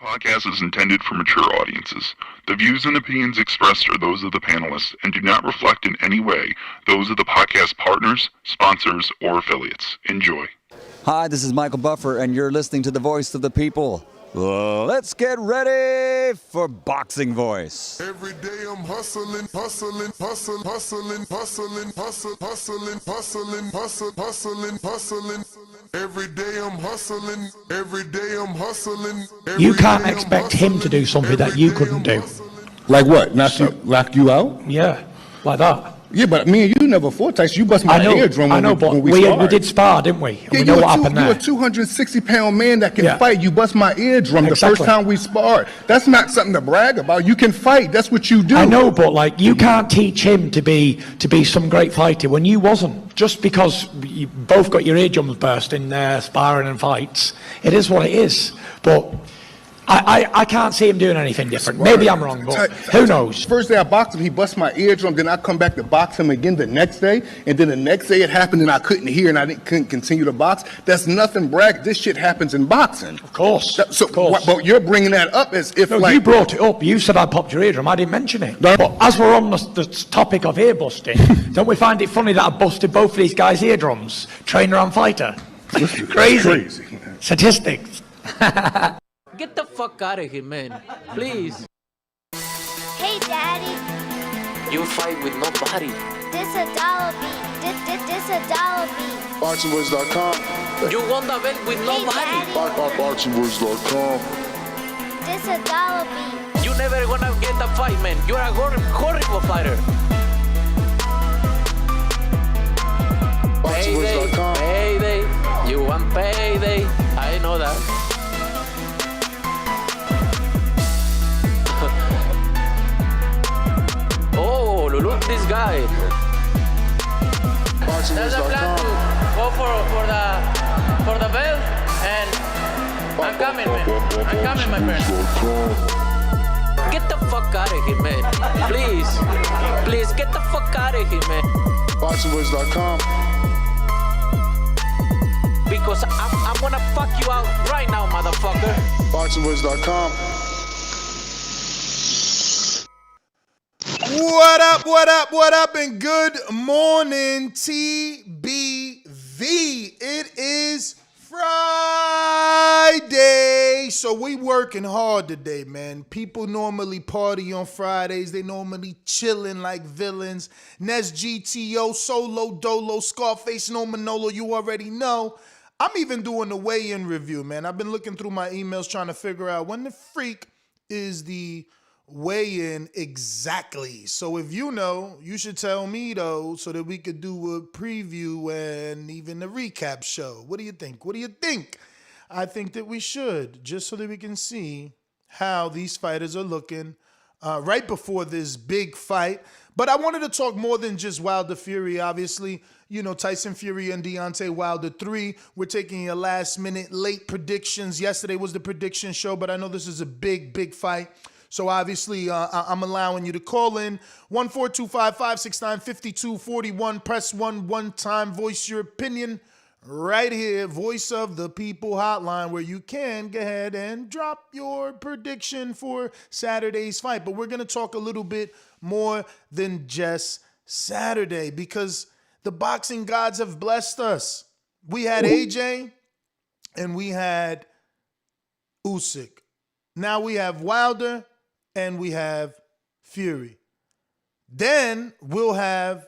Podcast is intended for mature audiences. The views and opinions expressed are those of the panelists and do not reflect in any way those of the podcast partners, sponsors, or affiliates. Enjoy. Hi, this is Michael Buffer, and you're listening to the voice of the people. Let's get ready for Boxing Voice. Every day I'm hustling, hustling, hustling, hustling, hustling, hustling, hustling, hustling, hustling, hustling, hustling. Every day I'm hustling, every day I'm hustling. You can't expect him to do something that you couldn't do. Like what? Knock you out? Yeah, like that. Yeah, but me and you never fought, Tyson. You bust my eardrum when we did spar, didn't we? And yeah, we know what happened there. You're a 260-pound man that can fight. You bust my eardrum the Exactly. first time we sparred. That's not something to brag about. You can fight. That's what you do. I know, but like you can't teach him to be some great fighter when you wasn't. Just because you both got your eardrums burst in sparring and fights, it is what it is. But I can't see him doing anything different. Maybe I'm wrong, but who knows? First day I boxed him, he bust my eardrum. Then I come back to box him again the next day. And then the next day it happened and I couldn't hear and couldn't continue to box. That's nothing brag. This shit happens in boxing. Of course. But you're bringing that up as if you brought it up. You said I popped your eardrum. I didn't mention it. No. But as we're on the topic of ear busting, don't we find it funny that I busted both of these guys' eardrums? Trainer and fighter. Crazy. Statistics. Get the fuck out of here, man. Please. Hey, Daddy. You fight with nobody. This a dollar beat. This a dollar beat. BoxingWords.com. You won the bet with nobody. BoxingWords.com. This a dollar beat. You never gonna get the fight, man. You're a horrible fighter. BoxingWords.com. Payday. You want payday. I know that. Oh, look this guy. There's a plan to go for the belt, and I'm coming, man. I'm coming, my friend. Get the fuck out of here, man. Please get the fuck out of here, man. BoxingWords.com. Because I'm gonna fuck you out right now, motherfucker. BoxingWords.com. What up, and good morning, TBV. It is Friday, so we working hard today, man. People normally party on Fridays. They normally chilling like villains. Nes GTO, Solo, Dolo, Scarface, No Manolo, you already know. I'm even doing the weigh-in review, man. I've been looking through my emails trying to figure out when the freak is the weigh-in exactly. So if you know, you should tell me though, so that we could do a preview and even a recap show. What do you think? I think that we should, just so that we can see how these fighters are looking right before this big fight. But I wanted to talk more than just Wilder Fury, obviously. You know, Tyson Fury and Deontay Wilder 3. We're taking your last minute late predictions. Yesterday was the prediction show, but I know this is a big fight. So obviously, I'm allowing you to call in 14255695241. Press 1 time. Voice your opinion right here. Voice of the People hotline, where you can go ahead and drop your prediction for Saturday's fight. But we're going to talk a little bit more than just Saturday, because the boxing gods have blessed us. We had AJ and we had Usyk. Now we have Wilder and we have Fury. Then we'll have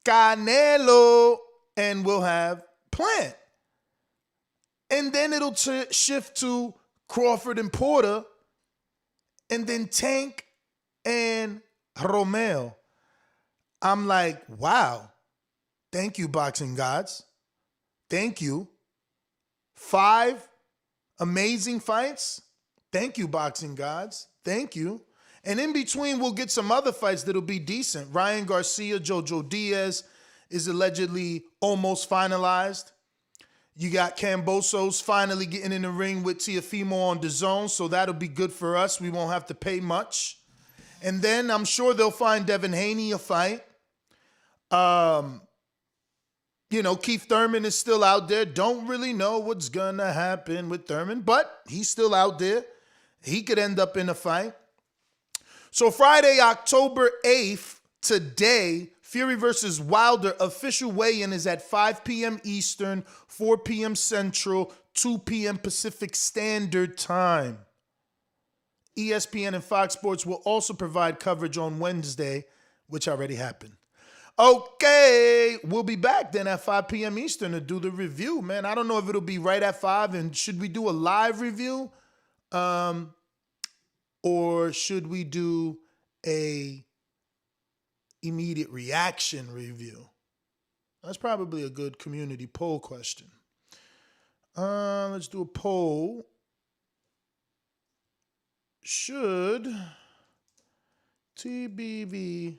Canelo and we'll have Plant. And then it'll shift to Crawford and Porter, and then Tank and Romeo. I'm like, wow. Thank you, boxing gods. Thank you. 5 amazing fights. Thank you, boxing gods. Thank you. And in between, we'll get some other fights that'll be decent. Ryan Garcia, Jojo Diaz is allegedly almost finalized. You got Cambosos finally getting in the ring with Teofimo on Dazn, so that'll be good for us. We won't have to pay much. And then I'm sure they'll find Devin Haney a fight. You know, Keith Thurman is still out there. Don't really know what's going to happen with Thurman, but he's still out there. He could end up in a fight. So Friday, October 8th, today, Fury versus Wilder official weigh-in is at 5 p.m. Eastern, 4 p.m. Central, 2 p.m. Pacific Standard Time. ESPN and Fox Sports will also provide coverage on Wednesday, which already happened. Okay, we'll be back then at 5 p.m. Eastern to do the review, man. I don't know if it'll be right at 5, and should we do a live review? Or should we do a immediate reaction review? That's probably a good community poll question. Let's do a poll. Should TBV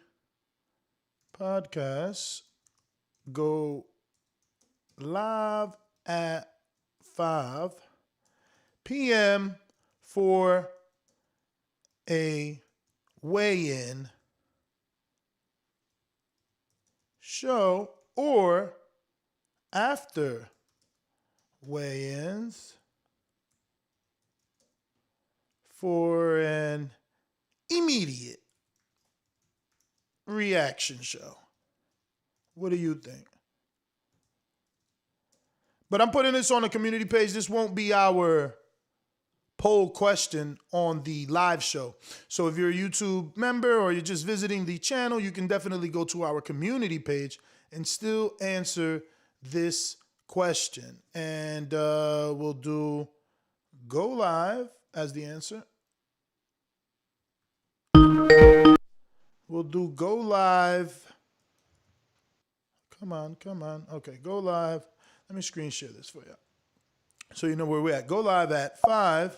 podcast go live at 5 p.m. for a weigh-in show, or after weigh-ins for an immediate reaction show? What do you think? But I'm putting this on the community page. This won't be our poll question on the live show. So if you're a YouTube member or you're just visiting the channel, you can definitely go to our community page and still answer this question. And we'll do go live as the answer. We'll do go live. Come on. Okay, go live. Let me screen share this for you, so you know where we're at. Go live at 5.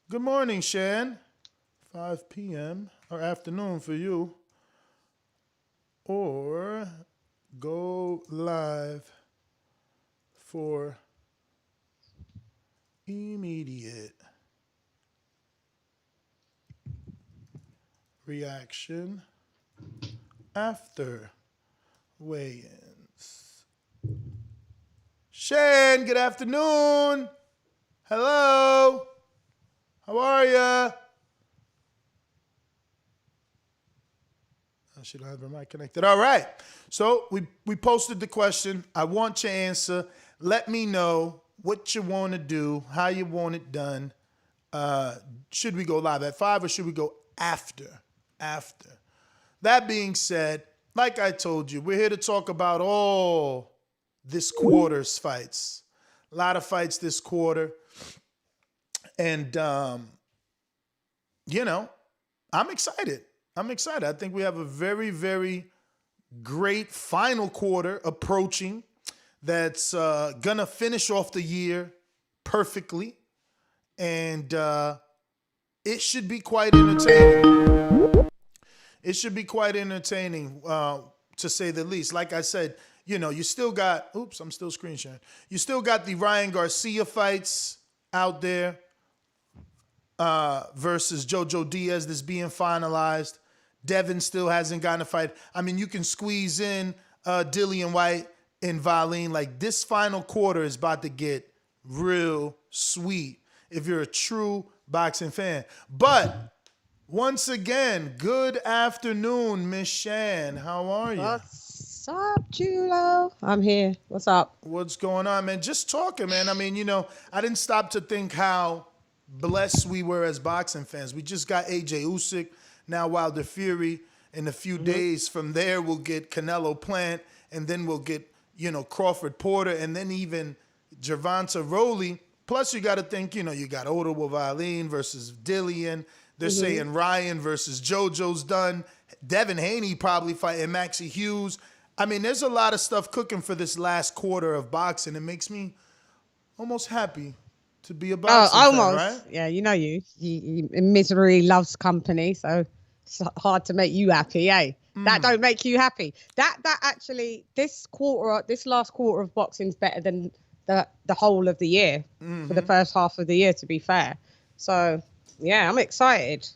Good morning, Shan. 5 p.m. or afternoon for you. Or go live for immediate reaction after weigh-ins. Shan, good afternoon. Hello. How are ya? She don't have her mic connected. All right. So we posted the question. I want your answer. Let me know what you want to do, how you want it done. Should we go live at 5 or should we go after? After. That being said, like I told you, we're here to talk about all this quarter's fights. A lot of fights this quarter. And, you know, I'm excited. I think we have a very, very great final quarter approaching that's going to finish off the year perfectly. And it should be quite entertaining. It should be quite entertaining, to say the least. Like I said, you know, you still got, I'm still screen sharing. You still got the Ryan Garcia fights out there versus Jojo Diaz that's being finalized. Devin still hasn't gotten a fight. I mean, you can squeeze in Dillian White and Valine. Like, this final quarter is about to get real sweet if you're a true boxing fan. But once again, good afternoon, Miss Shan. How are you? What's up, Julo? I'm here. What's up? What's going on, man? Just talking, man. I mean, you know, I didn't stop to think how blessed we were as boxing fans. We just got AJ Usyk, now Wilder Fury. In a few days from there, we'll get Canelo Plant, and then we'll get, you know, Crawford Porter, and then even Gervonta Rollies. Plus, you got to think, you know, you got Odo Valine versus Dillian. They're saying Ryan versus JoJo's done. Devin Haney probably fighting Maxie Hughes. I mean, there's a lot of stuff cooking for this last quarter of boxing. It makes me almost happy to be a boxing fan, right? Yeah, you know you misery loves company, so it's hard to make you happy, eh? That don't make you happy. That actually, this last quarter of boxing is better than the whole of the year for the first half of the year, to be fair. So, yeah, I'm excited.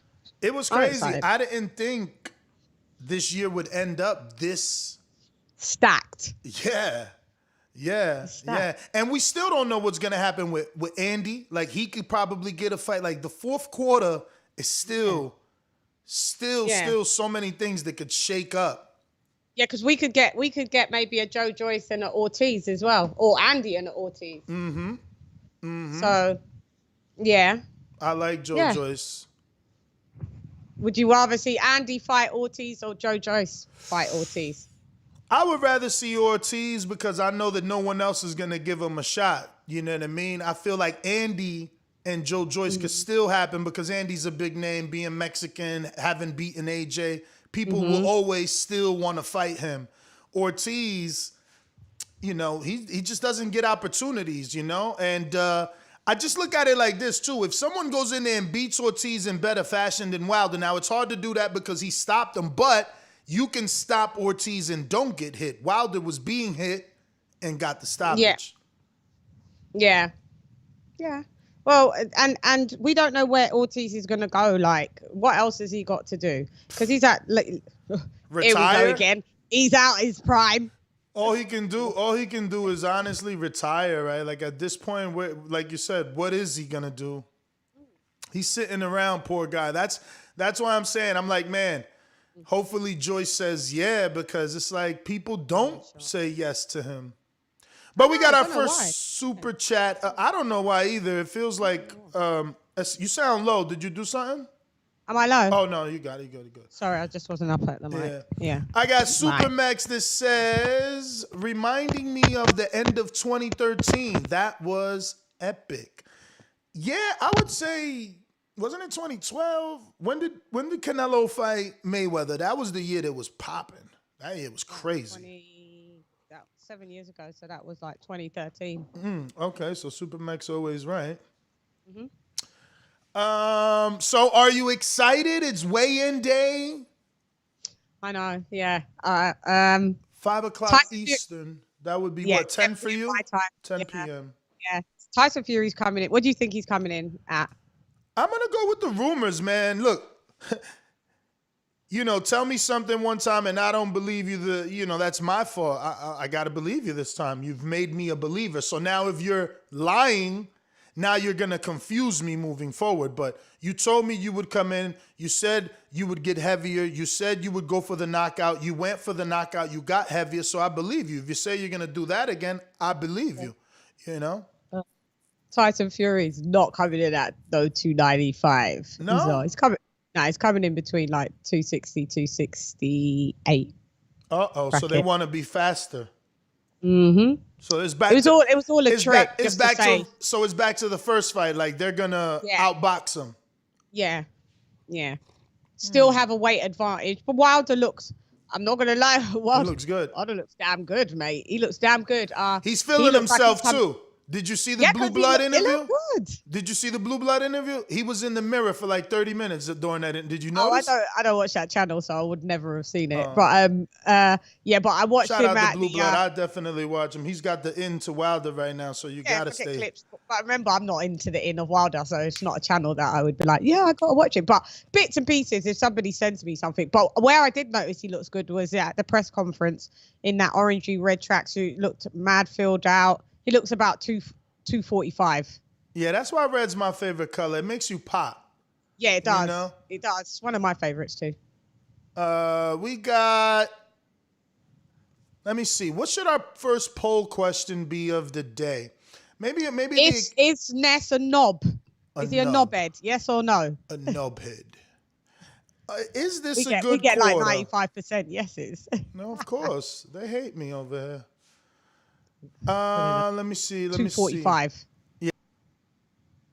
It was crazy. I didn't think this year would end up this stacked. Yeah. Yeah, yeah. And we still don't know what's going to happen with Andy. Like, he could probably get a fight. Like, the fourth quarter is still so many things that could shake up. Yeah, because we could get maybe a Joe Joyce and an Ortiz as well, or Andy and an Ortiz. So, yeah. I like Joe Joyce. Would you rather see Andy fight Ortiz or Joe Joyce fight Ortiz? I would rather see Ortiz because I know that no one else is going to give him a shot. You know what I mean? I feel like Andy and Joe Joyce could still happen because Andy's a big name, being Mexican, having beaten AJ. People will always still want to fight him. Ortiz, you know, he just doesn't get opportunities, you know? And I just look at it like this, too. If someone goes in there and beats Ortiz in better fashion than Wilder, now it's hard to do that because he stopped him, but you can stop Ortiz and don't get hit. Wilder was being hit and got the stoppage. Yeah. Well, and we don't know where Ortiz is going to go. Like, what else has he got to do? Because he's at here we go again. He's out his prime. All he can do is honestly retire, right? Like, at this point, like you said, what is he gonna do? He's sitting around, poor guy. That's why I'm saying, I'm like, man, hopefully Joyce says yeah, because it's like people don't say yes to him. But we got our first super chat. I don't know why either. It feels like you sound low. Did you do something? Am I low? Oh, no, you got it. You good. Sorry, I just wasn't up at the mic. Yeah. I got Super Max that says, reminding me of the end of 2013. That was epic. Yeah, I would say, wasn't it 2012? When did Canelo fight Mayweather? That was the year that was popping. That year was crazy. 7 years ago, so that was like 2013. Okay, so Super Max always right. So are you excited? It's weigh-in day. I know, yeah. 5 o'clock Eastern. That would be what, 10 for you? 10 p.m. Yeah. Tyson Fury's coming in. What do you think he's coming in at? I'm gonna go with the rumors, man. Look, you know, tell me something one time and I don't believe you. That's my fault. I gotta believe you this time. You've made me a believer. So now if you're lying, now you're going to confuse me moving forward. But you told me you would come in. You said you would get heavier. You said you would go for the knockout. You went for the knockout. You got heavier. So I believe you. If you say you're going to do that again, I believe you. You know? Tyson Fury's not coming in at 295. No? He's coming. No, he's coming in between like 260, 268. Uh-oh. So they want to be faster. So it's back. It was all a trick. It's back to the first fight. Like they're gonna outbox him. Yeah. Still have a weight advantage, but Wilder looks. I'm not gonna lie. Wilder looks good. Wilder looks damn good, mate. He looks damn good. He's feeling himself too. Did you see the Blue Blood interview? He looked good. Did you see the Blue Blood interview? He was in the mirror for like 30 minutes during that. Did you notice? I don't watch that channel, so I would never have seen it. But but I watched him Shout out at to Blue Blood. I definitely watch him. He's got the in to Wilder right now, so you gotta stay. Clips. But remember, I'm not into the in of Wilder, so it's not a channel that I would be like, yeah, I gotta watch it. But bits and pieces, if somebody sends me something. But where I did notice he looks good was at the press conference in that orangey red tracksuit. Looked mad filled out. He looks about 245. Yeah, that's why red's my favorite color. It makes you pop. Yeah, it does. You know? It does. It's one of my favorites too. We got. Let me see. What should our first poll question be of the day? Maybe. Is Ness a knob? Is he a knobhead? Yes or no? A knobhead. Is this a good We get quarter? like 95% yeses. No, of course. They hate me over here. Let me see. 245. Yeah.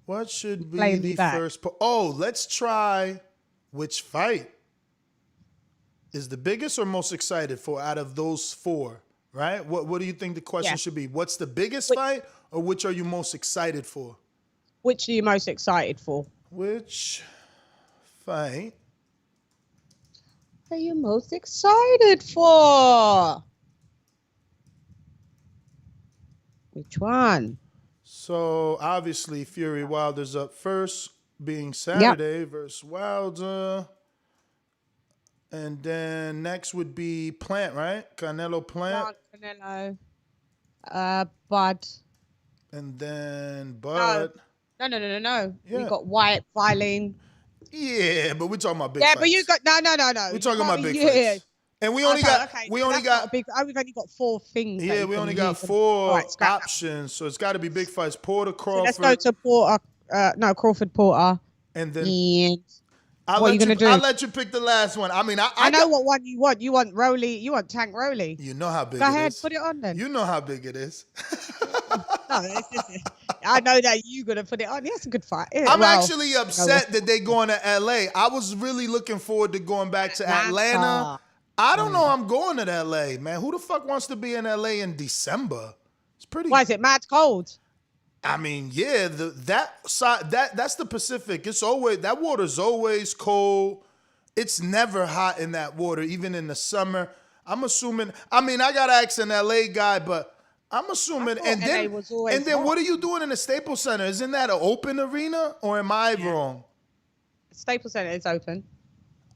What should be the first? Let's try which fight is the biggest or most excited for out of those four, right? What do you think the question should be? What's the biggest fight or which are you most excited for? Which are you most excited for? Which fight are you most excited for? Which one? So obviously Fury Wilder's up first, being Saturday versus Wilder. And then next would be Plant, right? Canelo Plant. Canelo. Bud. And then Bud. No. Yeah. We got White, Violin. Yeah, but we're talking about big fights. Yeah, but you got no. We're talking about big fights. And we only got we've only got 4 things. Yeah, we only got 4 options, so it's got to be big fights. Porter, Crawford. So let's go to Porter. Crawford, Porter. And then what are you gonna do? I'll let you pick the last one. I mean, I know what one you want. You want Rolly. You want Tank Rolly. You know how big it is. Go ahead, put it on then. You know how big it is. I know that you're gonna put it on. Yeah, it's a good fight. I'm actually upset that they're going to LA. I was really looking forward to going back to Atlanta. I don't know. I'm going to LA, man. Who the fuck wants to be in LA in December? It's pretty. Why is it mad cold? I mean, yeah, that's the Pacific. It's always, that water's always cold. It's never hot in that water, even in the summer. I'm assuming. I mean, I gotta ask an LA guy, but I'm assuming. And then what are you doing in the Staples Center? Isn't that an open arena, or am I wrong? Staples Center is open.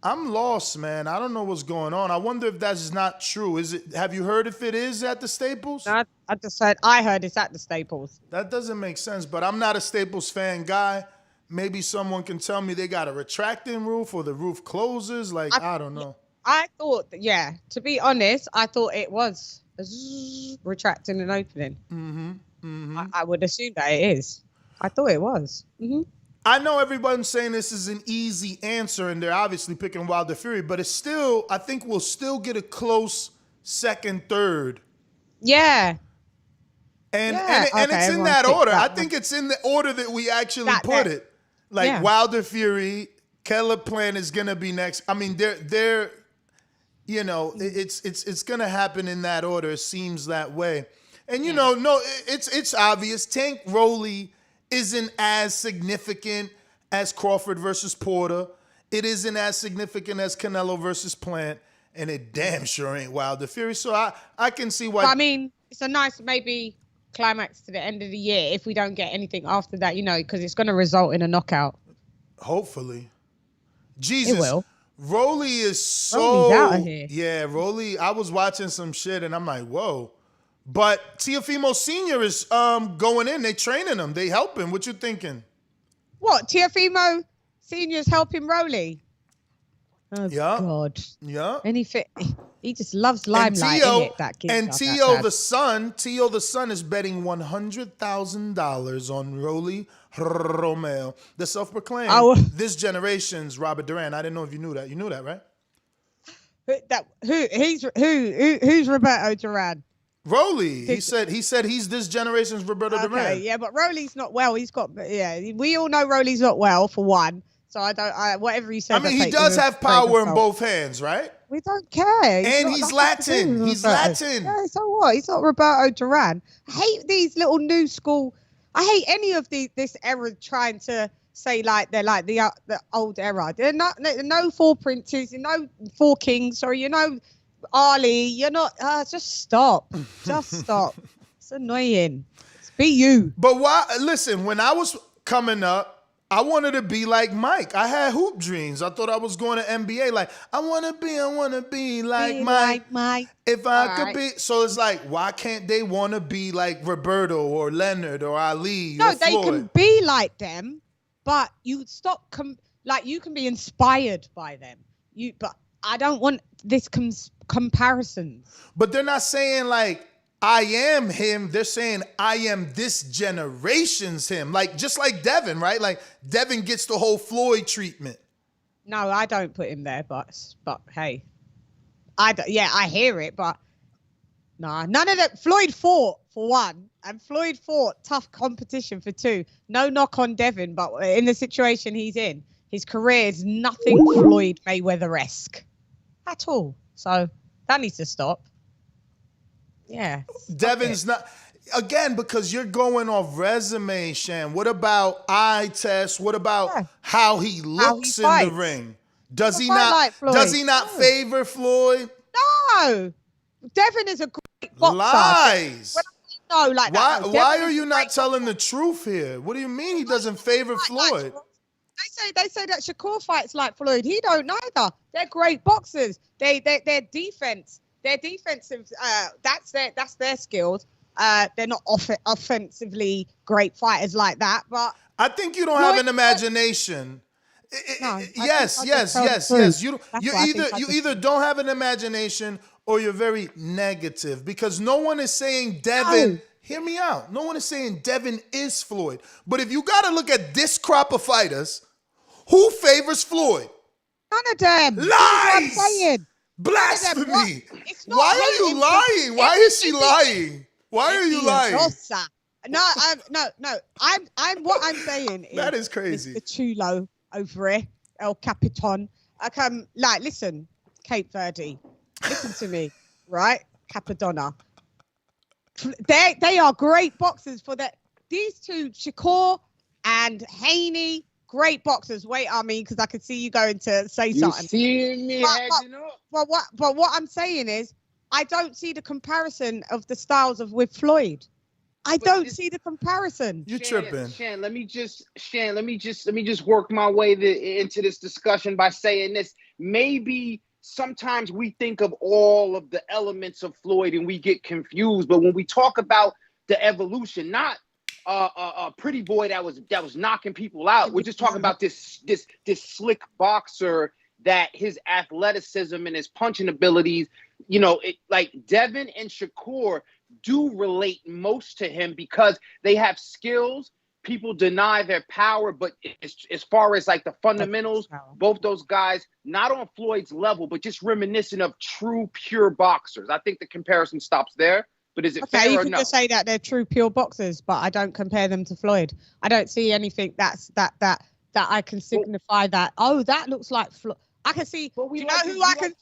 I'm lost, man. I don't know what's going on. I wonder if that's not true. Is it? Have you heard if it is at the Staples? No, I just said I heard it's at the Staples. That doesn't make sense, but I'm not a Staples fan guy. Maybe someone can tell me they got a retracting roof or the roof closes. Like, I don't know. I thought, to be honest, I thought it was retracting and opening. I would assume that it is. I thought it was. I know everyone's saying this is an easy answer, and they're obviously picking Wilder Fury, but it's still, I think we'll still get a close second, third. Yeah. And it's in that order. I think it's in the order that we actually put it. Like Wilder Fury, Caleb Plant is gonna be next. I mean, they're you know, it's gonna happen in that order. It seems that way. And you know, no, it's obvious. Tank Rolly isn't as significant as Crawford versus Porter. It isn't as significant as Canelo versus Plant, and it damn sure ain't Wilder Fury. So I can see why. But I mean, it's a nice maybe climax to the end of the year if we don't get anything after that, you know, because it's going to result in a knockout. Hopefully. Jesus. It will. Rolly is so Rolly's out of here. Yeah, Rolly. I was watching some shit and I'm like, whoa. But Teofimo Sr. is going in. They training him. They helping. What you thinking? What? Teofimo Sr.'s helping Rolly? Oh, God. Yeah. And he just loves limelight, innit, that kid. And Tio the son is betting $100,000 on Rolly Romeo, the self-proclaimed this generation's Robert Duran. I didn't know if you knew that. You knew that, right? Who's Roberto Duran? Rolly. He said he's this generation's Roberto Duran. Yeah, but Rolly's not well. We all know Rolly's not well for one. So whatever you said. I mean, he does have power in both hands, right? We don't care. He's Latin. He's Latin. Yeah, so what? He's not Roberto Duran. I hate these little new school. I hate any of this era trying to say like they're like the old era. They're not. No 4 princes. No 4 kings. Sorry, you know, Ali. You're not. Just stop. Just stop. It's annoying. Be you. But why? Listen, when I was coming up, I wanted to be like Mike. I had hoop dreams. I thought I was going to NBA. Like, I want to be like Mike. If I could be. So it's like, why can't they want to be like Roberto or Leonard or Ali or Floyd? They can be like them, but you stop. You can be inspired by them. But I don't want this comparison. But they're not saying like, I am him. They're saying I am this generation's him. Like, just like Devin, right? Like, Devin gets the whole Floyd treatment. No, I don't put him there, but hey. I hear it, but nah, none of that. Floyd fought for one, and Floyd fought tough competition for 2. No knock on Devin, but in the situation he's in, his career is nothing Floyd Mayweather-esque at all. So that needs to stop. Yeah. Devin's not, again, because you're going off resume, Shan. What about eye test? What about how he looks in the ring? Does he not favor Floyd? No. Devin is a great boxer. Lies. No, like that. Why are you not telling the truth here? What do you mean he doesn't favor Floyd? They say that Shakur fights like Floyd. He don't neither. They're great boxers. Their defense. Their defensive, that's their skills. They're not offensively great fighters like that. But I think you don't have an imagination. Yes. You either don't have an imagination or you're very negative, because no one is saying Devin. No. Hear me out. No one is saying Devin is Floyd. But if you got to look at this crop of fighters, who favors Floyd? None of them. Lies. This is what I'm saying. Blasphemy. It's not Why are you hating. lying? Why is she lying? Why are you lying? No. What I'm saying is That is crazy. Mr. Chulo over here, El Capitan. Listen, Cape Verde, listen to me, right? Capadonna. They are great boxers for that. These two, Shakur and Haney, great boxers. Wait, because I could see you going to say something. You see me hedging up? But what I'm saying is, I don't see the comparison of the styles with Floyd. I don't see the comparison. You tripping? Shan, let me just work my way into this discussion by saying this. Maybe sometimes we think of all of the elements of Floyd and we get confused. But when we talk about the evolution, not a pretty boy that was knocking people out, we're just talking about this slick boxer that his athleticism and his punching abilities, like Devin and Shakur do relate most to him because they have skills. People deny their power, but as far as like the fundamentals, both those guys, not on Floyd's level, but just reminiscent of true, pure boxers. I think the comparison stops there. But is it fair or no? You can just say that they're true, pure boxers, but I don't compare them to Floyd. I don't see anything that I can signify that. Oh, that looks like Floyd. I can see. Do you know who I can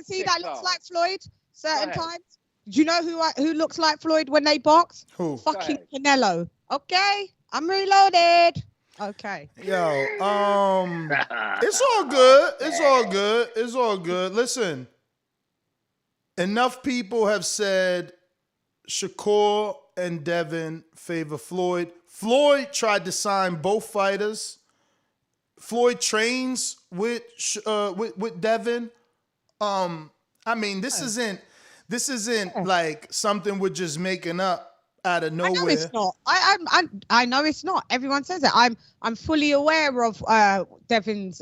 see that looks like Floyd? Certain times. Do you know who looks like Floyd when they box? Who? Fucking Canelo. Okay, I'm reloaded. Okay. Yo, it's all good. It's all good. Listen, enough people have said Shakur and Devin favor Floyd. Floyd tried to sign both fighters. Floyd trains with Devin. This isn't like something we're just making up out of nowhere. I know it's not. I know it's not. Everyone says it. I'm fully aware of Devin's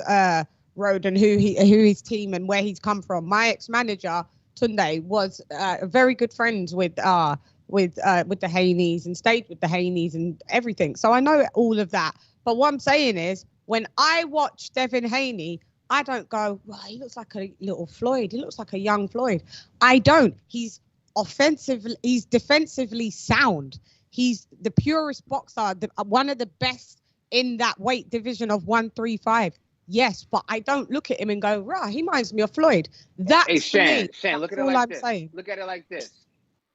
road and who his team and where he's come from. My ex-manager Tunde was very good friends with the Haneys and stayed with the Haneys and everything. So I know all of that. But what I'm saying is, when I watch Devin Haney, I don't go, well, he looks like a little Floyd. He looks like a young Floyd. I don't. He's defensively sound. He's the purest boxer, one of the best in that weight division of 135. Yes, but I don't look at him and go, rah, he reminds me of Floyd. That's Shan, look at it like this. Look at it like this.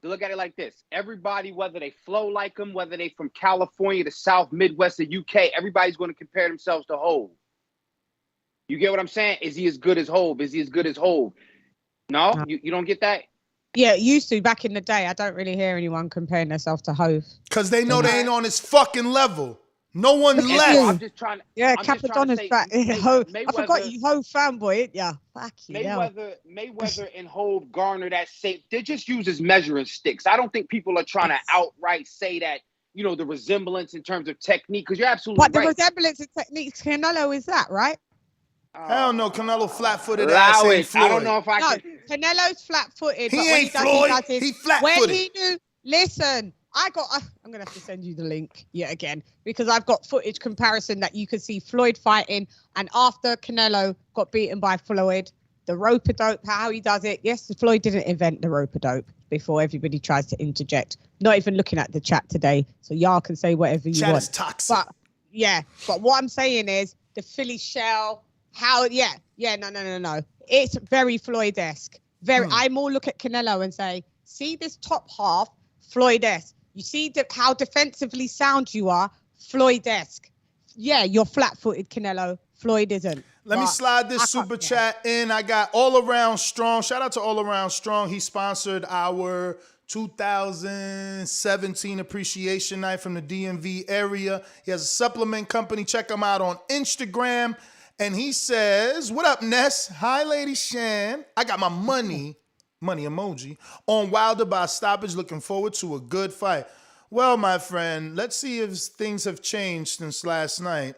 Look at it like this. Everybody, whether they flow like him, whether they from California to South, Midwest, the UK, everybody's going to compare themselves to Hove. You get what I'm saying? Is he as good as Hove? Is he as good as Hove? No? You don't get that? Yeah, used to back in the day. I don't really hear anyone comparing themselves to Hove. Because they know they ain't on his fucking level. No one left. I'm just trying to. Yeah, Capadonna's fat. I forgot you Hove fanboy, yeah. Fuck you. Mayweather and Hove garner that same. They just use as measuring sticks. I don't think people are trying to outright say that, the resemblance in terms of technique, because you're absolutely right. But the resemblance in technique, Canelo is that, right? Hell no, Canelo flat-footed ass ain't Floyd. I don't know if I can. Canelo's flat-footed. He ain't Floyd. He flat-footed. When he knew, listen, I'm going to have to send you the link yet again, because I've got footage comparison that you could see Floyd fighting, and after Canelo got beaten by Floyd, the rope-a-dope, how he does it. Yes, Floyd didn't invent the rope-a-dope before everybody tries to interject. Not even looking at the chat today, so y'all can say whatever you want. Chat is toxic. But what I'm saying is the Philly shell, no. It's very Floyd-esque. I more look at Canelo and say, see this top half, Floyd-esque. You see how defensively sound you are, Floyd-esque. Yeah, you're flat-footed, Canelo. Floyd isn't. Let me slide this super chat in. I got All Around Strong. Shout out to All Around Strong. He sponsored our 2017 Appreciation Night from the DMV area. He has a supplement company. Check him out on Instagram. And he says, what up, Ness? Hi, Lady Shan. I got my money money emoji. On Wilder by stoppage, looking forward to a good fight. Well, my friend, let's see if things have changed since last night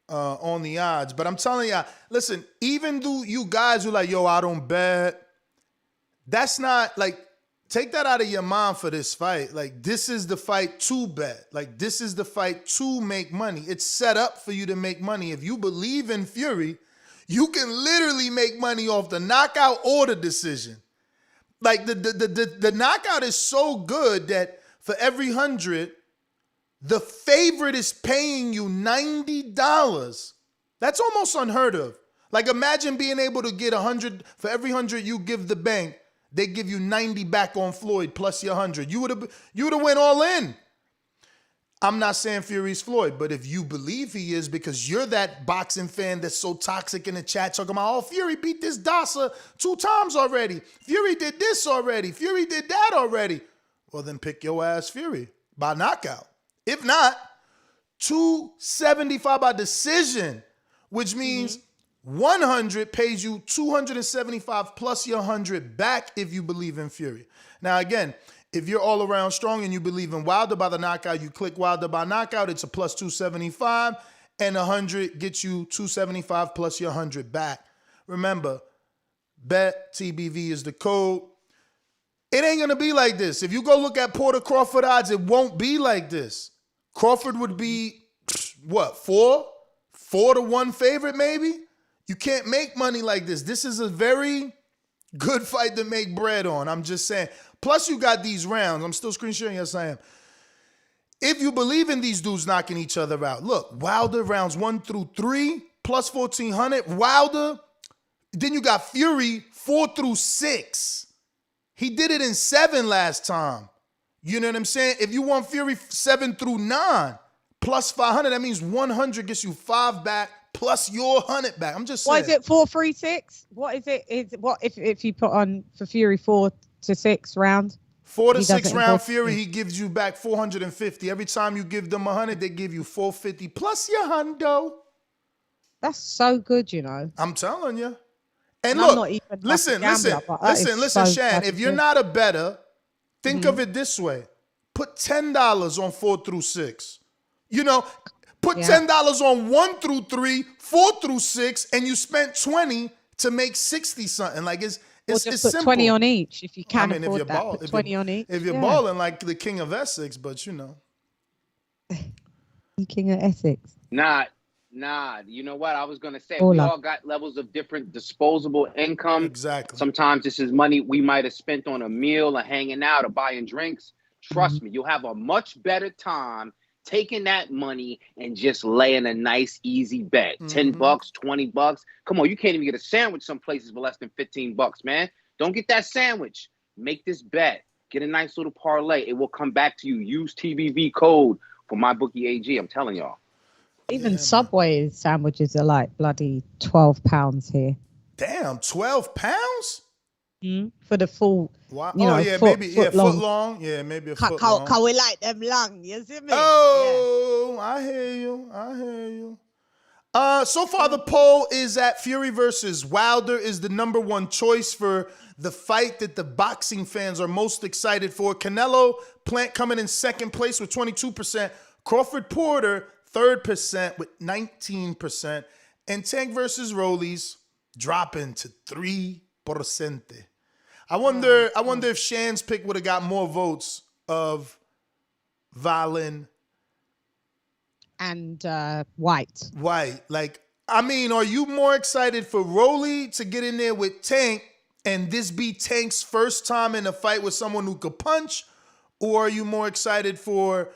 on the odds. But I'm telling you, listen, even though you guys are like, yo, I don't bet, that's not like, take that out of your mind for this fight. Like, this is the fight to bet. Like, this is the fight to make money. It's set up for you to make money. If you believe in Fury, you can literally make money off the knockout or the decision. Like, the knockout is so good that for every 100, the favorite is paying you $90. That's almost unheard of. Like, imagine being able to get 100, for every 100 you give the bank, they give you 90 back on Floyd plus your 100. You would have went all in. I'm not saying Fury's Floyd, but if you believe he is, because you're that boxing fan that's so toxic in the chat talking about, oh, Fury beat this Dazn 2 times already. Fury did this already. Fury did that already. Well, then pick your ass Fury by knockout. If not, 275 by decision, which means 100 pays you 275 plus your 100 back if you believe in Fury. Now, again, if you're all around strong and you believe in Wilder by the knockout, you click Wilder by knockout, it's a plus 275, and 100 gets you 275 plus your 100 back. Remember, bet TBV is the code. It ain't going to be like this. If you go look at Porter Crawford odds, it won't be like this. Crawford would be, what, 4-1 favorite maybe? You can't make money like this. This is a very good fight to make bread on. I'm just saying. Plus, you got these rounds. I'm still screen sharing. Yes, I am. If you believe in these dudes knocking each other out, look, Wilder rounds 1 through 3 plus 1,400. Wilder. Then you got Fury 4 through 6. He did it in 7 last time. You know what I'm saying? If you want Fury 7 through 9 plus 500, that means 100 gets you 5 back plus your 100 back. I'm just saying. What is it? 4-3-6? What is it? Is what if you put on for Fury 4 to 6 rounds? 4 to 6 round Fury, he gives you back 450. Every time you give them 100, they give you 450 plus your hundo. That's so good, you know. I'm telling you. And look, listen, Shan. If you're not a bettor, think of it this way: put $10 on 4 through 6. You know, put $10 on 1 through 3, 4 through 6, and you spent 20 to make 60 something. Like it's just it's put simple. 20 on each if you can if afford you're that. Put 20 on each. If you're balling like the King of Essex, but you know, you King of Essex. Nah, you know what? I was going to say, we all got levels of different disposable income. Exactly. Sometimes this is money we might have spent on a meal or hanging out or buying drinks. Trust me, you'll have a much better time taking that money and just laying a nice, easy bet. $10, $20. Come on, you can't even get a sandwich some places for less than $15, man. Don't get that sandwich. Make this bet. Get a nice little parlay. It will come back to you. Use TBV code for MyBookieAG. I'm telling y'all. Even Subway sandwiches are like bloody £12 here. Damn, 12 pounds? For the full. Wow. You know, maybe foot long. foot long. Yeah, maybe a foot long. Can we like them long? You see me? Oh, yeah. I hear you. So far the poll is that Fury versus Wilder is the #1 choice for the fight that the boxing fans are most excited for. Canelo Plant coming in second place with 22%. Crawford Porter 3rd with 19%. And Tank versus Rollies dropping to 3%. I wonder if Shan's pick would have got more votes of Valen and White. Like, I mean, are you more excited for Rolly to get in there with Tank and this be Tank's first time in a fight with someone who could punch? Or are you more excited for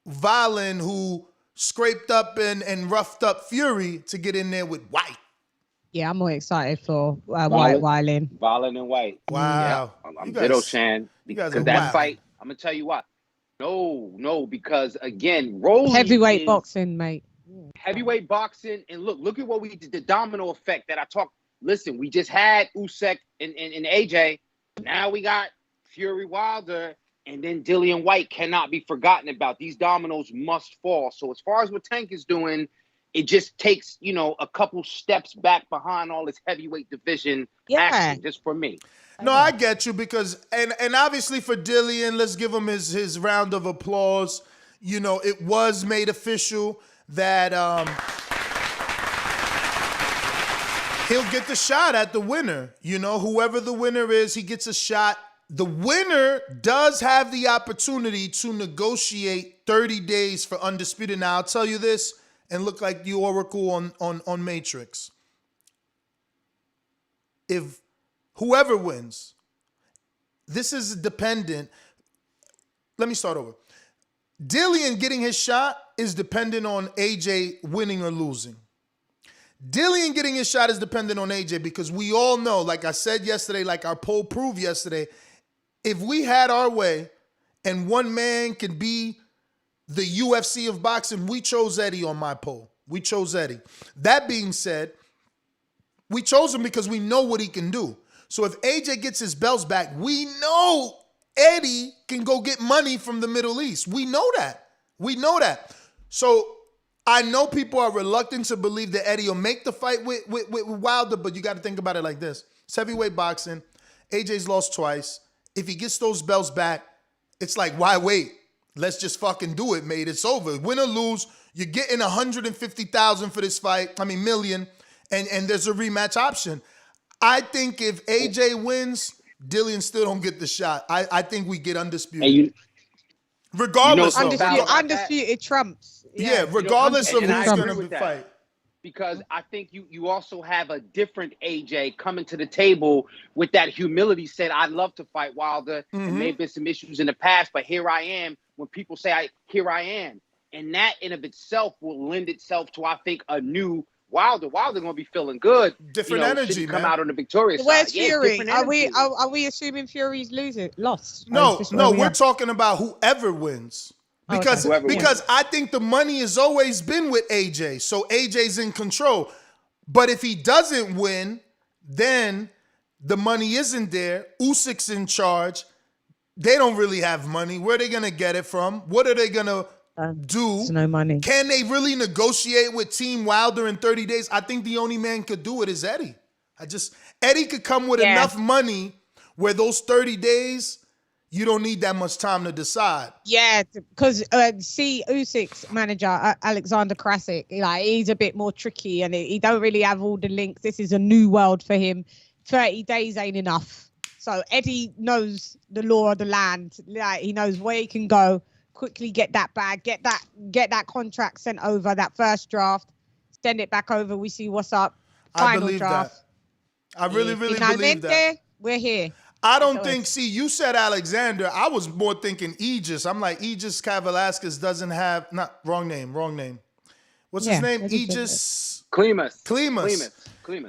Valen, who scraped up and roughed up Fury, to get in there with White? Yeah, I'm more excited for White Wilding. Valen and White. Wow. Yeah, I'm ditto, Shan. Because that wild. fight, I'm going to tell you what. No, because again, Rolly heavyweight boxing, mate. Heavyweight boxing, and look at what we did, the domino effect that I talked. Listen, we just had Usyk and AJ. Now we got Fury Wilder, and then Dillian White cannot be forgotten about. These dominoes must fall. So as far as what Tank is doing, it just takes, you know, a couple steps back behind all this heavyweight division action, just for me. No, I get you because, and obviously for Dillian, let's give him his round of applause. You know, it was made official that he'll get the shot at the winner. You know, whoever the winner is, he gets a shot. The winner does have the opportunity to negotiate 30 days for Undisputed. Now, I'll tell you this and look like the Oracle on Matrix. If whoever wins, this is dependent. Let me start over. Dillian getting his shot is dependent on AJ winning or losing. Dillian getting his shot is dependent on AJ because we all know, like I said yesterday, like our poll proved yesterday, if we had our way and one man could be the UFC of boxing, we chose Eddie on my poll. We chose Eddie. That being said, we chose him because we know what he can do. So if AJ gets his belts back, we know Eddie can go get money from the Middle East. We know that. We know that. So I know people are reluctant to believe that Eddie will make the fight with Wilder, but you got to think about it like this. It's heavyweight boxing. AJ's lost twice. If he gets those belts back, it's like, why wait? Let's just fucking do it, mate. It's over. Win or lose, you're getting $150,000 for this fight. I mean, million. And there's a rematch option. I think if AJ wins, Dillian still don't get the shot. I think we get Undisputed. Regardless of Undisputed trumps. Yeah, regardless of who's going to fight. Because I think you also have a different AJ coming to the table with that humility, said, I'd love to fight Wilder. And may have been some issues in the past, but here I am. When people say, here I am. And that in of itself will lend itself to, I think, a new Wilder. Wilder going to be feeling good. Different energy, come out on the victorious side. Where's Fury? Are we assuming Fury's lost? No, we're talking about whoever wins. Because I think the money has always been with AJ. So AJ's in control. But if he doesn't win, then the money isn't there. Usyk's in charge. They don't really have money. Where are they going to get it from? What are they going to do? There's no money. Can they really negotiate with Team Wilder in 30 days? I think the only man could do it is Eddie. Eddie could come with enough money where those 30 days, you don't need that much time to decide. Yeah, because Usyk's manager, Alexander Krasik, like, he's a bit more tricky and he don't really have all the links. This is a new world for him. 30 days ain't enough. So Eddie knows the law of the land. Like, he knows where he can go, quickly get that bag, get that contract sent over, that first draft, send it back over. We see what's up. Final draft. I really believe that. We're here. I don't think, you said Alexander. I was more thinking Aegis. I'm like, Aegis Velasquez doesn't have, wrong name. What's his name? Aegis. Klimas.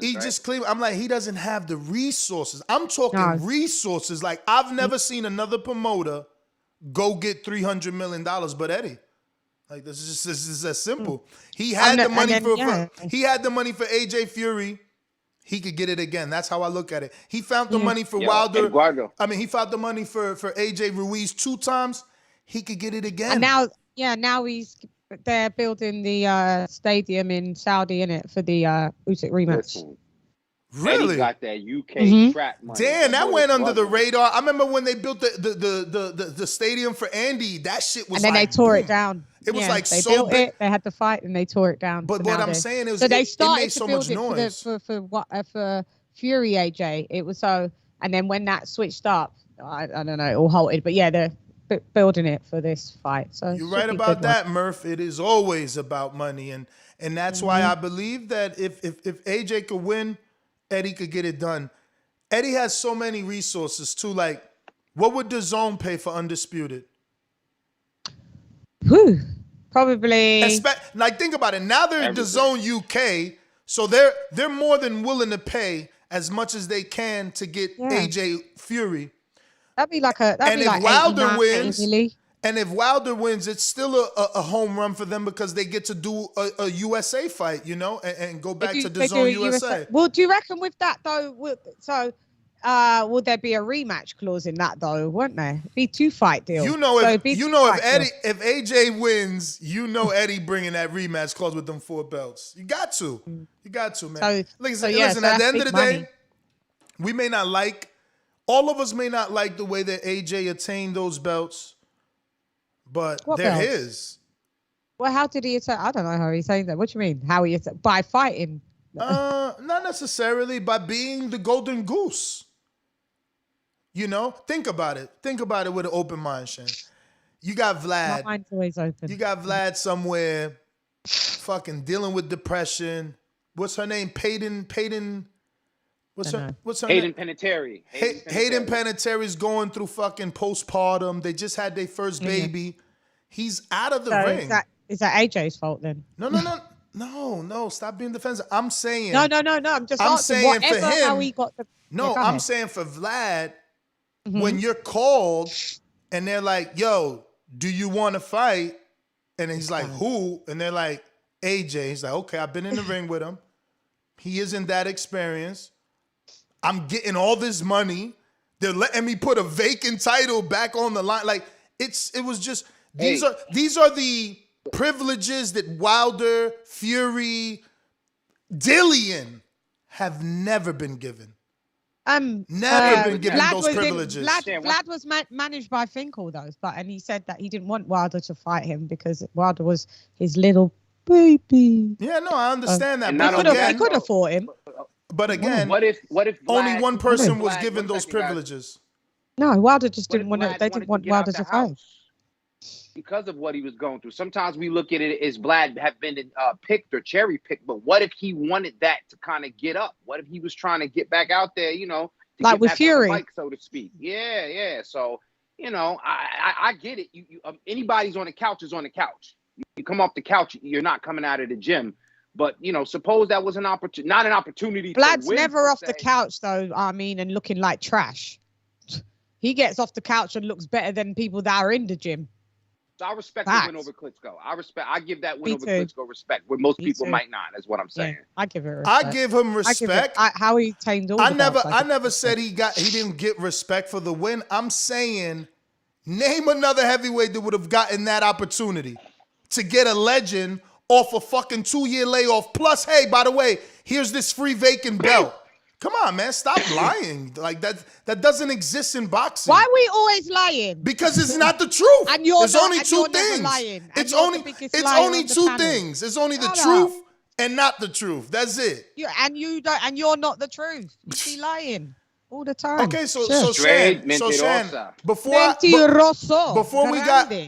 Aegis Klimas. I'm like, he doesn't have the resources. I'm talking resources. Like, I've never seen another promoter go get $300 million but Eddie. Like, this is as simple. He had the money he had the money for AJ Fury. He could get it again. That's how I look at it. He found the money for Wilder. He found the money for AJ Ruiz 2 times. He could get it again. And now they're building the stadium in Saudi, innit, for the Usyk rematch. Really? Eddie got that UK trap money. Damn, that went under the radar. I remember when they built the stadium for Andy. That shit was. And then they tore it down. It was like they so built big. It, they had to fight and they tore it down. But what I'm saying is, so they started it made so much noise for Fury AJ. It was so, and then when that switched up, I don't know, it all halted. But yeah, they're building it for this fight. So you're right about that, Murph. It is always about money, and that's why I believe that if AJ could win, Eddie could get it done. Eddie has so many resources too. Like, what would Dazn pay for Undisputed? Whew, probably. Like, think about it. Now they're in Dazn UK, so they're more than willing to pay as much as they can to get AJ Fury. That'd be like a. And if Wilder wins, if Wilder wins, it's still a home run for them because they get to do a USA fight, you know, and go back to DAZN USA. Well, do you reckon with that though? So would there be a rematch clause in that though? Wouldn't there? It'd be 2-fight deal. You know, So if it'd be you two know if fight Eddie, deal. if AJ wins, you know Eddie bringing that rematch clause with them 4 belts. You got to, man. So- Listen, so yeah, listen. so At the that's end of the big day, money. we may not like. All of us may not like the way that AJ attained those belts, but What they're belts? his. Well, how did he attack? I don't know how he's saying that. What do you mean? How he attacked? By fighting? Not necessarily by being the golden goose. You know, think about it. Think about it with an open mind, Shen. You got My Vlad. mind's always open. You got Vlad somewhere, fucking dealing with depression. What's her name? Peyton. What's her Hayden name? Panettiere. Hayden Panettiere's going through fucking postpartum. They just had their first baby. He's out of the So ring. is that AJ's fault then? No. Stop being defensive. I'm saying. No. I'm just I'm asking. saying for Whatever how him- he got the. No, Yeah, go I'm ahead. saying for Vlad, Mm-hmm. when you're called and they're like, yo, do you want to fight? And he's like, who? And they're like, AJ. He's like, okay, I've been in the ring with him. He isn't that experienced. I'm getting all this money. They're letting me put a vacant title back on the line. Like, it was just, these are the privileges that Wilder, Fury, Dillian have never been given. Never been given those privileges. Vlad was managed by Finkel though, and he said that he didn't want Wilder to fight him because Wilder was his little baby. Yeah, no, I understand that. And But not again, He could have fought him. but again, What if only Vlad- one person what if was Vlad- given one those second, guys. privileges. No, Wilder just What didn't if want to. Vlad They wanted didn't want get out Wilder the to fight. house because of what he was going through? Sometimes we look at it as Vlad have been picked or cherry picked, but what if he wanted that to kind of get up? What if he was trying to get back out there, you know, to Like get with back on the Fury. bike, so to speak? Yeah. So, you know, I get it. Anybody's on the couch is on the couch. You come off the couch, you're not coming out of the gym. But, you know, suppose that was not an opportunity. Vlad's to win, never per off the se. couch though. I mean, and looking like trash. He gets off the couch and looks better than people that are in the gym. So I respect Facts. the win over Klitschko. I give that win Me over too. Klitschko respect, where most Me people too. might not. Is what I'm saying. Yeah, I give it. I Respect. give him I give it- respect. how he tamed all. I the never belts, said he didn't get respect for the win. I'm saying, name another heavyweight that would have gotten that opportunity to get a legend off a fucking 2-year layoff. Plus, hey, by the way, here's this free vacant belt. Come on, man, stop lying. Like that doesn't exist in boxing. Why are we always lying? Because it's not the truth. And you're There's not- only and two you're never things. lying. And It's you're the only biggest it's liar only on the two panel. things. It's only the Shut truth up. and not the truth. That's it. You don't, and you're not the truth. You be lying all the time. Okay, so Sure. Shan, Mentirosa.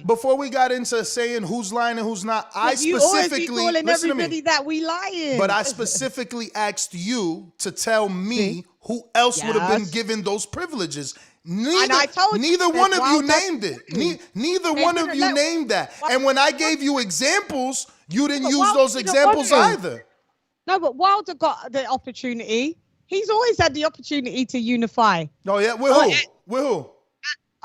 before we got into saying who's lying and who's not, I you always be specifically calling listen to everybody me. that we lying. But I specifically asked you to tell me who else would have been Yes. given those privileges. I told you, Neither Miss one of you Wilder. named it. Neither They one of didn't you let- named that. And when I gave you examples, you didn't But use Wilder those didn't examples want to. either. No, but Wilder got the opportunity. He's always had the opportunity to unify. Oh yeah, with Oh, who? With who?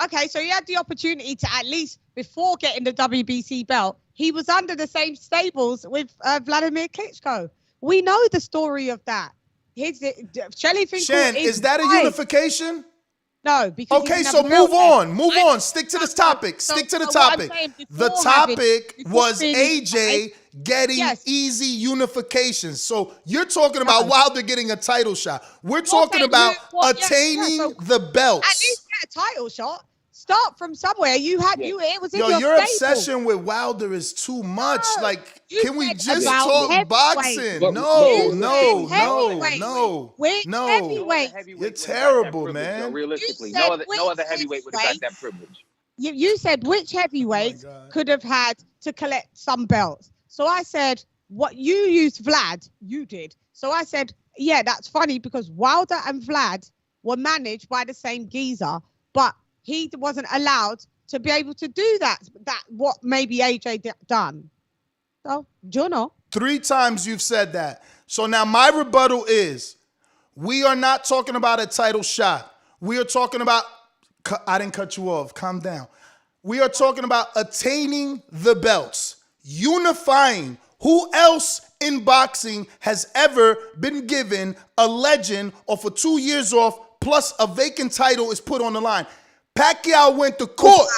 Okay, so he had the opportunity to, at least before getting the WBC belt, he was under the same stables with Vladimir Klitschko. We know the story of that. Shelley Finkel Shan, is that a fine. unification? No, because he Okay, didn't so have the belt move then. on. Move on. Stick to the topic. so- Stick to the so what I'm topic. saying, The before topic before was being AJ getting Yes. easy unification. So you're talking about Wilder getting a title shot. We're talking saying about yeah, attaining so the belts. At least get a title shot. Start from somewhere. It was in Yo, your your stable. obsession with Wilder is too much. No, Like, you can we said just about talk heavyweight. boxing? But- No, You no, said no, heavyweight. no, Which no. heavyweight? You're terrible, man. Realistically, You no said other which heavyweight would have got heavyweight? that privilege. You said which heavyweight God. could have had to collect some belts. So I said, what you used Vlad, you did. So I said, yeah, that's funny because Wilder and Vlad were managed by the same geezer, but he wasn't allowed to be able to do that what maybe AJ done. So, do you know? 3 times you've said that. So now my rebuttal is, we are not talking about a title shot. We are talking about, I didn't cut you off, calm down. We are talking about attaining the belts, unifying. Who else in boxing has ever been given a legend or for 2 years off plus a vacant title is put on the line. Pacquiao went to court.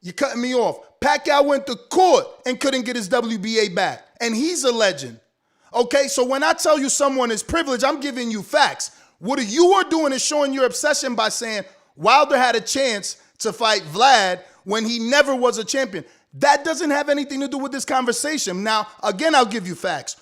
You're cutting me off. Pacquiao went to court and couldn't get his WBA back. And he's a legend. Okay, so when I tell you someone is privileged, I'm giving you facts. What you are doing is showing your obsession by saying Wilder had a chance to fight Vlad when he never was a champion. That doesn't have anything to do with this conversation. Now, again, I'll give you facts.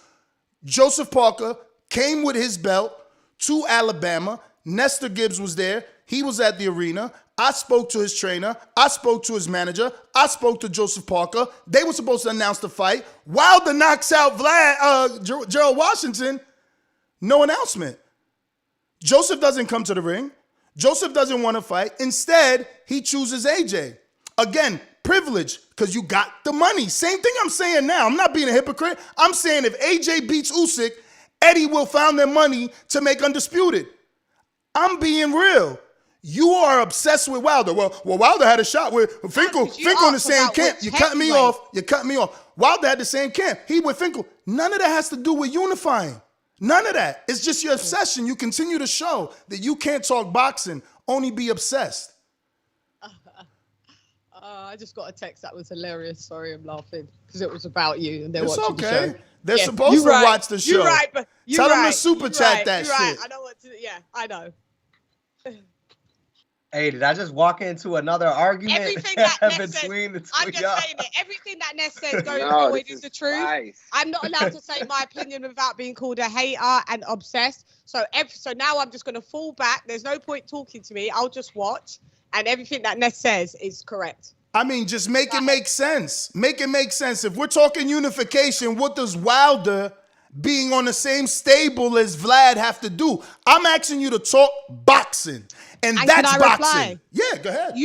Joseph Parker came with his belt to Alabama. Nestor Gibbs was there. He was at the arena. I spoke to his trainer. I spoke to his manager. I spoke to Joseph Parker. They were supposed to announce the fight. Wilder knocks out Gerald Washington. No announcement. Joseph doesn't come to the ring. Joseph doesn't want to fight. Instead, he chooses AJ. Again, privilege, because you got the money. Same thing I'm saying now. I'm not being a hypocrite. I'm saying if AJ beats Usyk, Eddie will find their money to make Undisputed. I'm being real. You are obsessed with Wilder. Well, Wilder had a shot with Finkel. Finkel in the same camp. You cut me off. You cut me off. Wilder had the same camp. He with Finkel. None of that has to do with unifying. None of that. It's just your obsession. You continue to show that you can't talk boxing, only be obsessed. I just got a text that was hilarious. Sorry, I'm laughing because it was about you and they're It's watching okay. the show. They're supposed to watch the show. You're right, but tell them to super chat that shit. Right. I know what to. Yeah, I know. Hey, did I just walk into another argument Everything that Ness between the two I'm just y'all? saying it. Everything that Ness says going forward is the truth. Nice. I'm not allowed to say my opinion without being called a hater and obsessed. So now I'm just going to fall back. There's no point talking to me. I'll just watch. And everything that Ness says is correct. I mean, just make it make sense. Make it make sense. If we're talking unification, what does Wilder being on the same stable as Vlad have to do? I'm asking you to talk boxing. And that's can I boxing. reply? Yeah, go ahead.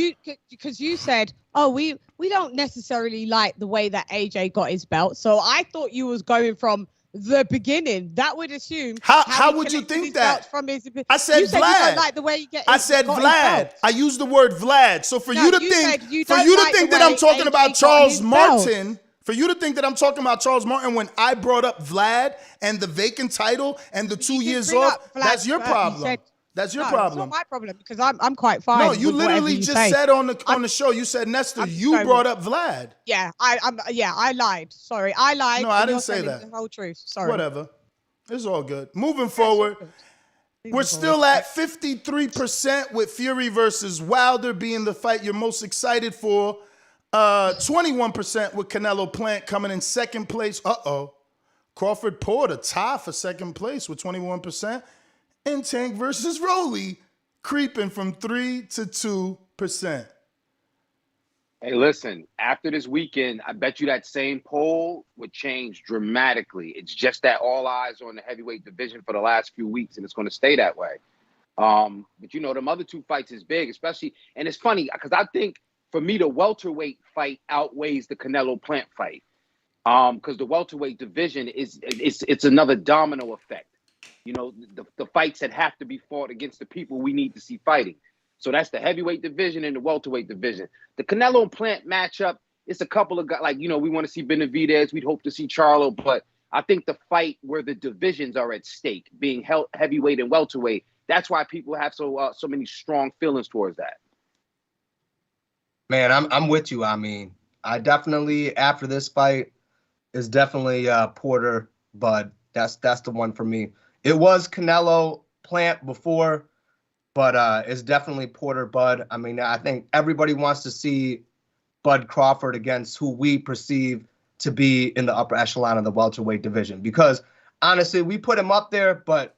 Because you said, oh, we don't necessarily like the way that AJ got his belt. So I thought you was going from the beginning. That would assume. How would you think that? I said you Vlad. said you don't like the way you get. I said Vlad. I used the word Vlad. So for you to think that I'm talking about Charles Martin. For you to think that I'm talking about Charles Martin when I brought up Vlad and the vacant title and the 2 years off, that's your problem. That's your problem. It's not my problem because I'm quite fine. No, you literally just said on the show, you said, Nestor, you brought up Vlad. Yeah, I lied. Sorry, I lied. No, I didn't say that. The whole truth. Sorry. Whatever. It's all good. Moving forward, we're still at 53% with Fury versus Wilder being the fight you're most excited for. 21% with Canelo Plant coming in second place. Crawford Porter tie for second place with 21%. And Tank versus Rolly creeping from 3 to 2%. Hey, listen, after this weekend, I bet you that same poll would change dramatically. It's just that all eyes on the heavyweight division for the last few weeks, and it's going to stay that way. But, them other two fights is big, especially, and it's funny because I think, for me, the welterweight fight outweighs the Canelo Plant fight because the welterweight division it's another domino effect. The fights that have to be fought against the people we need to see fighting. So that's the heavyweight division and the welterweight division. The Canelo and Plant matchup, it's a couple of guys, we want to see Benavidez. We'd hope to see Charlo. But I think the fight where the divisions are at stake, being heavyweight and welterweight, that's why people have so many strong feelings towards that. Man, I'm with you. I mean, I definitely, after this fight, is definitely Porter Bud. That's the one for me. It was Canelo Plant before, but it's definitely Porter Bud. I mean, I think everybody wants to see Bud Crawford against who we perceive to be in the upper echelon of the welterweight division. Because honestly, we put him up there, but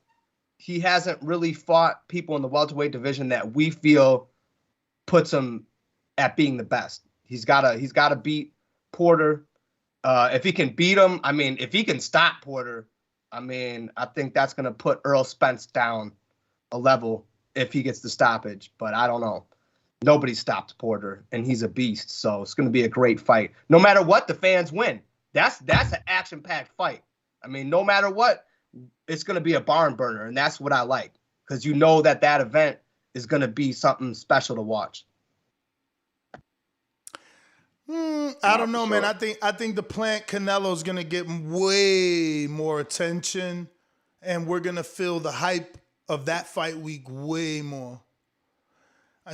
he hasn't really fought people in the welterweight division that we feel puts him at being the best. He's gotta beat Porter. If he can beat him, I mean, if he can stop Porter, I mean, I think that's going to put Earl Spence down a level if he gets the stoppage. But I don't know. Nobody stopped Porter, and he's a beast. So it's going to be a great fight. No matter what, the fans win. That's an action-packed fight. I mean, no matter what, it's going to be a barn burner, and that's what I like because you know that event is going to be something special to watch. I don't know, man. I think the Plant Canelo is gonna get way more attention, and we're gonna feel the hype of that fight week way more.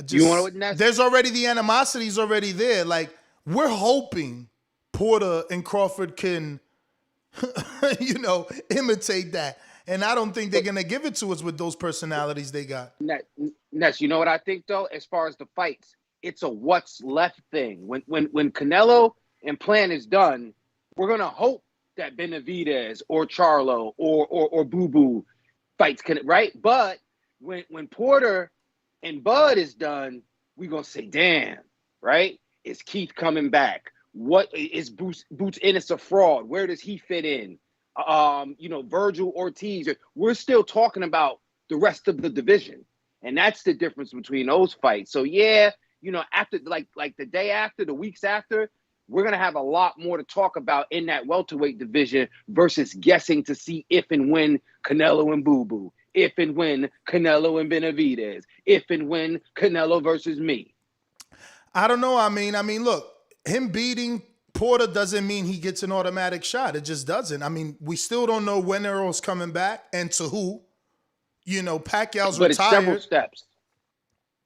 You want to? There's already the animosity's already there. Like, we're hoping Porter and Crawford can, imitate that. And I don't think they're gonna give it to us with those personalities they got. Ness, you know what I think though? As far as the fights, it's a what's left thing. When Canelo and Plant is done, we're gonna hope that Benavidez or Charlo or Boo Boo fights can, right? But when Porter and Bud is done, we're gonna say, damn, right? Is Keith coming back? What is Boots Ennis a fraud? Where does he fit in? Virgil Ortiz. We're still talking about the rest of the division. And that's the difference between those fights. So yeah, after like the day after, the weeks after, we're gonna have a lot more to talk about in that welterweight division versus guessing to see if and when Canelo and Boo Boo, if and when Canelo and Benavidez, if and when Canelo versus me. I don't know. I mean, look, him beating Porter doesn't mean he gets an automatic shot. It just doesn't. I mean, we still don't know when Earl's coming back and to who. Pacquiao's but retired. It's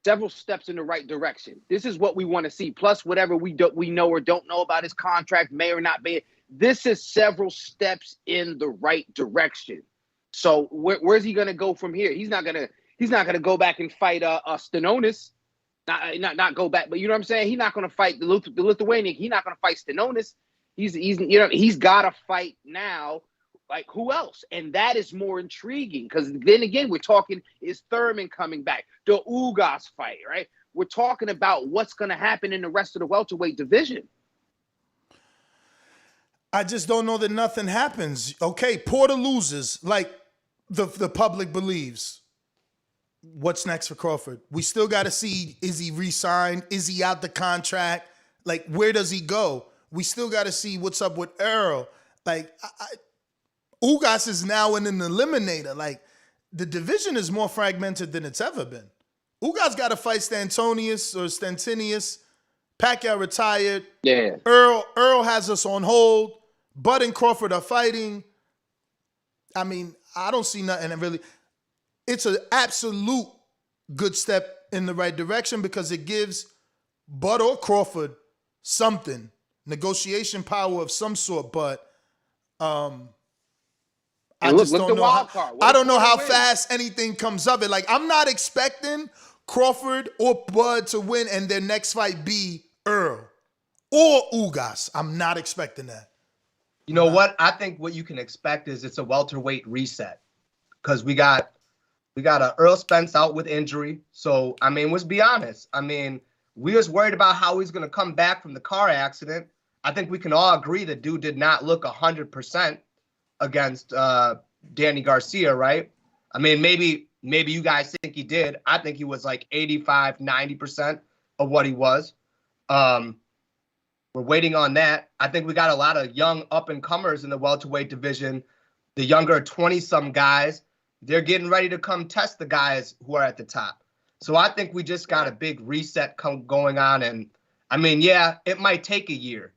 several steps in the right direction. This is what we want to see. Plus, whatever we know or don't know about his contract may or not be. This is several steps in the right direction. So where's he going to go from here? He's not going to go back and fight Stenonis. Not go back, but you know what I'm saying? He's not going to fight the Lithuanian. He's not going to fight Stenonis. He's got to fight now. Like, who else? And that is more intriguing because then again, we're talking, is Thurman coming back? The Ugas fight, right? We're talking about what's going to happen in the rest of the welterweight division. I just don't know that nothing happens. Okay, Porter loses, like the public believes. What's next for Crawford? We still got to see, is he re-signed? Is he out the contract? Like, where does he go? We still got to see what's up with Earl. Like, Ugas is now in an eliminator. Like, the division is more fragmented than it's ever been. Ugas got to fight Stantinius. Pacquiao retired. Yeah. Earl has us on hold. Bud and Crawford are fighting. I mean, I don't see nothing really. It's an absolute good step in the right direction because it gives Bud or Crawford something, negotiation power of some sort. But I just don't know. I don't know how fast anything comes of it. Like, I'm not expecting Crawford or Bud to win and their next fight be Earl or Ugas. I'm not expecting that. You know what? I think what you can expect is it's a welterweight reset because we got a Earl Spence out with injury. So, I mean, let's be honest. I mean, we was worried about how he's going to come back from the car accident. I think we can all agree the dude did not look 100% against Danny Garcia, right? I mean, maybe you guys think he did. I think he was like 85, 90% of what he was. We're waiting on that. I think we got a lot of young up-and-comers in the welterweight division. The younger 20-some guys, they're getting ready to come test the guys who are at the top. So I think we just got a big reset going on. And, I mean, yeah, it might take a year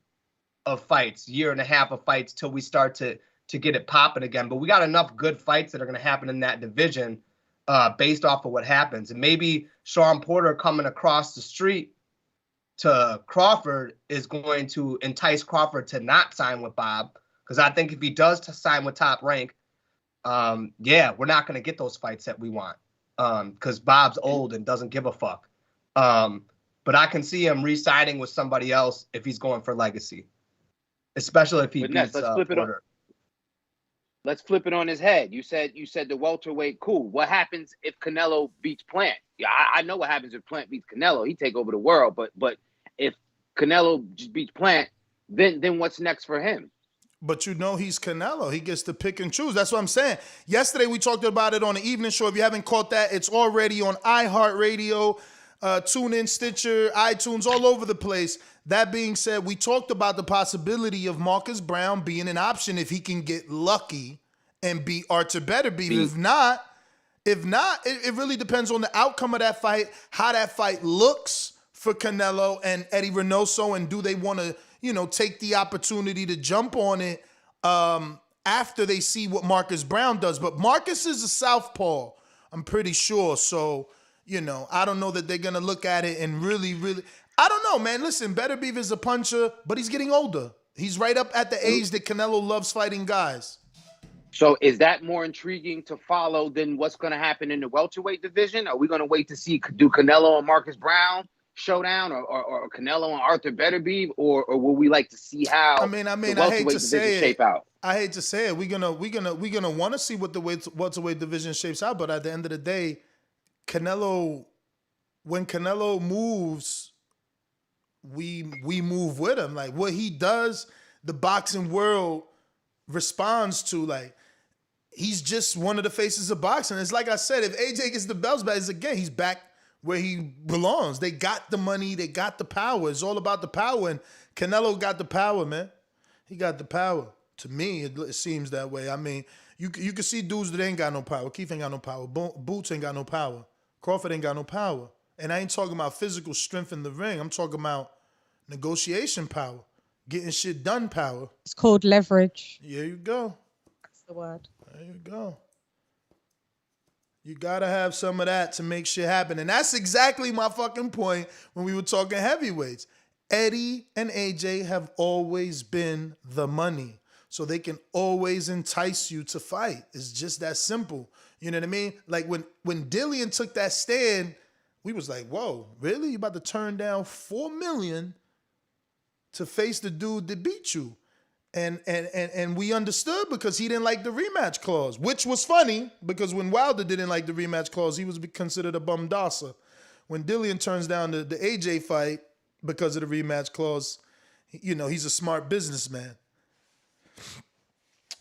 of fights, year and a half of fights till we start to get it popping again. But we got enough good fights that are going to happen in that division based off of what happens. And maybe Sean Porter coming across the street to Crawford is going to entice Crawford to not sign with Bob. Because I think if he does sign with Top Rank, we're not going to get those fights that we want because Bob's old and doesn't give a fuck. But I can see him re-signing with somebody else if he's going for legacy, especially if he beats Porter. Let's flip it on his head. You said the welterweight, cool. What happens if Canelo beats Plant? Yeah, I know what happens if Plant beats Canelo. He take over the world. But if Canelo just beats Plant, then what's next for him? But he's Canelo. He gets to pick and choose. That's what I'm saying. Yesterday, we talked about it on the evening show. If you haven't caught that, it's already on iHeartRadio, TuneIn, Stitcher, iTunes, all over the place. That being said, we talked about the possibility of Marcus Brown being an option if he can get lucky and beat Artur Beterbiev. If not, it really depends on the outcome of that fight, how that fight looks for Canelo and Eddie Reynoso, and do they want to take the opportunity to jump on it after they see what Marcus Brown does. But Marcus is a southpaw. I'm pretty sure. So, I don't know that they're going to look at it and really, I don't know, man. Listen, Better Beef is a puncher, but he's getting older. He's right up at the age that Canelo loves fighting guys. So is that more intriguing to follow than what's going to happen in the welterweight division? Are we going to wait to see, do Canelo and Marcus Brown showdown, or Canelo and Arthur Beterbiev, or will we like to see how the welterweight division shape out? I hate to say it. We're gonna want to see what the welterweight division shapes out. But at the end of the day, when Canelo moves, we move with him. Like what he does, the boxing world responds to. Like he's just one of the faces of boxing. It's like I said, if AJ gets the belts back, he's back where he belongs. They got the money, they got the power. It's all about the power, and Canelo got the power, man. He got the power. To me, it seems that way. I mean, you can see dudes that ain't got no power. Keith ain't got no power. Boots ain't got no power. Crawford ain't got no power. And I ain't talking about physical strength in the ring. I'm talking about negotiation power, getting shit done power. It's called leverage. There you go. That's the word. There you go. You gotta have some of that to make shit happen. And that's exactly my fucking point when we were talking heavyweights. Eddie and AJ have always been the money. So they can always entice you to fight. It's just that simple. You know what I mean? Like when Dillian took that stand, we was like, whoa, really? You about to turn down $4 million to face the dude that beat you? And we understood because he didn't like the rematch clause, which was funny because when Wilder didn't like the rematch clause, he was considered a bum dosser. When Dillian turns down the AJ fight because of the rematch clause, he's a smart businessman.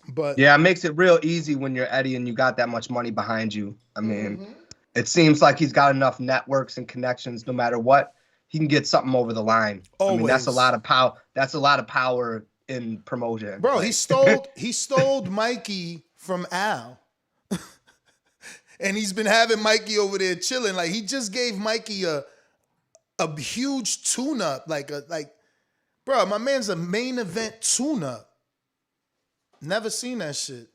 But yeah, it makes it real easy when you're Eddie and you got that much money behind you. I mean, it seems like he's got enough networks and connections. No matter what, he can get something over the line. Always. I mean, that's a lot of power. That's a lot of power in promotion. Bro, he stole Mikey from Al. And he's been having Mikey over there chilling. Like he just gave Mikey a huge tune-up. Bro, my man's a main event tune-up. Never seen that shit.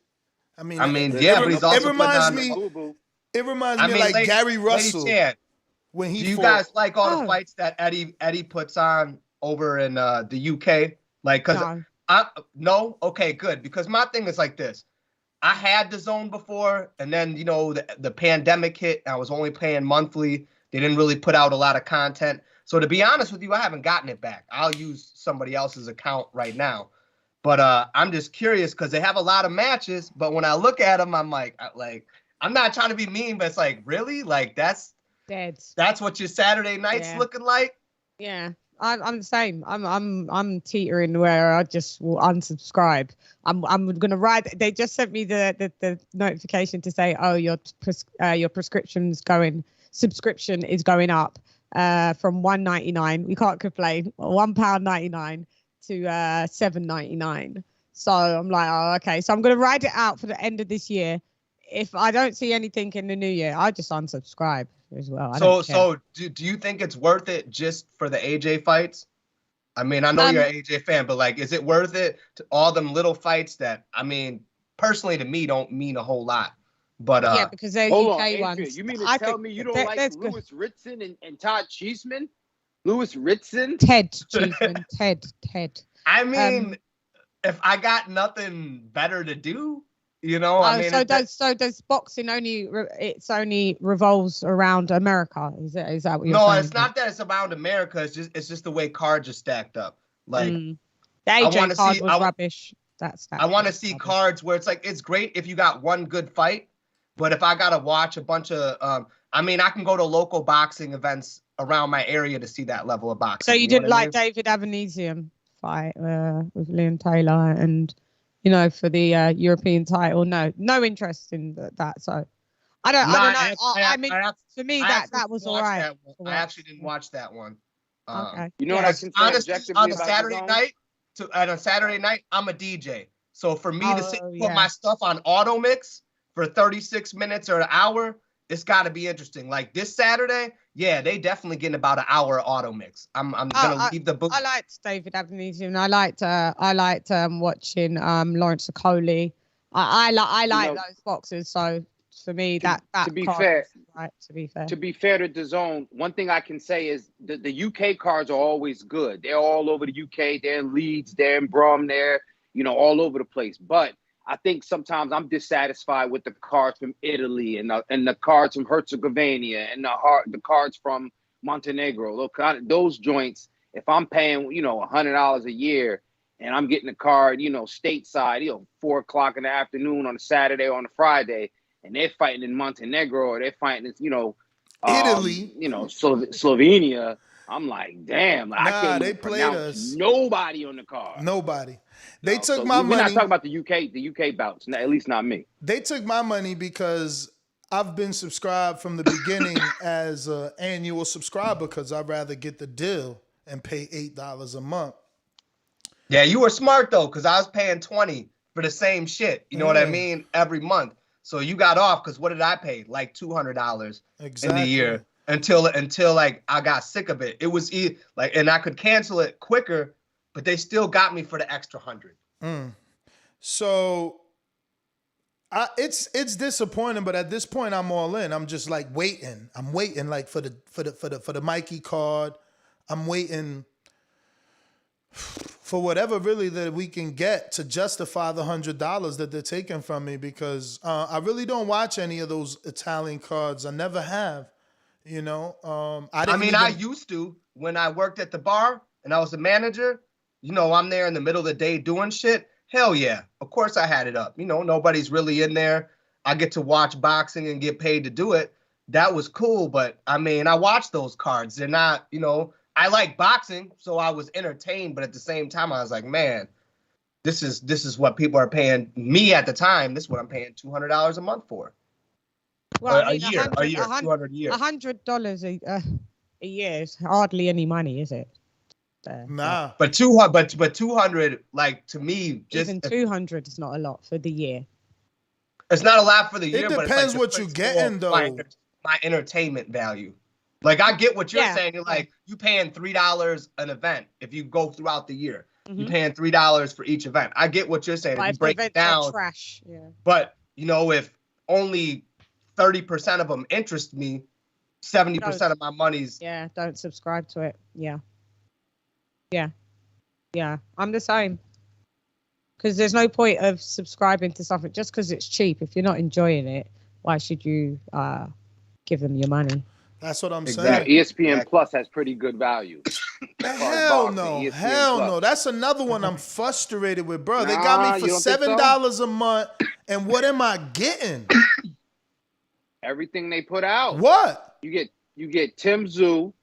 I mean, yeah, but he's also it reminds me of like Gary Russell. When he do you guys like all the fights that Eddie puts on over in the UK? Like, cause no, okay, good. Because my thing is like this. I had Dazn before, and then the pandemic hit. I was only paying monthly. They didn't really put out a lot of content. So to be honest with you, I haven't gotten it back. I'll use somebody else's account right now. But I'm just curious because they have a lot of matches. But when I look at them, I'm like, I'm not trying to be mean, but it's like, really? Like that's dead. That's what your Saturday night's looking like? Yeah, I'm the same. I'm teetering where I just will unsubscribe. I'm gonna ride. They just sent me the notification to say, oh, your subscription is going up from $1.99. We can't complain. £1.99 to $7.99. So I'm like, oh, okay. So I'm gonna ride it out for the end of this year. If I don't see anything in the new year, I just unsubscribe as well. So do you think it's worth it just for the AJ fights? I mean, I know you're an AJ fan, but like, is it worth it to all them little fights that, I mean, personally to me don't mean a whole lot. But yeah, because they're UK ones. You mean to tell me you don't like Lewis Ritson and Todd Cheeseman? Lewis Ritson? Ted Cheeseman. Ted. I mean, if I got nothing better to do, I mean, so does boxing only revolves around America? Is that what you're saying? No, it's not that it's around America. It's just the way cards are stacked up. Like the AJ card was rubbish. I want to see cards where it's like it's great if you got one good fight, but if I gotta watch a bunch of, I mean, I can go to local boxing events around my area to see that level of boxing. So you didn't like David Avanesian fight with Leon Taylor and. For the European title, no interest in that. So I don't know. I mean, for me, that was all right. I actually didn't watch that one. Okay. What I can say on a Saturday night. On a Saturday night, I'm a DJ. So for me to put my stuff on auto mix for 36 minutes or an hour, it's got to be interesting. Like this Saturday, yeah, they definitely getting about an hour auto mix. I'm gonna leave the book. I liked David Avanesian. I liked watching Lawrence Okoli. I like those boxers. So For me, that to be card fair, is right. To be fair. to be fair to DAZN, one thing I can say is the UK cards are always good. They're all over the UK. They're in Leeds. They're in Brum. They're all over the place. But I think sometimes I'm dissatisfied with the cards from Italy and the cards from Herzegovina and the cards from Montenegro. Those joints. If I'm paying $100 a year and I'm getting a card stateside 4:00 in the afternoon on a Saturday or on a Friday, and they're fighting in Montenegro or they're fighting in Italy, Slovenia. I'm like, damn, I can't they even played pronounce us. Nobody on the card. Nobody. They took my We're not money. talking about the UK bouts, at least not me. They took my money because I've been subscribed from the beginning as an annual subscriber because I'd rather get the deal and pay $8 a month. Yeah, you were smart though, because I was paying $20 for the same shit. You know what I mean? Every month. So you got off because what did I pay? Like $200 in the year until like I got sick of it. It was like, and I could cancel it quicker, but they still got me for the extra $100. So it's disappointing, but at this point I'm all in. I'm just like waiting. I'm waiting like for the Mikey card. I'm waiting for whatever really that we can get to justify the $100 that they're taking from me, because I really don't watch any of those Italian cards. I never have, I used to when I worked at the bar and I was a manager. I'm there in the middle of the day doing shit. Hell yeah, of course I had it up. Nobody's really in there. I get to watch boxing and get paid to do it. That was cool, but I watched those cards. They're not, I like boxing, so I was entertained, but at the same time, I was like, man, this is what people are paying me at the time. This is what I'm paying $200 a month for. Well, a year, $200 a year. $100 a year is hardly any money, is it? Nah. But 200, like to me, just even 200 is not a lot for the year. It's not a lot for the year. It depends but it's like what you're getting though. My entertainment value. Like I get what you're saying. You're like you paying $3 an event if you go throughout the year. You're paying $3 for each event. I get what you're saying. If you break it down, trash. Yeah. But if only 30% of them interest me, 70% of my money's don't subscribe to it. Yeah, I'm the same. Because there's no point of subscribing to something just because it's cheap. If you're not enjoying it, why should you give them your money? That's what I'm saying. ESPN Plus has pretty good value. Hell no. That's another one I'm frustrated with, bro. They got me for $7 a month, and what am I getting? Everything they put out. What? You get Tim Zoo.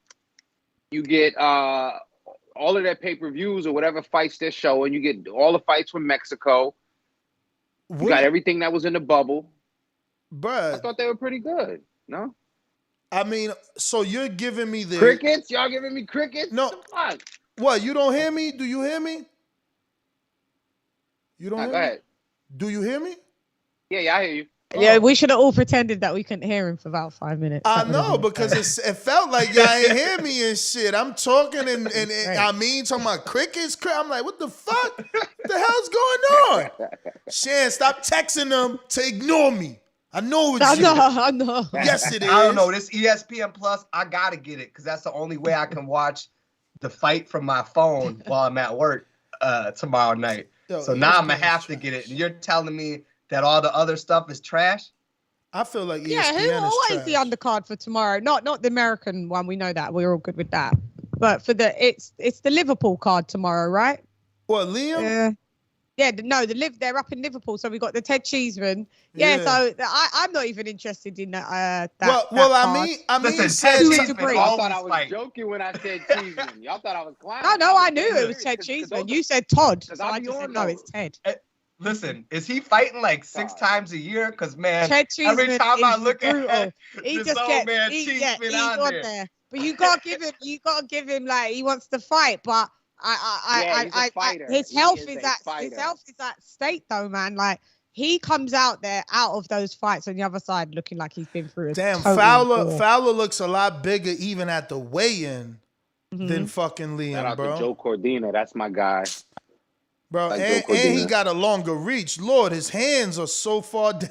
You get all of their pay-per-views or whatever fights they're showing. You get all the fights from Mexico. You got everything that was in the bubble. Bruh. I thought they were pretty good. No? So you're giving me the... Crickets? Y'all giving me crickets? No. What, you don't hear me? Do you hear me? You don't hear me? Go ahead. Do you hear me? Yeah, I hear you. Yeah, we should have all pretended that we couldn't hear him for about 5 minutes. I know, because it felt like y'all ain't hear me and shit. I'm talking and talking about crickets. I'm like, what the fuck? The hell's going on? Shan, stop texting them to ignore me. I know it's you. I know. Yes, it is. I don't know. This ESPN Plus, I got to get it because that's the only way I can watch the fight from my phone while I'm at work tomorrow night. So now I'm going to have to get it. And you're telling me that all the other stuff is trash? I feel like ESPN what is is the undercard for tomorrow? Not the American one. We know that. We're all good with that. But for it's the Liverpool card tomorrow, right? What, Liam? They're up in Liverpool. So we got the Ted Cheeseman. Yeah. So I'm not even interested in that. I mean, y'all thought I was joking when I said Cheeseman. Y'all thought I was clowning. No, I knew it was Ted Cheeseman. You said Todd. So I just said, no, it's Ted. Listen, is he fighting like 6 times a year? Because man, Ted every time I look brutal. at he this just old man Cheeseman on there. But you gotta give him like he wants to fight, but his health is at stake though, man. Like he comes out of those fights on the other side looking like he's been through a Fowler looks a lot bigger even at the weigh-in than fucking Liam, Shout out bro. to Joe Cordina, that's my guy. Bro, and he got a longer reach. Lord, his hands are so far down.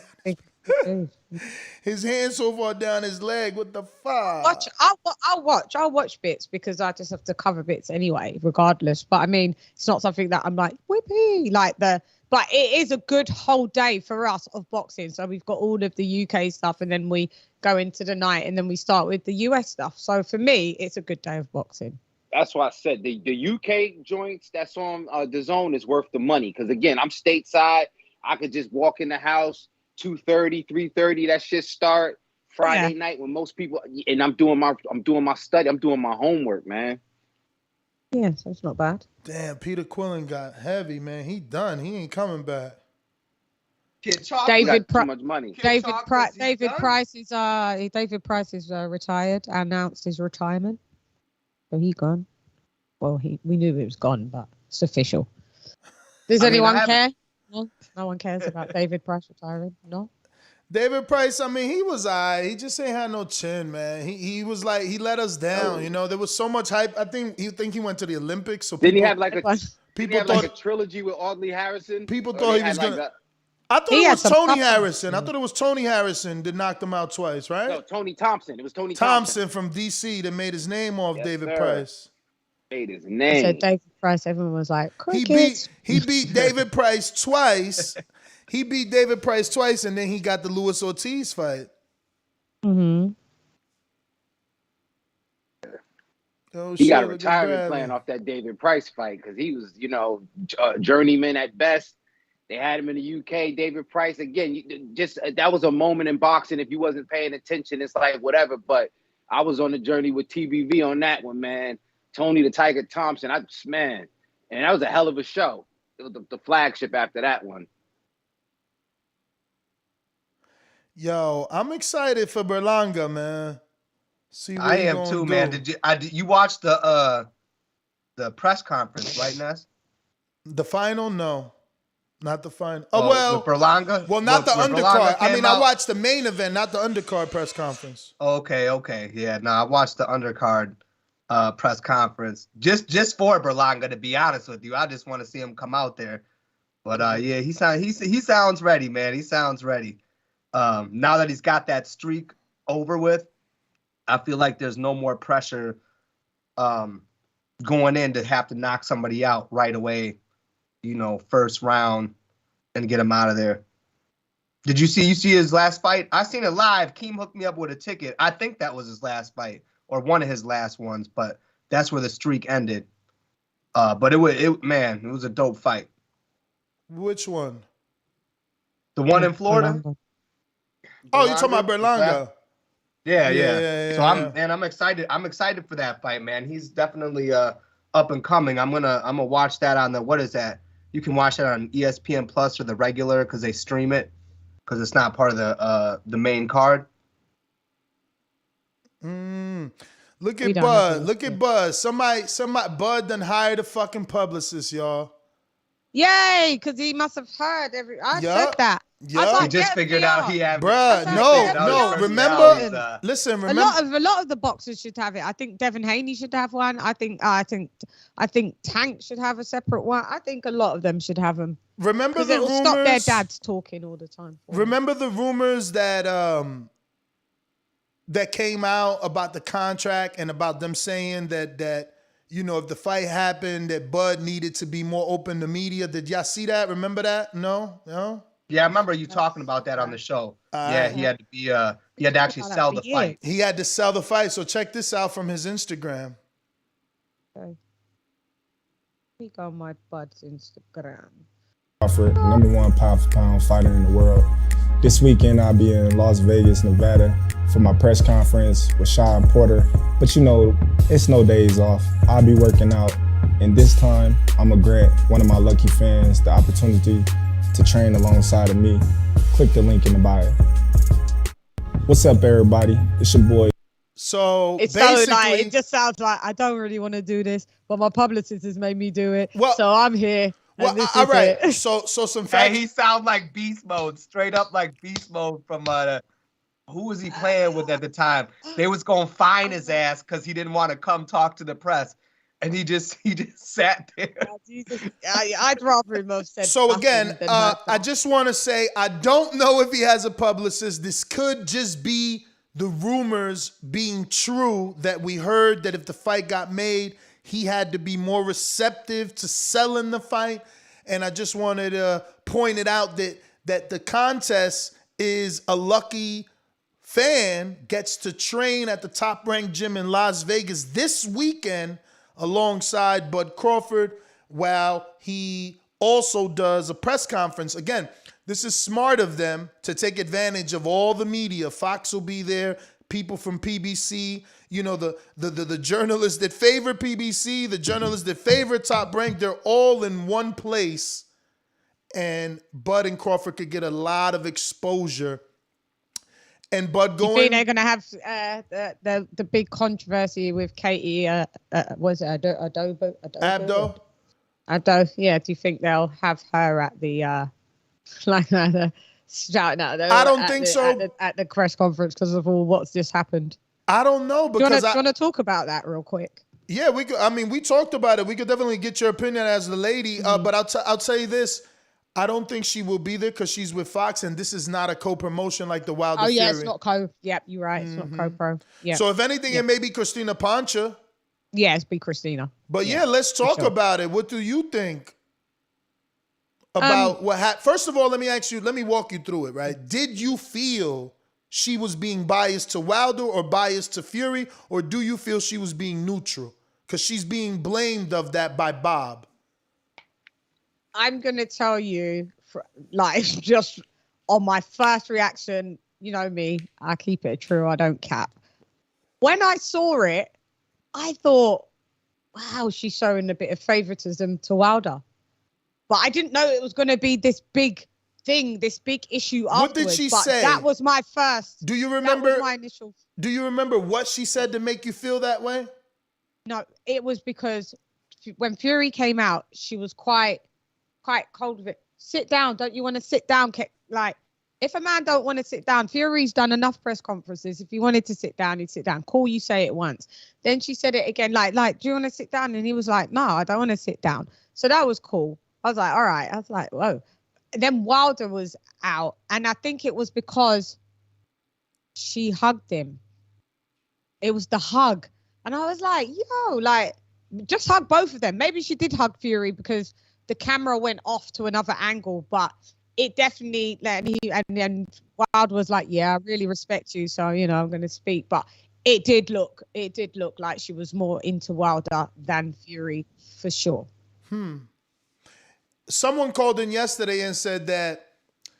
His hand so far down his leg. What the fuck? I'll watch bits because I just have to cover bits anyway, regardless. But I mean, it's not something that I'm like whippy but it is a good whole day for us of boxing. So we've got all of the UK stuff, and then we go into the night, and then we start with the US stuff. So for me, it's a good day of boxing. That's why I said the UK joints that's on Dazn is worth the money. Because again, I'm stateside. I could just walk in the house 2:30, 3:30. That shit start Friday night when most people. And I'm doing my study. I'm doing my homework, man. Yeah, so it's not bad. Damn, Peter Quillen got heavy, man. He done. He ain't coming back. David too much money. David Price is retired. Announced his retirement. So he gone. Well, we knew it was gone, but it's official. Does anyone care? No one cares about David Price retiring. No. David Price, I mean, he was he just ain't had no chin, man. He was like, he let us down. You know, there was so much hype. I think he went to the Olympics. So didn't he have like a trilogy with Audley Harrison? People thought he was gonna. I thought it was Tony Harrison. I thought it was Tony Harrison that knocked him out twice, right? No, Tony Thompson. It was Tony Thompson from DC that made his name off David Price. Made his name. So David Price, everyone was like, he beat David Price twice. He beat David Price twice, and then he got the Luis Ortiz fight. Mm-hmm. He got a retirement plan off that David Price fight because he was, journeyman at best. They had him in the UK. David Price, again, that was a moment in boxing. If you wasn't paying attention, it's like whatever. But I was on the journey with TBV on that one, man. Tony the Tiger Thompson, and that was a hell of a show. It was the flagship after that one. Yo, I'm excited for Berlanga, man. I am too, man. Did you watch the press conference, right, Ness? The final? No. Not the final. With Berlanga? Well, not the undercard. I mean, I watched the main event, not the undercard press conference. Okay. Yeah, no, I watched the undercard press conference just for Berlanga, to be honest with you. I just want to see him come out there. But yeah, he sounds ready, man. He sounds ready. Now that he's got that streak over with, I feel like there's no more pressure going in to have to knock somebody out right away, first round and get him out of there. Did you see his last fight? I seen it live. Keem hooked me up with a ticket. I think that was his last fight or one of his last ones, but that's where the streak ended. But it was a dope fight. Which one? The one in Florida? Oh, you're talking about Berlanga. Yeah. So I'm excited. I'm excited for that fight, man. He's definitely up and coming. I'm gonna watch that on what is that? You can watch that on ESPN Plus or the regular because they stream it because it's not part of the main card. Look at Bud. Look at Bud. Somebody Bud done hired a fucking publicist, y'all. Yay, because he must have heard I said that. Yeah, he just figured out he had. Bruh, no. Remember, listen. Remember, a lot of the boxers should have it. I think Devin Haney should have one. I think Tank should have a separate one. I think a lot of them should have them. Remember the rumors? Stop their dads talking all the time. Remember the rumors that that came out about the contract and about them saying that. If the fight happened, that Bud needed to be more open to media. Did y'all see that? Remember that? No? Yeah, I remember you talking about that on the show. Yeah, he had to be. He had to actually sell the fight. He had to sell the fight. So check this out from his Instagram. Okay. Click on my Bud's Instagram. Crawford, #1 pound-for-pound fighter in the world. This weekend, I'll be in Las Vegas, Nevada for my press conference with Sean Porter. But it's no days off. I'll be working out. And this time, I'm going to grant one of my lucky fans the opportunity to train alongside of me. Click the link in the bio. What's up, everybody? It's your boy. So it just sounds like I don't really want to do this, but my publicist has made me do it. So I'm here. Well, all right. It. So some facts. Hey, he sounds like beast mode, straight up like beast mode from who was he playing with at the time? They was gonna fine his ass because he didn't want to come talk to the press. and he just sat there. I'd rather him have said. So again, nothing than hurt I just want to say I don't know if he has a publicist. This could just be the rumors being true that we heard that if the fight got made, he had to be more receptive to selling the fight. And I just wanted to point it out that the contest is a lucky fan gets to train at the top-ranked gym in Las Vegas this weekend alongside Bud Crawford, while he also does a press conference. Again, this is smart of them to take advantage of all the media. Fox will be there, people from PBC, you know, the journalists that favor PBC, the journalists that favor Top Rank, they're all in one place. And Bud and Crawford could get a lot of exposure. And Bud going... You think they're going to have the big controversy with Katie, was it Abdo? Yeah, do you think they'll have her at the, shouting at I don't think so. At the press conference because of all what's just happened? I don't know, because do you want to talk about that real quick? Yeah, we could. I mean, we talked about it. We could definitely get your opinion as the lady. But I'll tell you this. I don't think she will be there because she's with Fox, and this is not a co-promotion like the Wilder Fury. Oh, yeah, it's not co. Yep, you're right. It's not co-pro. Yeah. So if anything, it may be Christina Pancha. Yeah, it's be Christina. But yeah, let's talk about it. What do you think about what happened? First of all, let me walk you through it, right? Did you feel she was being biased to Wilder or biased to Fury, or do you feel she was being neutral? Because she's being blamed of that by Bob. I'm going to tell you, just on my first reaction, you know me, I keep it true, I don't cap. When I saw it, I thought, wow, she's showing a bit of favoritism to Wilder. But I didn't know it was going to be this big thing, this big issue afterwards. What did she say? That was my first. Do you remember? That was my initial. Do you remember what she said to make you feel that way? No, it was because when Fury came out, she was quite cold with it. Sit down. Don't you want to sit down? Like, if a man don't want to sit down, Fury's done enough press conferences. If he wanted to sit down, he'd sit down. Cool, you say it once. Then she said it again, like, do you want to sit down? And he was like, no, I don't want to sit down. So that was cool. I was like, all right. I was like, whoa. And then Wilder was out. And I think it was because she hugged him. It was the hug. And I was like, yo, like, just hug both of them. Maybe she did hug Fury because the camera went off to another angle, but it definitely and then Wilder was like, yeah, I really respect you. So, you know, I'm going to speak. But it did look like she was more into Wilder than Fury for sure. Someone called in yesterday and said that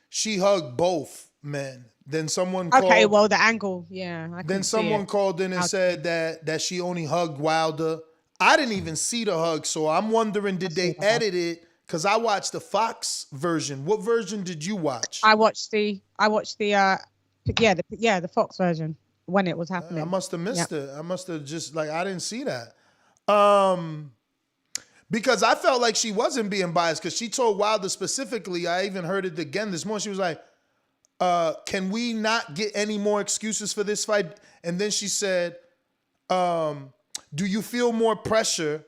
she hugged both men. Then someone called. Okay, well, the angle, yeah. Then someone called in and said that she only hugged Wilder. I didn't even see the hug, so I'm wondering, did they edit it? Because I watched the Fox version. What version did you watch? I watched the Fox version when it was happening. I must have missed it. I must have just I didn't see that. Because I felt like she wasn't being biased because she told Wilder specifically, I even heard it again this morning. She was like, can we not get any more excuses for this fight? And then she said, do you feel more pressure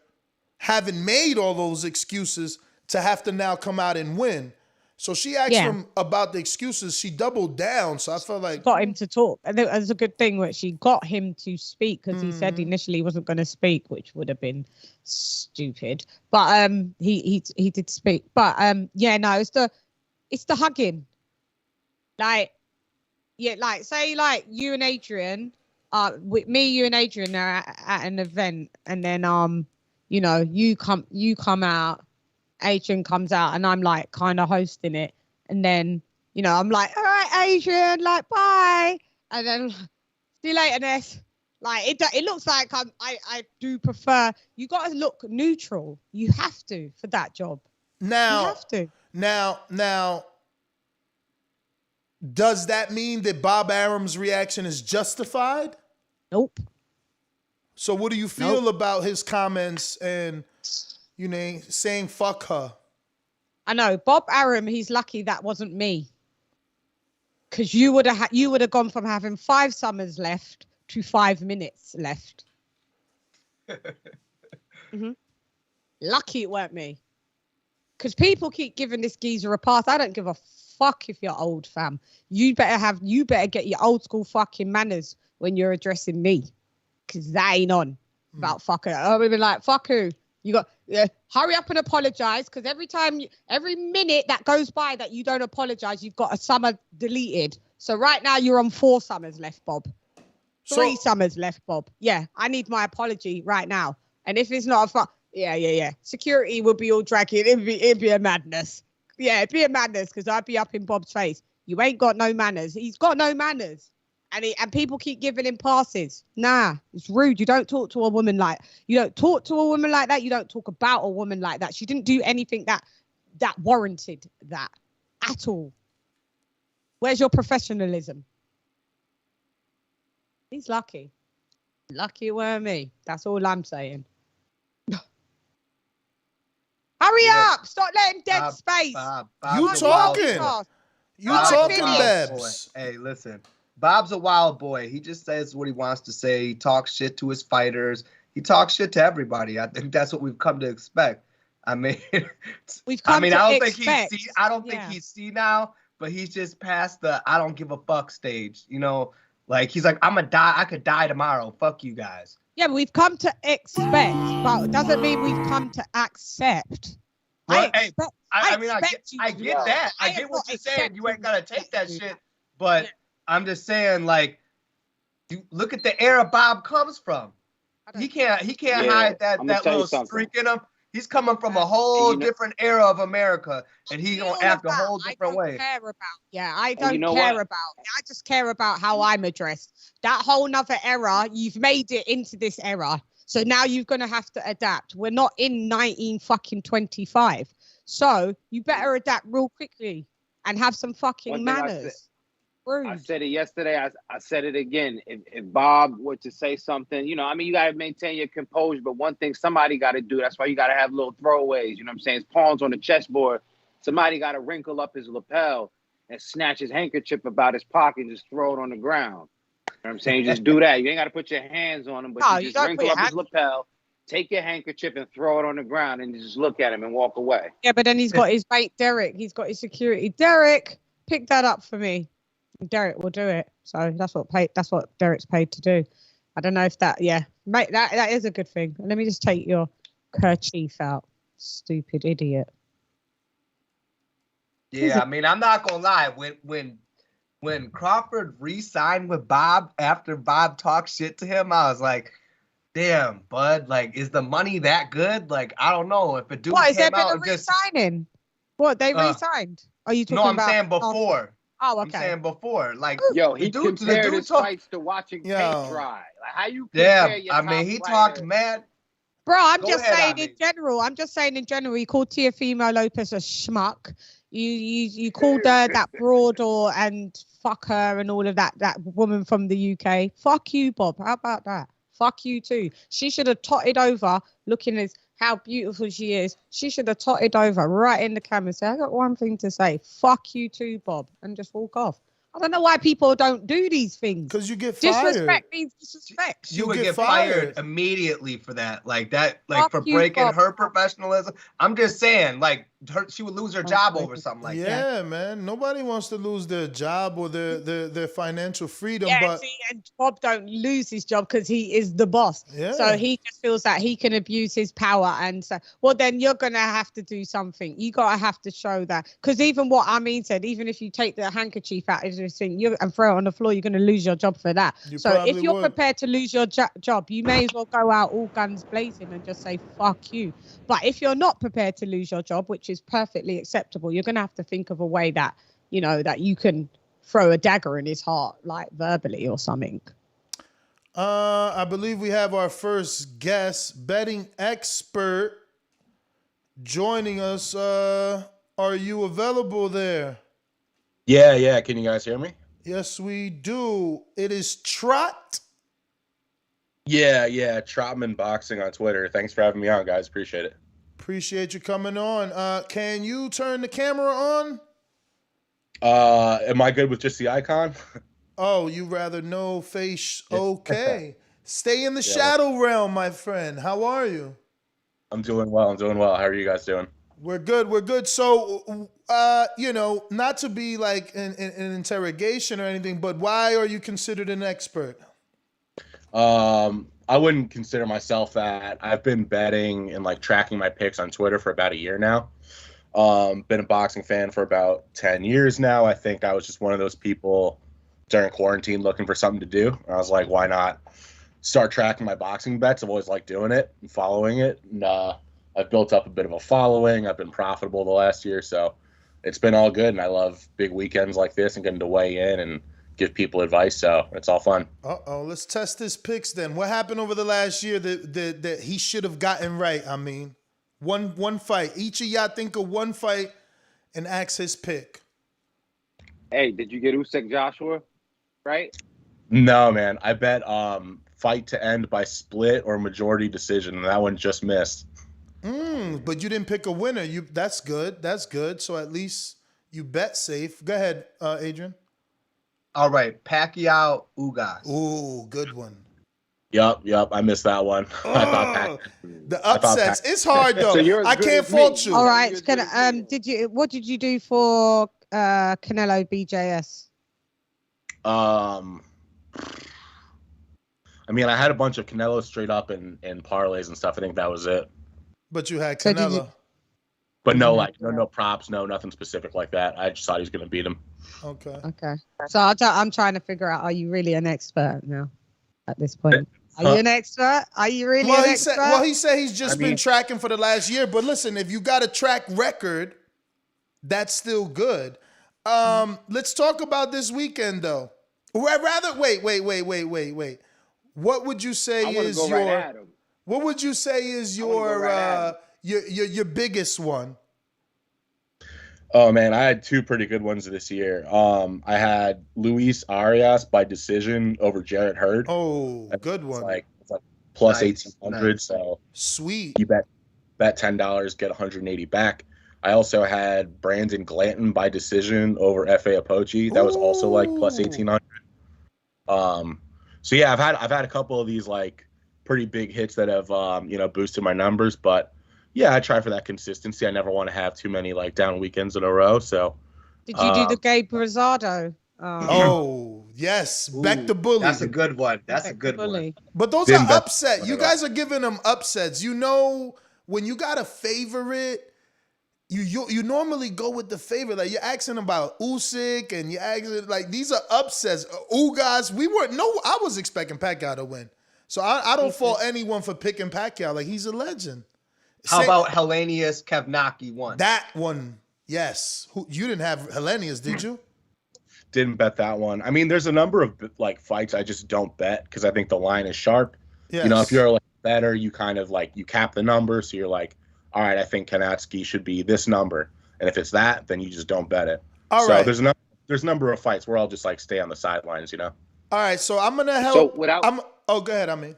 having made all those excuses to have to now come out and win? So she asked him about the excuses. She doubled down. So I felt like... Got him to talk. And it was a good thing that she got him to speak because he said initially he wasn't going to speak, which would have been stupid. But he did speak. But it's the hugging. Say you and Adrian, you and Adrian are at an event, and then you come out, Adrian comes out, and I'm like kind of hosting it, and then I'm like, all right, Adrian, like bye, and then see you later, Ness. Like it looks like I do prefer. You got to look neutral. You have to for that job. Now you have to. Now. Does that mean that Bob Arum's reaction is justified? Nope. So what do you feel about his comments and, saying fuck her? I know. Bob Arum, he's lucky that wasn't me. Because you would have gone from having 5 summers left to 5 minutes left. Lucky it weren't me. Because people keep giving this geezer a pass. I don't give a fuck if you're old, fam. You better get your old school fucking manners when you're addressing me. Because that ain't on about fucker. I'll be like, fuck who? You got hurry up and apologize. Because every minute that goes by that you don't apologize, you've got a summer deleted. So right now you're on 4 summers left, Bob. 3 summers left, Bob. Yeah, I need my apology right now. And if it's not a fuck. Yeah. Security will be all dragging. It'd be a madness. Yeah, it'd be a madness because I'd be up in Bob's face. You ain't got no manners. He's got no manners. And people keep giving him passes. Nah, it's rude. You don't talk to a woman like that. You don't talk about a woman like that. She didn't do anything that warranted that at all. Where's your professionalism? He's lucky. Lucky it weren't me. That's all I'm saying. Hurry up! Stop letting dead space. You talking, Babs. Hey, listen. Bob's a wild boy. He just says what he wants to say. He talks shit to his fighters. He talks shit to everybody. I think that's what we've come to expect. I mean, I don't think he's senile, but he's just past the I don't give a fuck stage. You know, like he's like, I'm gonna die. I could die tomorrow. Fuck you guys. Yeah, but we've come to expect, but it doesn't mean we've come to accept. Well, I get that. I get what you're saying. You ain't gotta take that shit. But I'm just saying, like, you look at the era Bob comes from. He can't hide that little streak in him. He's coming from a whole different era of America, and he's gonna act a whole different way. I don't care about. I just care about how I'm addressed. That whole nother era, you've made it into this era, so now you're gonna have to adapt. We're not in 1925, so you better adapt real quickly and have some fucking manners. I said it yesterday. I said it again. If Bob were to say something, you know, I mean, you got to maintain your composure. But one thing somebody got to do, that's why you got to have little throwaways. You know what I'm saying? His palms on the chessboard. Somebody got to wrinkle up his lapel and snatch his handkerchief about his pocket and just throw it on the ground. You know what I'm saying? You just do that. You ain't got to put your hands on him, but you just wrinkle up his lapel, take your handkerchief and throw it on the ground and just look at him and walk away. Yeah, but then he's got his mate, Derek. He's got his security. Derek, pick that up for me. Derek will do it. So that's what Derek's paid to do. I don't know if mate, that is a good thing. Let me just take your kerchief out, stupid idiot. Yeah, I mean, I'm not gonna lie. When Crawford re-signed with Bob after Bob talked shit to him, I was like, damn, bud, like, is the money that good? Like, I don't know. If a dude what, is there came been a re-signing? What, they re-signed? Are you talking about? No, I'm saying before. Oh, okay. I'm saying before, like, yo, he compared his fights to watching paint dry. Like, how you compare your I mean, he talked mad. Bro, I'm just saying in general. He called Teofimo Lopez a schmuck. You called her that broad and fuck her and all of that woman from the UK. Fuck you, Bob. How about that? Fuck you too. She should have totted over, looking at how beautiful she is. She should have totted over right in the camera and say, I got one thing to say. Fuck you too, Bob. And just walk off. I don't know why people don't do these things. Because you get fired. Disrespect means disrespect. You would get fired immediately for that. Like that, like fuck for breaking her professionalism. I'm just saying, like, she would lose her job over something like that. Yeah, man. Nobody wants to lose their job or their financial freedom. Yeah, but and Bob don't lose his job because he is the boss. Yeah. So he just feels that he can abuse his power. And so, well, then you're going to have to do something. You got to have to show that. Because even what Amin said, even if you take the handkerchief out and throw it on the floor, you're going to lose your job for that. So if you're prepared to lose your job, you may as well go out all guns blazing and just say, fuck you. But if you're not prepared to lose your job, which is perfectly acceptable, you're going to have to think of a way that, you know, that you can throw a dagger in his heart, like verbally or something. I believe we have our first guest, betting expert, joining us. Are you available there? Yeah. Can you guys hear me? Yes, we do. It is Trot. Yeah. Trotman Boxing on Twitter. Thanks for having me on, guys. Appreciate it. Appreciate you coming on. Can you turn the camera on? Am I good with just the icon? Oh, you rather no face? Okay. Stay in the shadow realm, my friend. How are you? I'm doing well. How are you guys doing? We're good. So, not to be like an interrogation or anything, but why are you considered an expert? I wouldn't consider myself that. I've been betting and like tracking my picks on Twitter for about a year now. Been a boxing fan for about 10 years now. I think I was just one of those people during quarantine looking for something to do. And I was like, why not start tracking my boxing bets? I've always liked doing it and following it. And I've built up a bit of a following. I've been profitable the last year. So it's been all good. And I love big weekends like this and getting to weigh in and give people advice. So it's all fun. Uh-oh, let's test his picks then. What happened over the last year that he should have gotten right? I mean, one fight. Each of y'all think of one fight and ask his pick. Hey, did you get Usyk Joshua right? No, man. I bet fight to end by split or majority decision, and that one just missed. But you didn't pick a winner. That's good. That's good. So at least you bet safe. Go ahead, Adrian. All right, Pacquiao Ugas. Ooh, good one. Yep. I missed that one. I thought the upsets. It's hard though. So I can't fault you. All right, what did you do for Canelo BJS? I mean, I had a bunch of Canelo straight up and parlays and stuff. I think that was it. But you had Canelo. But no props, nothing specific like that. I just thought he was going to beat him. Okay. So I'm trying to figure out: are you really an expert now? At this point, are you an expert? Are you really an expert? He said he's just been tracking for the last year. But listen, if you got a track record, that's still good. Let's talk about this weekend, though. Rather, wait. What would you say is your? What would you say is your biggest one? Oh man, I had two pretty good ones this year. I had Luis Arias by decision over Jarrett Hurd. Oh, good one. It's like plus 1,800. Nice. So sweet. You bet $10, get 180 back. I also had Brandon Glanton by decision over F.A. Apochi. That was also like plus 1,800. So yeah, I've had a couple of these like pretty big hits that have boosted my numbers, but yeah, I try for that consistency. I never want to have too many like down weekends in a row. So did you do the Gabe Rosado? Oh yes, Beck the Bully. That's a good one. That's a good one. But those are upset. You guys are giving them upsets. You know, when you got a favorite, you normally go with the favorite. Like you're asking about Usyk, and you're asking like these are upsets. Ugas, I was expecting Pacquiao to win, so I don't fault anyone for picking Pacquiao. Like he's a legend. How about Helenius Kevnaki one? That one, yes. You didn't have Helenius, did you? Didn't bet that one. I mean, there's a number of like fights I just don't bet because I think the line is sharp. Yes. You know, if you're like better, you kind of like you cap the number, so you're like, all right, I think Kanatsky should be this number, and if it's that, then you just don't bet it. All right. There's a number of fights where I'll just like stay on the sidelines, you know. All right, so I'm gonna help. Go ahead, I mean.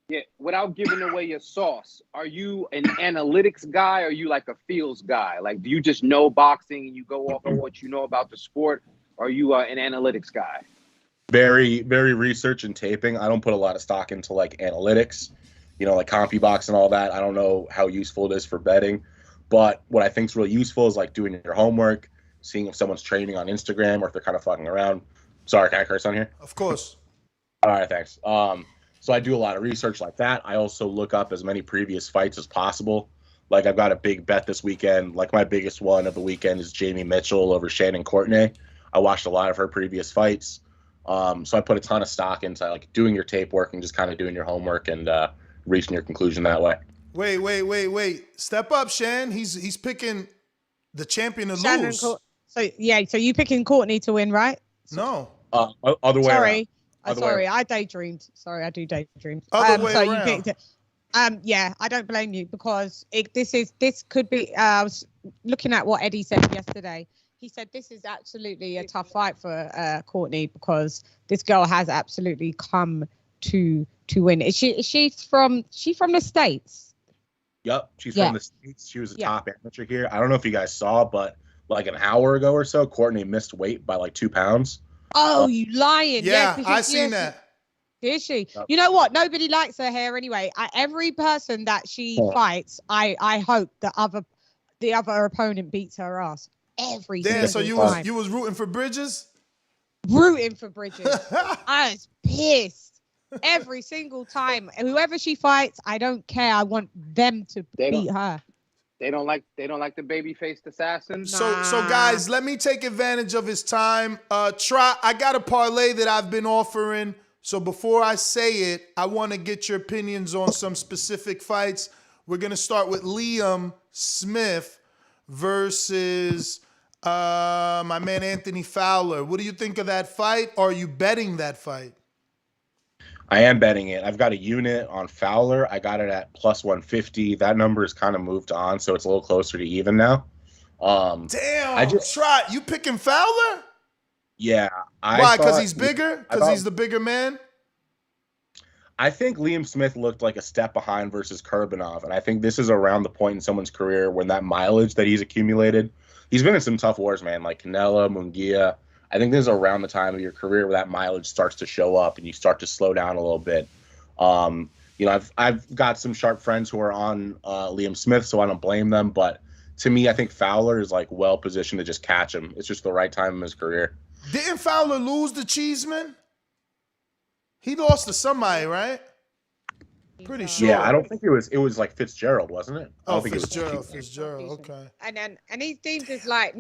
Yeah, without giving away your sauce, are you an analytics guy or are you like a feels guy? Like, do you just know boxing and you go off of what you know about the sport? Or are you an analytics guy? Very, very research and taping. I don't put a lot of stock into like analytics, like CompuBox and all that. I don't know how useful it is for betting. But what I think is really useful is like doing your homework, seeing if someone's training on Instagram or if they're kind of fucking around. Sorry, can I curse on here? Of course. All right, thanks. So I do a lot of research like that. I also look up as many previous fights as possible. Like I've got a big bet this weekend. Like my biggest one of the weekend is Jamie Mitchell over Shannon Courtenay. I watched a lot of her previous fights. So I put a ton of stock into like doing your tape work and just kind of doing your homework and reaching your conclusion that way. Wait. Step up, Shan. He's picking the champion to lose. So you picking Courtney to win, right? No. Other way around. Sorry, I daydreamed. Sorry, I do daydream. Other way around. You picked it. Yeah, I don't blame you because this could be. I was looking at what Eddie said yesterday. He said this is absolutely a tough fight for Courtney because this girl has absolutely come to win. Is she from the States? Yep, she's from the States. She was a top amateur here. I don't know if you guys saw, but like an hour ago or so, Courtney missed weight by like 2 pounds. Oh, you lying? Yeah, I seen that. Is she? Yep. You know what? Nobody likes her hair anyway. Every person that she fights, I hope the other opponent beats her ass. Every Damn, so single time. you was rooting for Bridges? Rooting for Bridges. I was pissed every single time. Whoever she fights, I don't care. I want them to beat her. They don't like the baby-faced assassin. So guys, let me take advantage of his time. I got a parlay that I've been offering. So before I say it, I want to get your opinions on some specific fights. We're gonna start with Liam Smith versus my man Anthony Fowler. What do you think of that fight? Are you betting that fight? I am betting it. I've got a unit on Fowler. I got it at plus 150. That number has kind of moved on, so it's a little closer to even now. Damn, you picking Fowler? Yeah. Why? Because he's bigger? Because he's the bigger man? I think Liam Smith looked like a step behind versus Kurbanov, and I think this is around the point in someone's career when that mileage that he's accumulated. He's been in some tough wars, man, like Canelo, Munguia. I think this is around the time of your career where that mileage starts to show up and you start to slow down a little bit. I've got some sharp friends who are on Liam Smith, so I don't blame them. But to me, I think Fowler is like well positioned to just catch him. It's just the right time in his career. Didn't Fowler lose to Cheeseman? He lost to somebody, right? Pretty sure. Yeah, I don't think it was like Fitzgerald, wasn't it? Oh, Fitzgerald. Okay. And he's deemed as like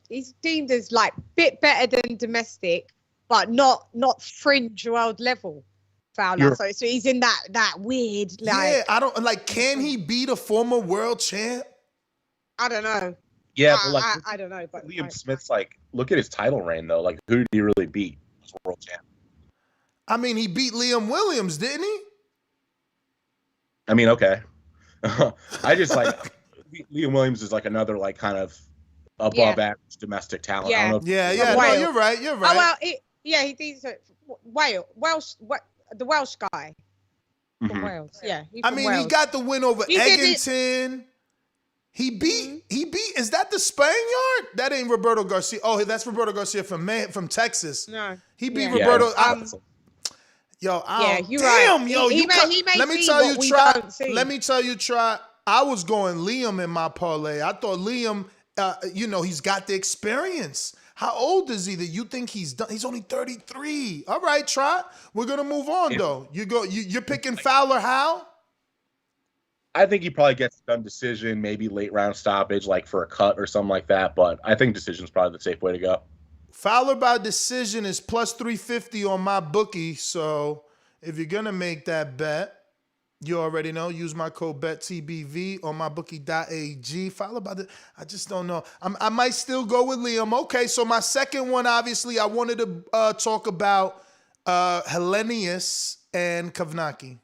he's deemed as like bit better than domestic, but not fringe world level Fowler. So he's in that weird like. Yeah, I don't like. Can he beat a former world champ? I don't know. Yeah, but like I don't know. But Liam Smith's like, look at his title reign though. Like, who did he really beat as world champ? I mean, he beat Liam Williams, didn't he? I mean, okay. I just like Liam Williams is like another like kind of above average domestic talent. Yeah, I don't know No, you're right. You're right. Oh well, he thinks the Welsh guy from Wales. Yeah, I mean, Wales. he got the win over Eggington. He beat. Is that the Spaniard? That ain't Roberto Garcia. Oh, that's Roberto Garcia from Texas. No, he beat Roberto. You're damn, right. Yo, he may let me see tell what you, we try. don't see. Let me tell you, try. I was going Liam in my parlay. I thought Liam, he's got the experience. How old is he that you think he's done? He's only 33. All right, try. We're gonna move on though. You're picking Fowler. How? I think he probably gets done decision, maybe late round stoppage, like for a cut or something like that. But I think decision's probably the safe way to go. Fowler by decision is plus 350 on my bookie. So if you're going to make that bet, you already know, use my code BETTBV on mybookie.ag. Fowler by I just don't know. I might still go with Liam. Okay, so my second one, obviously, I wanted to talk about Helenius and Kovnacki.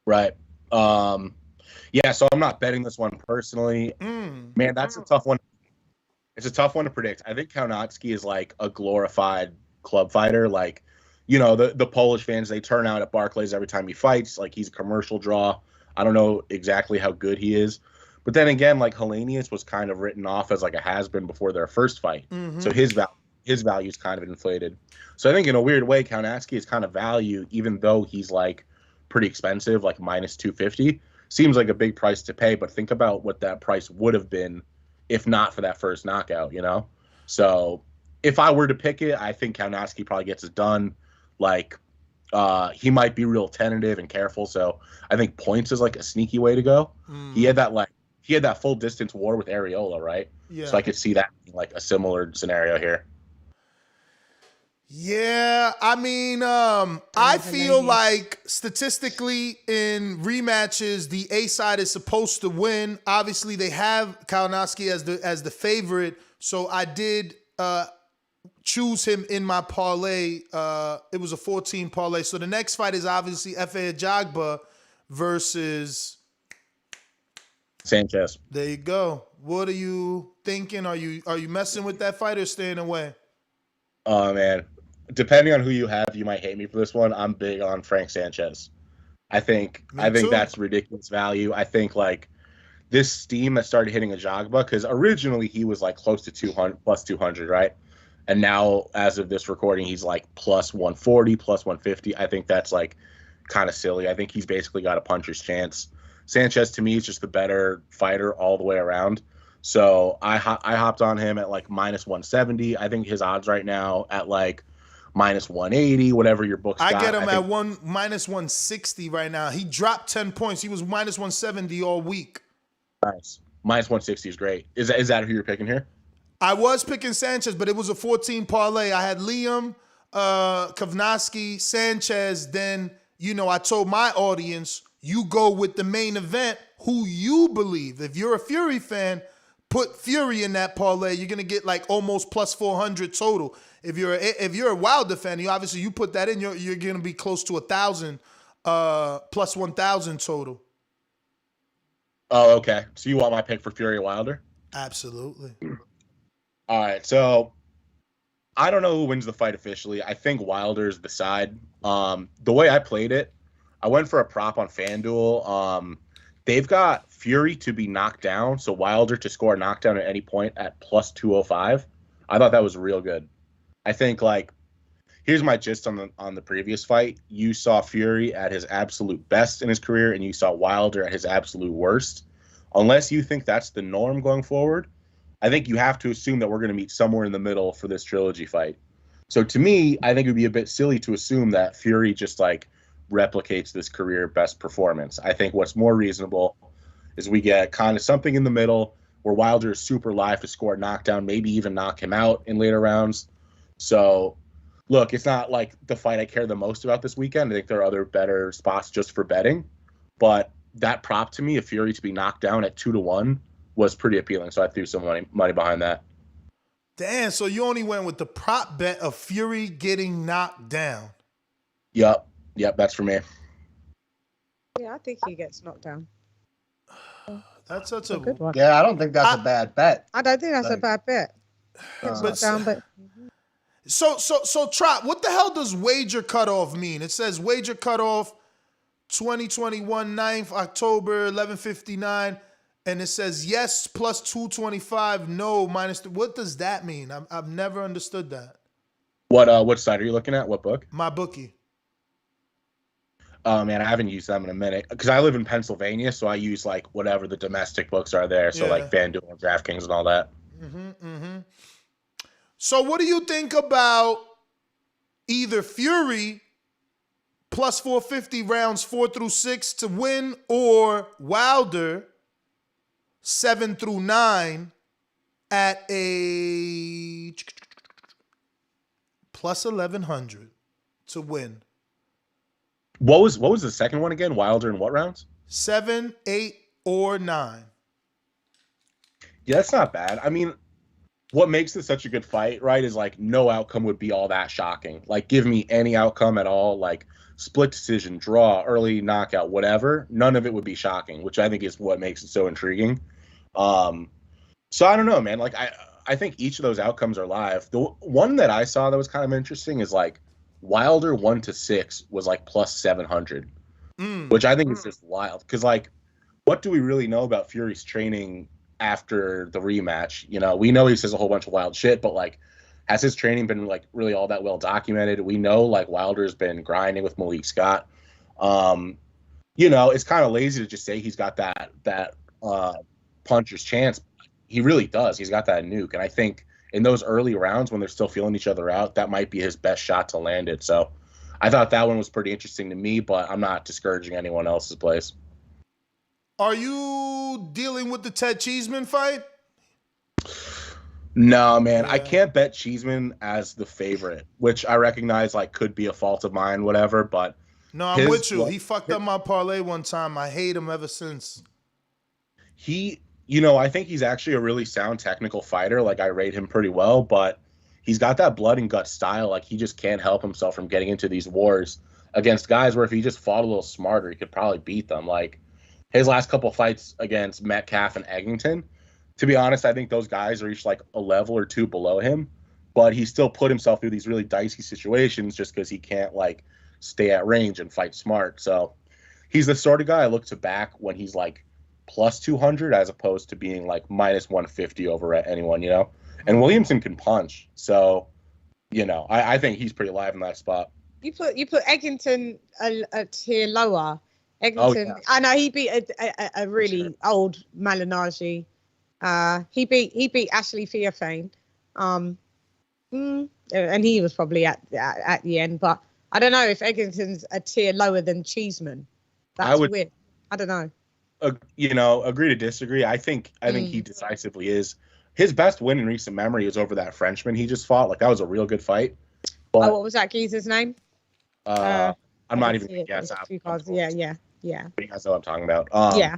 Right. So I'm not betting this one personally. Man, that's a tough one. It's a tough one to predict. I think Kaunatsky is like a glorified club fighter. Like, the Polish fans, they turn out at Barclays every time he fights. Like, he's a commercial draw. I don't know exactly how good he is. But then again, like, Helenius was kind of written off as like a has-been before their first fight. So his value is kind of inflated. So I think in a weird way, Kaunatsky is kind of value, even though he's like pretty expensive, like minus 250. Seems like a big price to pay, but think about what that price would have been if not for that first knockout, So if I were to pick it, I think Kaunatsky probably gets it done. Like, he might be real tentative and careful. So I think points is like a sneaky way to go. He had that full distance war with Areola, right? Yeah. So I could see that being like a similar scenario here. Yeah, I mean, I feel like statistically in rematches, the A side is supposed to win. Obviously, they have Kaunatsky as the favorite, so I did choose him in my parlay. It was a 14 parlay. So the next fight is obviously Efe Ajagba versus Sanchez. There you go. What are you thinking? Are you messing with that fight or staying away? Oh man. Depending on who you have, you might hate me for this one. I'm big on Frank Sanchez. I think that's ridiculous value. I think like this steam that started hitting Ajagba, because originally he was like close to 200 plus 200, right? And now, as of this recording, he's like plus 140, plus 150. I think that's like kind of silly. I think he's basically got a puncher's chance. Sanchez, to me, is just the better fighter all the way around. So I hopped on him at like minus 170. I think his odds right now at like minus 180, whatever your book's got. I get him at minus 160 right now. He dropped 10 points. He was minus 170 all week. Nice. Minus 160 is great. Is that who you're picking here? I was picking Sanchez, but it was a 14 parlay. I had Liam, Kovnowski, Sanchez. Then, I told my audience, you go with the main event, who you believe. If you're a Fury fan, put Fury in that parlay. You're gonna get like almost plus 400 total. If you're a Wilder fan, you put that in. You're gonna be close to 1,000, plus 1,000 total. Oh, okay. So you want my pick for Fury Wilder? Absolutely. All right. So I don't know who wins the fight officially. I think Wilder's the side. The way I played it, I went for a prop on FanDuel. They've got Fury to be knocked down, so Wilder to score a knockdown at any point at plus 205. I thought that was real good. I think, like, here's my gist on the previous fight. You saw Fury at his absolute best in his career, and you saw Wilder at his absolute worst. Unless you think that's the norm going forward, I think you have to assume that we're going to meet somewhere in the middle for this trilogy fight. So to me, I think it would be a bit silly to assume that Fury just, like, replicates this career best performance. I think what's more reasonable is we get kind of something in the middle where Wilder is super live to score a knockdown, maybe even knock him out in later rounds. So, look, it's not like the fight I care the most about this weekend. I think there are other better spots just for betting. But that prop to me, a Fury to be knocked down at 2-1, was pretty appealing. So I threw some money behind that. Damn, so you only went with the prop bet of Fury getting knocked down. Yep, that's for me. Yeah, I think he gets knocked down. That's such a good one. Yeah, I don't think that's a bad bet. I don't think that's a bad bet. So Trot, what the hell does wager cutoff mean? It says wager cutoff 2021 9th October 11:59, and it says yes plus 225, no minus. What does that mean? I've never understood that. What site are you looking at? What book? My bookie. Oh, man, I haven't used them in a minute because I live in Pennsylvania, so I use, like, whatever the domestic books are there. So, like, FanDuel and DraftKings and all that. So what do you think about either Fury plus 450 rounds 4 through 6 to win, or Wilder 7 through 9 at a plus 1,100 to win? What was the second one again? Wilder in what rounds? 7, 8, or 9. Yeah, that's not bad. I mean, what makes this such a good fight, right, is like no outcome would be all that shocking. Like, give me any outcome at all, like split decision, draw, early knockout, whatever. None of it would be shocking, which I think is what makes it so intriguing. So I don't know, man. Like, I think each of those outcomes are live. The one that I saw that was kind of interesting is like Wilder 1-6 was like plus 700, which I think is just wild. Because, like, what do we really know about Fury's training after the rematch? You know, we know he says a whole bunch of wild shit, but, like, has his training been, like, really all that well documented? We know, like, Wilder's been grinding with Malik Scott. You know, it's kind of lazy to just say he's got that puncher's chance. He really does. He's got that nuke. And I think in those early rounds when they're still feeling each other out, that might be his best shot to land it. So I thought that one was pretty interesting to me, but I'm not discouraging anyone else's plays. Are you dealing with the Ted Cheeseman fight? No, man. I can't bet Cheeseman as the favorite, which I recognize, like, could be a fault of mine, whatever, but no, I'm with you. He fucked up my parlay one time. I hate him ever since. You know, I think he's actually a really sound technical fighter. Like, I rate him pretty well, but he's got that blood and gut style. Like, he just can't help himself from getting into these wars against guys where if he just fought a little smarter, he could probably beat them. Like, his last couple fights against Metcalf and Eggington, to be honest, I think those guys are each like a level or two below him, but he still put himself through these really dicey situations just because he can't, like, stay at range and fight smart. So he's the sort of guy I look to back when he's like plus 200 as opposed to being like minus 150 over at anyone, you know? And Williamson can punch. So you know, I think he's pretty live in that spot. You put Eggington a tier lower. Eggington, yeah. I know he beat a really old Malignaggi. He beat Ashley Theophane. And he was probably at the end, but I don't know if Eggington's a tier lower than Cheeseman. That's weird. I don't know. You know, agree to disagree. I think he decisively is. His best win in recent memory is over that Frenchman he just fought. Like, that was a real good fight. But, what was that geezer's name? I'm not even gonna guess. Yeah. But you guys know what I'm talking about. Yeah.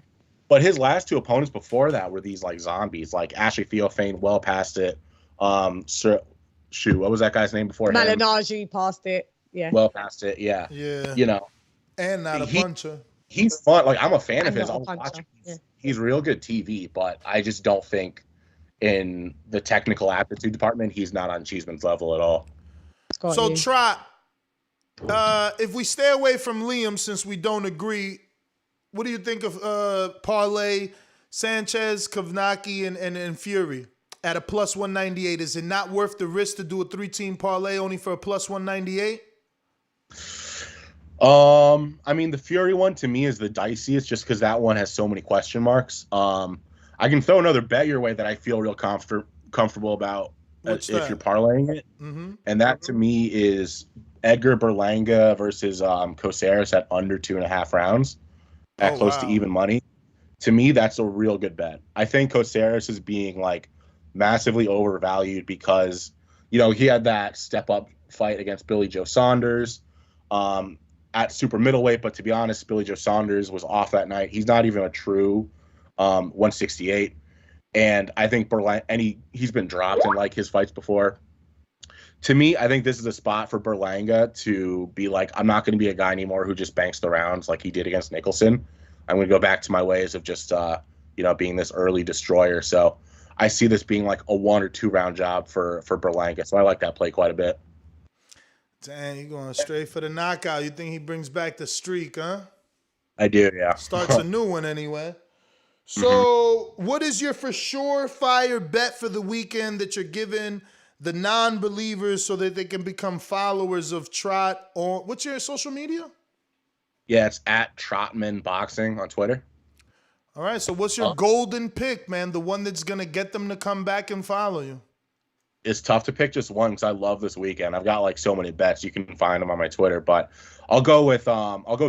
But his last two opponents before that were these like zombies, like Ashley Theophane, well past it. What was that guy's name before him? Malignaggi passed it. Yeah. Well past it. Yeah. Yeah. You know. And not a puncher. He's fun. Like, I'm a fan of his. not a I'll puncher, watch him. yeah. He's real good TV, but I just don't think in the technical aptitude department he's not on Cheeseman's level at all. So Trot, if we stay away from Liam since we don't agree, what do you think of parlay Sanchez, Kovnacki, and Fury at a plus 198? Is it not worth the risk to do a 3-team parlay only for a plus 198? I mean, the Fury one to me is the diciest just because that one has so many question marks. I can throw another bet your way that I feel real comfortable about if you're parlaying it. And that to me is Edgar Berlanga versus Coceres at under 2.5 rounds at close to even money. To me, that's a real good bet. I think Coceres is being like massively overvalued because, you know, he had that step up fight against Billy Joe Saunders at super middleweight. But to be honest, Billy Joe Saunders was off that night. He's not even a true 168. And I think he's been dropped in like his fights before. To me, I think this is a spot for Berlanga to be like, I'm not going to be a guy anymore who just banks the rounds like he did against Nicholson. I'm going to go back to my ways of just, being this early destroyer. So I see this being like a 1 or 2 round job for Berlanga. So I like that play quite a bit. Dang, you're going straight for the knockout. You think he brings back the streak, huh? I do, yeah. Starts a new one anyway. So what is your for sure fire bet for the weekend that you're giving the non-believers so that they can become followers of Trot? Or what's your social media? Yeah, it's at Trotman Boxing on Twitter. All right, so what's your golden pick, man? The one that's going to get them to come back and follow you. It's tough to pick just one because I love this weekend. I've got like so many bets. You can find them on my Twitter, but I'll go with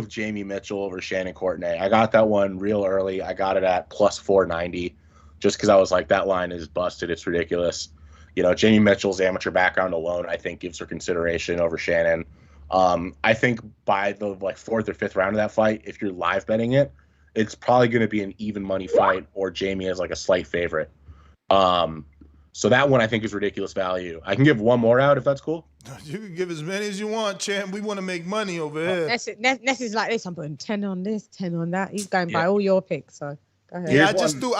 Jamie Mitchell over Shannon Courtenay. I got that one real early. I got it at plus 490 just because I was like, that line is busted. It's ridiculous. You know, Jamie Mitchell's amateur background alone, I think, gives her consideration over Shannon. I think by the like 4th or 5th round of that fight, if you're live betting it, it's probably going to be an even money fight or Jamie is like a slight favorite. So that one I think is ridiculous value. I can give one more out if that's cool. You can give as many as you want, champ. We want to make money over here. Ness is like this. I'm putting 10 on this, 10 on that. He's going by all your picks. So go ahead. Yeah, I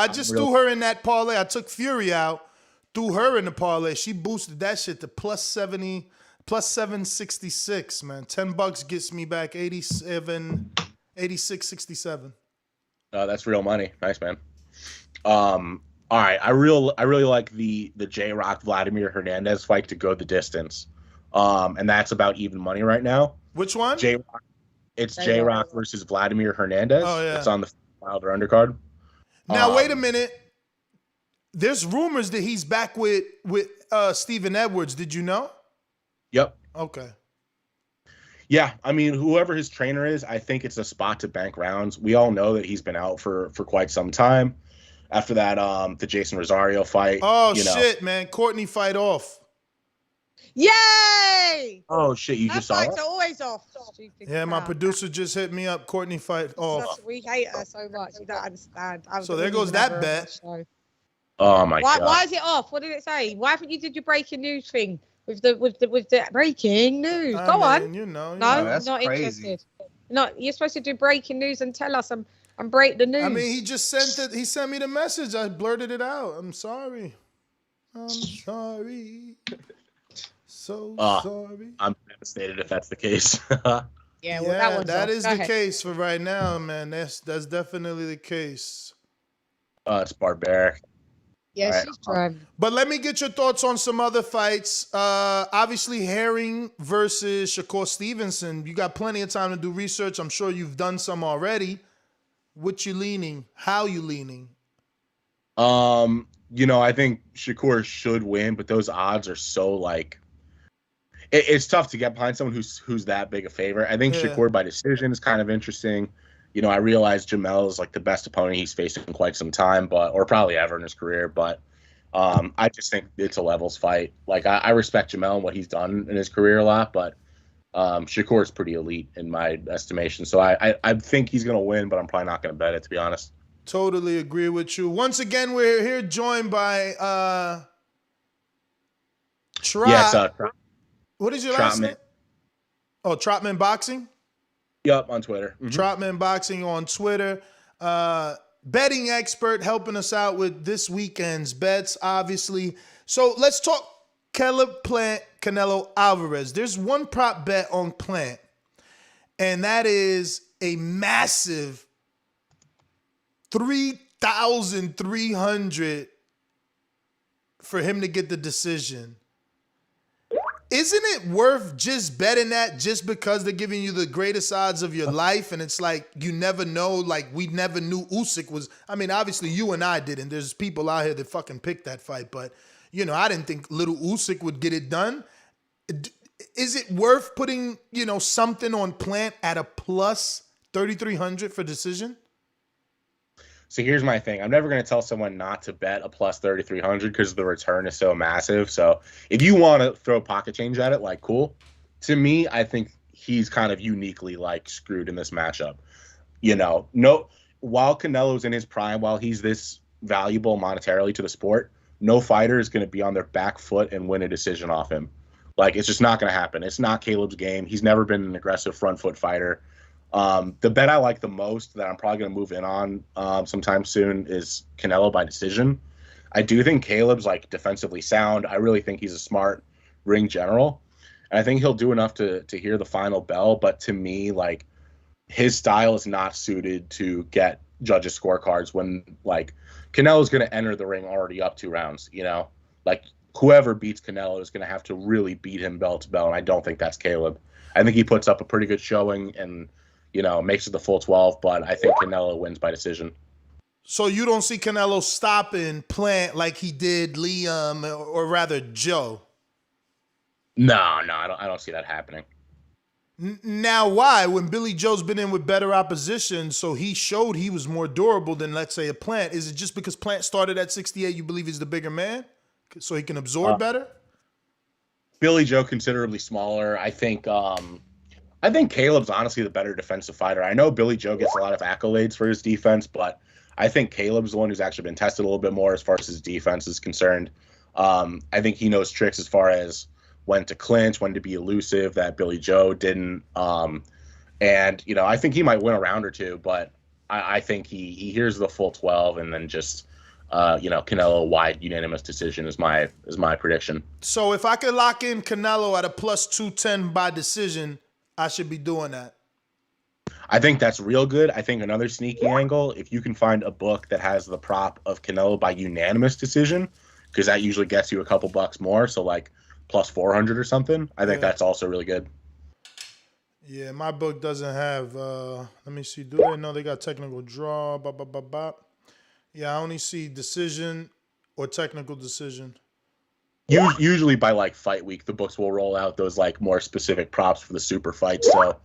just threw her in that parlay. I took Fury out, threw her in the parlay. She boosted that shit to plus 70, plus 766, man. $10 gets me back 86.67. That's real money. Nice, man. All right, I really like the J-Rock Vladimir Hernandez fight to go the distance, and that's about even money right now. Which one? J-Rock. It's J-Rock versus Vladimir Hernandez. Oh yeah. It's on the Wilder undercard. Now wait a minute. There's rumors that he's back with Stephen Edwards. Did you know? Yep. Okay. Yeah, I mean, whoever his trainer is, I think it's a spot to bank rounds. We all know that he's been out for quite some time. After that, the Jason Rosario fight. Oh, shit, man. Courtney fight off. Yay! Oh, shit, you just saw fights that? are always off. Yeah, my producer just hit me up. Courtney fight off. We hate her so much. You don't understand. So there goes that bet. Oh, my God. Why is it off? What did it say? Why haven't you did your breaking news thing with the breaking news? Go on. No, that's not crazy. Interested. You're supposed to do breaking news and tell us and break the news. I mean, he just sent it. He sent me the message. I blurted it out. I'm sorry. So sorry. I'm devastated if that's the case. Yeah, well, that is the case for right now, man. That's definitely the case. It's barbaric. Yeah, All right. she's driving. But let me get your thoughts on some other fights. Obviously, Herring versus Shakur Stevenson. You got plenty of time to do research. I'm sure you've done some already. What you leaning? How you leaning? I think Shakur should win, but those odds are so like it's tough to get behind someone who's that big a favorite. I think Shakur by decision is kind of interesting. I realize Jamel is like the best opponent he's faced in quite some time, or probably ever in his career. But I just think it's a levels fight. Like I respect Jamel and what he's done in his career a lot, but Shakur is pretty elite in my estimation. So I think he's going to win, but I'm probably not going to bet it, to be honest. Totally agree with you. Once again, we're here joined by Trot. Yes, what is your last Trotman. name? Oh, Trotman Boxing? Yep, on Twitter. Mm-hmm. Trotman Boxing on Twitter. Betting expert helping us out with this weekend's bets, obviously. So let's talk Caleb Plant, Canelo Alvarez. There's one prop bet on Plant, and that is a massive 3,300 for him to get the decision. Isn't it worth just betting that just because they're giving you the greatest odds of your life? And it's like, you never know. Like, we never knew Usyk was, I mean, obviously you and I didn't. There's people out here that fucking picked that fight. But, I didn't think little Usyk would get it done. Is it worth putting, something on Plant at a plus 3,300 for decision? So here's my thing. I'm never going to tell someone not to bet a plus 3,300 because the return is so massive. So if you want to throw pocket change at it, like, cool. To me, I think he's kind of uniquely like screwed in this matchup. While Canelo's in his prime, while he's this valuable monetarily to the sport, no fighter is going to be on their back foot and win a decision off him. Like, it's just not going to happen. It's not Caleb's game. He's never been an aggressive front foot fighter. The bet I like the most that I'm probably going to move in on sometime soon is Canelo by decision. I do think Caleb's like defensively sound. I really think he's a smart ring general. And I think he'll do enough to hear the final bell. But to me, like, his style is not suited to get judges' scorecards when like Canelo's going to enter the ring already up 2 rounds. Like whoever beats Canelo is going to have to really beat him bell to bell. And I don't think that's Caleb. I think he puts up a pretty good showing and makes it the full 12, but I think Canelo wins by decision. So you don't see Canelo stopping Plant like he did Liam, or rather Joe? No, I don't see that happening. Now, why? When Billy Joe's been in with better opposition, so he showed he was more durable than, let's say, a Plant. Is it just because Plant started at 68, you believe he's the bigger man? So he can absorb better? Billy Joe considerably smaller. I think Caleb's honestly the better defensive fighter. I know Billy Joe gets a lot of accolades for his defense, but I think Caleb's the one who's actually been tested a little bit more as far as his defense is concerned. I think he knows tricks as far as when to clinch, when to be elusive that Billy Joe didn't. And, I think he might win a round or two, but I think he hears the full 12 and then just, Canelo wide unanimous decision is my prediction. So if I could lock in Canelo at a plus 210 by decision, I should be doing that. I think that's real good. I think another sneaky angle, if you can find a book that has the prop of Canelo by unanimous decision, because that usually gets you a couple bucks more, so like plus 400 or something, I think that's also really good. Yeah, my book doesn't have, let me see, do they? No, they got technical draw, Yeah, I only see decision or technical decision. Usually by like fight week, the books will roll out those like more specific props for the super fights. So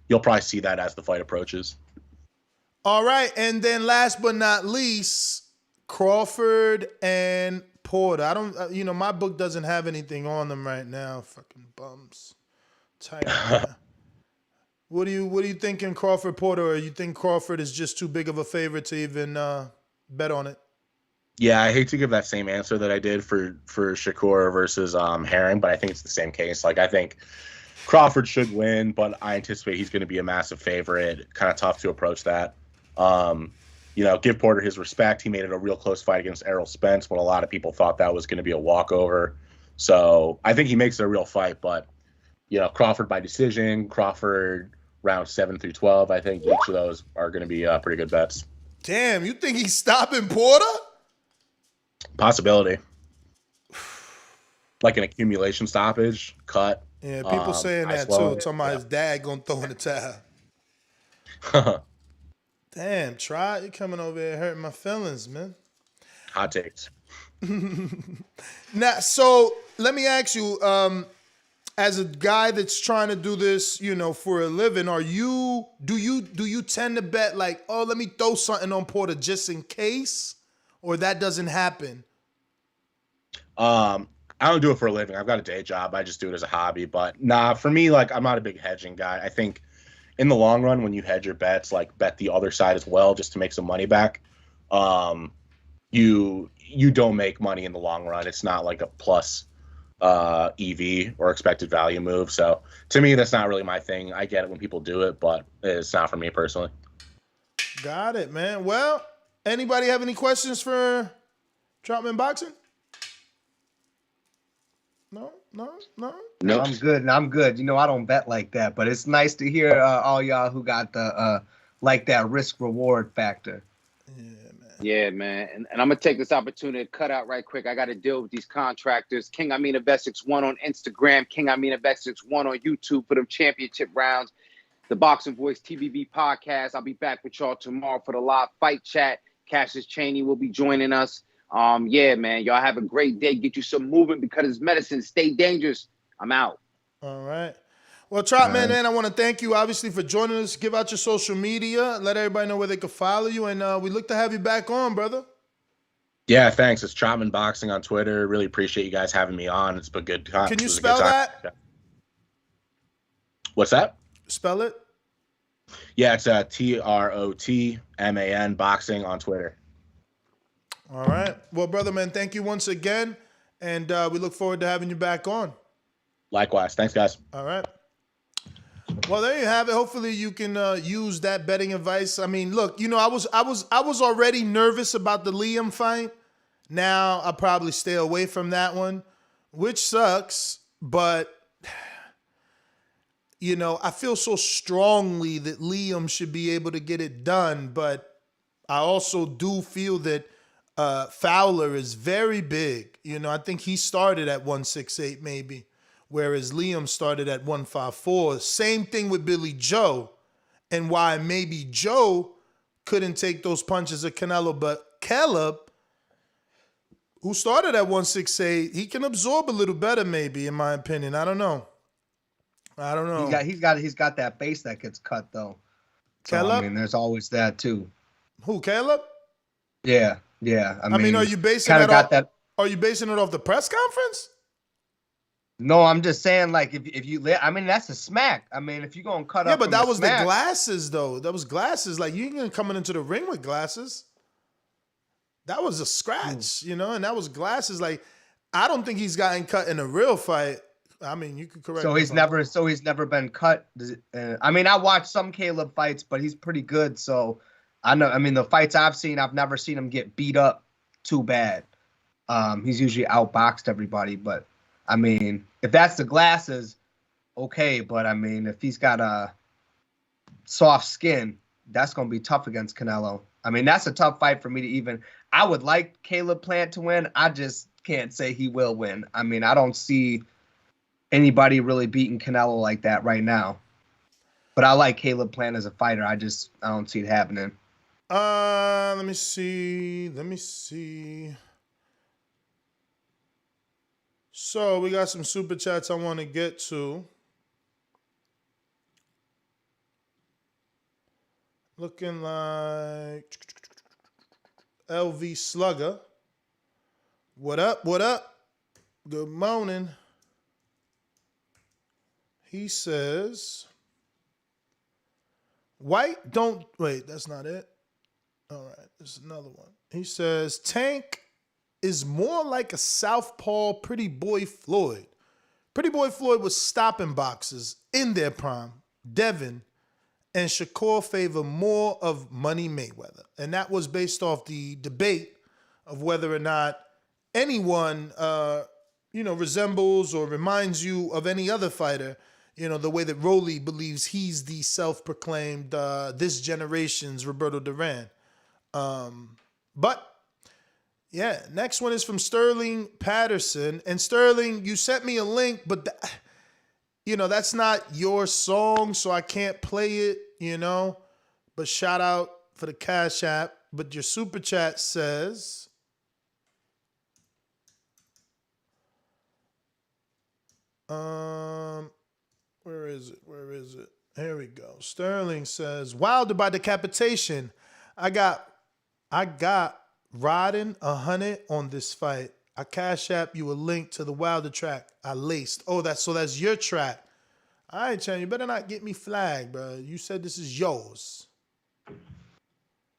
you'll probably see that as the fight approaches. All right. And then last but not least, Crawford and Porter. I don't, my book doesn't have anything on them right now. Fucking bums. Tight. What do you think in Crawford Porter? Or you think Crawford is just too big of a favorite to even bet on it? Yeah, I hate to give that same answer that I did for Shakur versus Herring, but I think it's the same case. Like, I think Crawford should win, but I anticipate he's going to be a massive favorite. Kind of tough to approach that. Give Porter his respect. He made it a real close fight against Errol Spence when a lot of people thought that was going to be a walkover. So I think he makes it a real fight, but, Crawford by decision, Crawford round 7 through 12, I think each of those are going to be pretty good bets. Damn, you think he's stopping Porter? Possibility. Like an accumulation stoppage, cut. Yeah, people saying that too. Talking about his dad gonna throw in the towel. Damn, try you coming over here hurting my feelings, man. Hot takes. Now, so let me ask you, as a guy that's trying to do this, for a living, do you tend to bet like, oh, let me throw something on Porter just in case, or that doesn't happen? I don't do it for a living. I've got a day job. I just do it as a hobby. But nah, for me, like I'm not a big hedging guy. I think in the long run, when you hedge your bets, like bet the other side as well, just to make some money back. You don't make money in the long run. It's not like a plus EV or expected value move. So to me, that's not really my thing. I get it when people do it, but it's not for me personally. Got it, man. Well, anybody have any questions for Troutman Boxing? No. No, I'm good. I'm good. I don't bet like that, but it's nice to hear all y'all who got the like that risk reward factor. Yeah, man. And I'm going to take this opportunity to cut out right quick. I got to deal with these contractors. King Amina Bet61 on Instagram. King Amina Bet61 on YouTube for them championship rounds. The Boxing Voice TVB podcast. I'll be back with y'all tomorrow for the live fight chat. Cassius Chaney will be joining us. Yeah, man. Y'all have a great day. Get you some movement because it's medicine. Stay dangerous. I'm out. All right. Well, Troutman, man, I want to thank you, obviously, for joining us. Give out your social media. Let everybody know where they can follow you. And we look to have you back on, brother. Yeah, thanks. It's Troutman Boxing on Twitter. Really appreciate you guys having me on. It's been good time. Can you spell that? What's that? Spell it? Yeah, it's TROTMAN Boxing on Twitter. All right. Well, brother, man, thank you once again. And we look forward to having you back on. Likewise. Thanks, guys. All right. Well, there you have it. Hopefully you can use that betting advice. I mean, look, I was already nervous about the Liam fight. Now I'll probably stay away from that one, which sucks. But, I feel so strongly that Liam should be able to get it done. But I also do feel that Fowler is very big. I think he started at 168 maybe, whereas Liam started at 154. Same thing with Billy Joe, and why maybe Joe couldn't take those punches of Canelo, but Caleb, who started at 168, he can absorb a little better maybe, in my opinion. I don't know. He's got that face that gets cut though. So, Caleb? I mean, there's always that too. Who, Caleb? Yeah. I mean, are you basing it off? Are you basing it off the press conference? No, I'm just saying, like, if you, I mean, that's a smack. I mean, if you're gonna cut up, Yeah, but that was the glasses, though. That was glasses. Like, you ain't gonna coming into the ring with glasses. That was a scratch, and that was glasses. Like, I don't think he's gotten cut in a real fight. I mean, you could correct. So he's never been cut. I mean, I watched some Caleb fights, but he's pretty good. So I know. I mean, the fights I've seen, I've never seen him get beat up too bad. He's usually outboxed everybody, but I mean, if that's the glasses, okay. But I mean, if he's got a soft skin, that's going to be tough against Canelo. I mean, that's a tough fight for me to even. I would like Caleb Plant to win. I just can't say he will win. I mean, I don't see anybody really beating Canelo like that right now. But I like Caleb Plant as a fighter. I don't see it happening. Let me see. So we got some super chats I want to get to. Looking like LV Slugger. What up? Good morning. He says, White don't, wait, that's not it. All right, there's another one. He says, Tank is more like a southpaw Pretty Boy Floyd. Pretty Boy Floyd was stopping boxers in their prime. Devin and Shakur favor more of Money Mayweather. And that was based off the debate of whether or not anyone, resembles or reminds you of any other fighter, the way that Rolly believes he's the self-proclaimed this generation's Roberto Duran. But, Yeah, next one is from Sterling Patterson. And Sterling, you sent me a link, but that's not your song, so I can't play it, But shout out for the Cash App. But your super chat says, where is it? Here we go. Sterling says, Wilder by decapitation. I got riding 100 on this fight. I Cash App you a link to the Wilder track I laced. Oh, that's your track. All right, Chan, you better not get me flagged, bro. You said this is yours.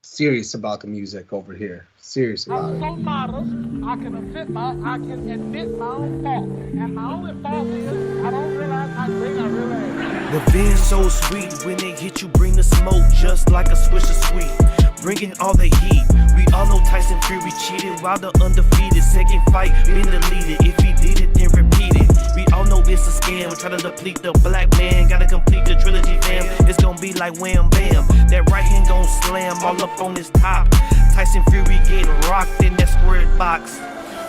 Serious about the music over here. Serious about I'm it. so modest, I can admit my own fault. And my only fault is I don't realize how great I really am. Revenge so sweet, when they hit you bring the smoke just like a swish of sweet. Bringing all the heat, we all know Tyson Fury cheated while the undefeated second fight been deleted. If he did it, then repeat it. We all know it's a scam, trying to deplete the black man, gotta complete the trilogy fam. It's gonna be like wham bam, that right hand gon' slam all up on his top. Tyson Fury getting rocked in that squared box.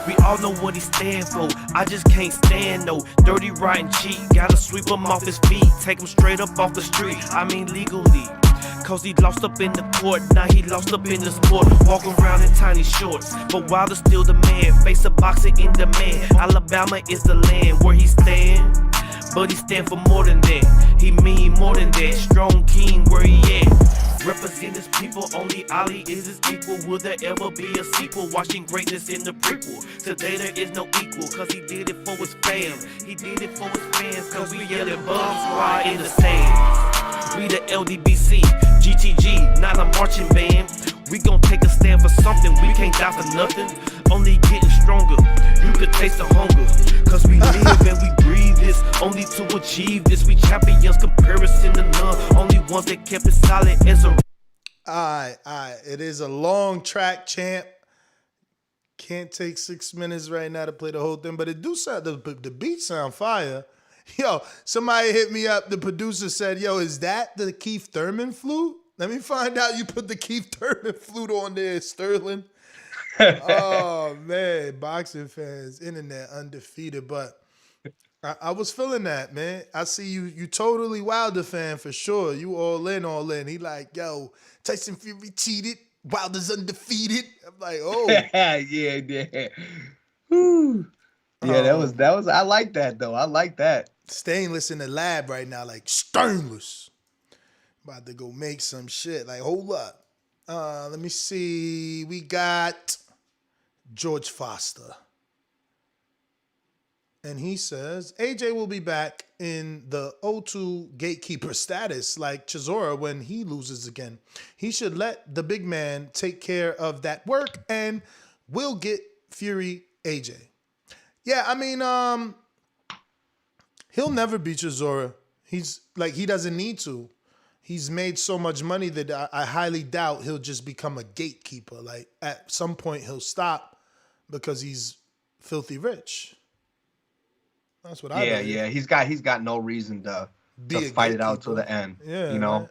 We all know what he stand for, I just can't stand no dirty, rotten cheat. Gotta sweep him off his feet, take him straight up off the street, I mean legally. Cause he lost up in the court, now he lost up in the sport. Walking around in tiny shorts, but Wilder's still the man. Face of boxing in demand, Alabama is the land where he stand. But he stand for more than that, he mean more than that. Strong king where he at, represent his people, only Ali is his equal. Will there ever be a sequel? Watching greatness in the prequel. Today there is no equal, cause he did it for his fam. He did it for his fans, cause we yelling bomb squad in the stands. We the LDBC, GTG, not a marching band. We gon' take a stand for something, we can't die for nothing. Only getting stronger, you could taste the hunger. Cause we live and we breathe this, only to achieve this. We champions, comparison to none, only ones that kept it solid as a... Alright, it is a long track, champ. Can't take 6 minutes right now to play the whole thing, but it do sound, the beats sound fire. Yo, somebody hit me up. The producer said, yo, is that the Keith Thurman flute? Let me find out you put the Keith Thurman flute on there, Sterling. Oh, man. Boxing fans, internet undefeated. But I was feeling that, man. I see you totally Wilder fan for sure. You all in. He like, yo, Tyson Fury cheated. Wilder's undefeated. I'm like, oh. yeah. Woo. Yeah, that was. I like that though. I like that. Stainless in the lab right now, like stainless. About to go make some shit. Like, hold up. Let me see. We got George Foster. And he says, AJ will be back in the O2 gatekeeper status like Chisora when he loses again. He should let the big man take care of that work and we'll get Fury AJ. Yeah, I mean, he'll never beat Chisora. He doesn't need to. He's made so much money that I highly doubt he'll just become a gatekeeper. Like at some point he'll stop because he's filthy rich. That's what I believe. Yeah. He's got no reason to fight it out till the end. Yeah, you know. Man.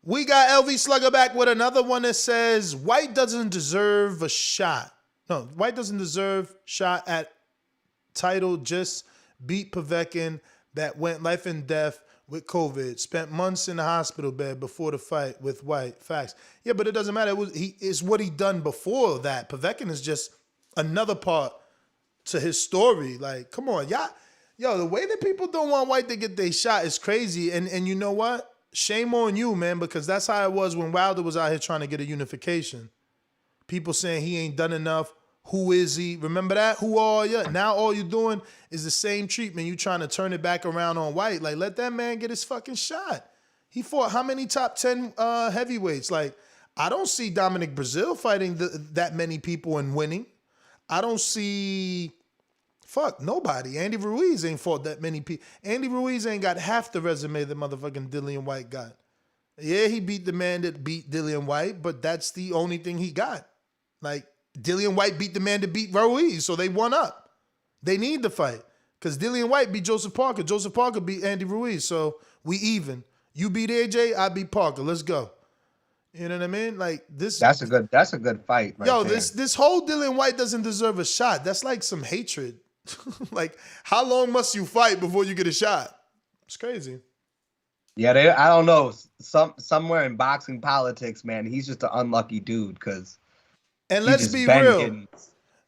We got LV Slugger back with another one that says White doesn't deserve a shot. No, White doesn't deserve shot at title. Just beat Povetkin that went life and death with COVID. Spent months in the hospital bed before the fight with White. Facts. Yeah, but it doesn't matter. It's what he done before that. Povetkin is just another part to his story. Like, come on, y'all. Yo, the way that people don't want White to get their shot is crazy. And you know what? Shame on you, man, because that's how it was when Wilder was out here trying to get a unification. People saying he ain't done enough. Who is he? Remember that? Who are you? Now all you're doing is the same treatment. You trying to turn it back around on White. Like, let that man get his fucking shot. He fought how many top 10 heavyweights? Like, I don't see Dominic Brazil fighting that many people and winning. I don't see... Fuck, nobody. Andy Ruiz ain't fought that many people. Andy Ruiz ain't got half the resume that motherfucking Dillian White got. Yeah, he beat the man that beat Dillian White, but that's the only thing he got. Like, Dillian White beat the man that beat Ruiz, so they won up. They need the fight. Because Dillian White beat Joseph Parker. Joseph Parker beat Andy Ruiz, so we even. You beat AJ, I beat Parker. Let's go. You know what I mean? Like this. That's a good fight. Right Yo, there. this whole Dillian White doesn't deserve a shot. That's like some hatred. Like, how long must you fight before you get a shot? It's crazy. Yeah, I don't know. Somewhere in boxing politics, man, he's just an unlucky dude. Because and let's be real.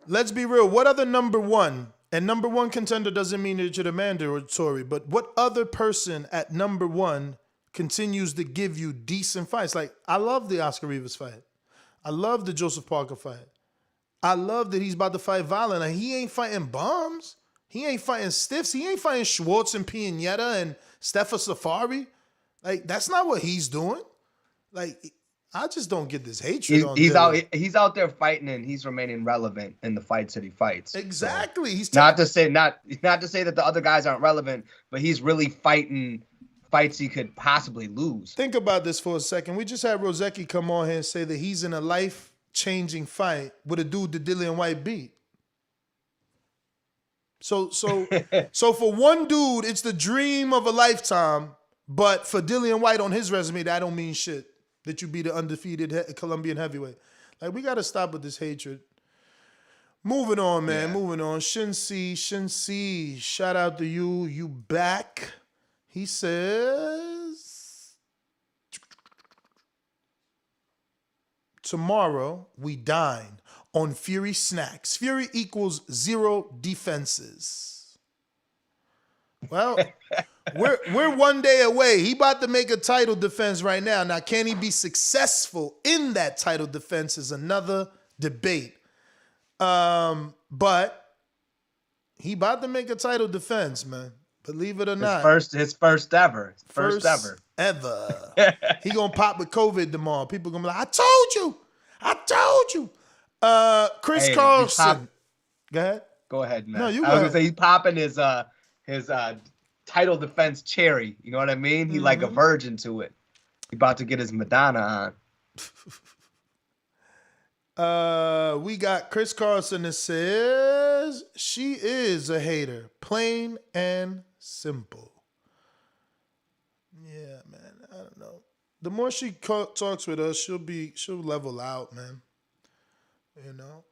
Let's be real. What other number one? And number one contender doesn't mean that you're the mandatory, but what other person at number one continues to give you decent fights? Like, I love the Oscar Rivas fight. I love the Joseph Parker fight. I love that he's about to fight Violent. And he ain't fighting bombs. He ain't fighting stiffs. He ain't fighting Schwartz and Pianeta and Stefa Safari. Like, that's not what he's doing. Like, I just don't get this hatred on Dylan. He's out there fighting, and he's remaining relevant in the fights that he fights. Exactly. So, he's not to say that the other guys aren't relevant, but he's really fighting fights he could possibly lose. Think about this for a second. We just had Rozeki come on here and say that he's in a life-changing fight with a dude that Dillian White beat. So for one dude, it's the dream of a lifetime, but for Dillian White on his resume, that don't mean shit. That you be the undefeated Colombian heavyweight. Like, we got to stop with this hatred. Moving on, man. Yeah. Moving on. Shin-Si, shout out to you. You back. He says, tomorrow we dine on Fury snacks. Fury equals 0 defenses. Well, we're one day away. He about to make a title defense right now. Now, can he be successful in that title defense is another debate. But he about to make a title defense, man. Believe it or not. His first ever. First ever. He gonna pop with COVID tomorrow. People gonna be like, I told you. Chris Carlson. Go ahead. Go ahead, man. No, you I was gonna say he's popping his title defense cherry. You know what I mean? He like a virgin to it. He about to get his Madonna on. We got Chris Carlson that says she is a hater, plain and simple. Yeah, man. I don't know. The more she talks with us, she'll level out, man. You know.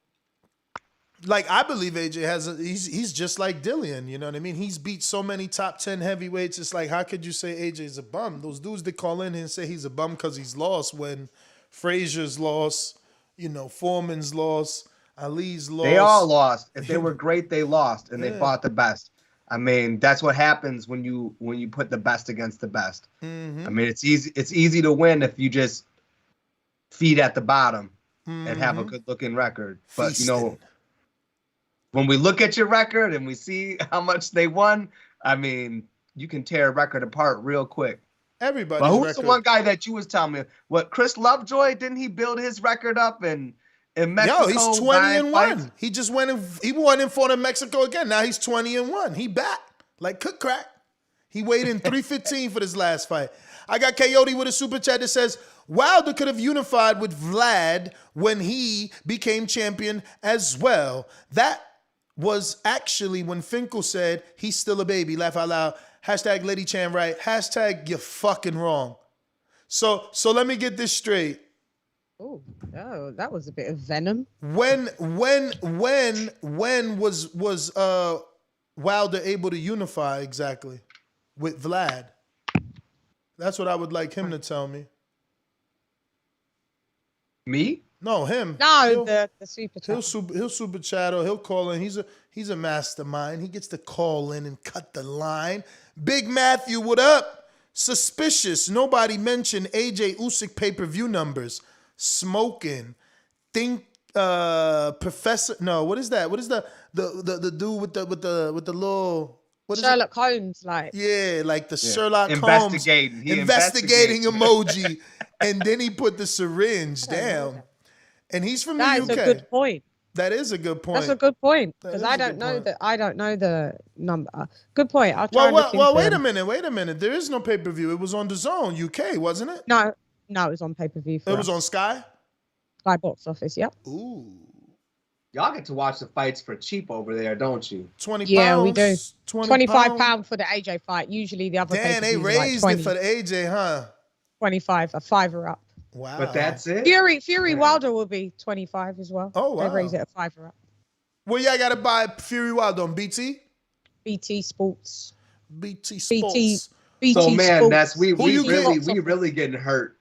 Like, I believe AJ he's just like Dillian, you know what I mean? He's beat so many top 10 heavyweights. It's like, how could you say AJ's a bum? Those dudes that call in and say he's a bum because he's lost when Frazier's lost, you know, Foreman's lost, Ali's lost. They all lost. If they were great, they lost, and they fought the best. I mean, that's what happens when you put the best against the best. Mm-hmm. I mean, it's easy to win if you just feed at the bottom and have a good-looking record. But, Feasting. you know, when we look at your record and we see how much they won, I mean, you can tear a record apart real quick. Everybody's But who's record. the one guy that you was telling me? What, Chris Lovejoy? Didn't he build his record up in Mexico? Yo, he's 20-1. Fights? He just went and fought in Mexico again. Now he's 20-1. He back like cook crack. He weighed in 315 for this last fight. I got Coyote with a super chat that says, Wilder could have unified with Vlad when he became champion as well. That was actually when Finkel said he's still a baby. Laugh out loud. Hashtag Lady Chan right. Hashtag you're fucking wrong. So let me get this straight. Oh, that was a bit of venom. When was Wilder able to unify exactly with Vlad? That's what I would like him to tell me. Me? No, him. No, the super chat. He'll super chat or he'll call in. He's a mastermind. He gets to call in and cut the line. Big Matthew, what up? Suspicious. Nobody mentioned AJ Usyk pay-per-view numbers. Smoking. Think Professor. No, what is that? What is the dude with the little Sherlock Holmes, like. Yeah, like the Sherlock Holmes investigating emoji. And then he put the syringe down. And he's from the UK. That's a good point. That is a good point. That's a good point because I don't know the number. Good point. I'll try. Well, wait a minute. There is no pay-per-view. It was on DAZN UK, wasn't it? No, it was on pay-per-view. It was on Sky Box Office. Yep. Ooh. Y'all get to watch the fights for cheap over there, don't you? 20 pounds. Yeah, we do. 25 pounds. pounds for the AJ fight. Usually the other. Damn, they raised it for the AJ, huh? 25, a $5 up. Wow. But that's it. Fury Wilder will be 25 as well. Oh, wow. They raise it at 5 up. Well, yeah, I got to buy Fury Wilder on BT? BT Sports. BT Sports. BT So man, Sports. that's we getting? really getting hurt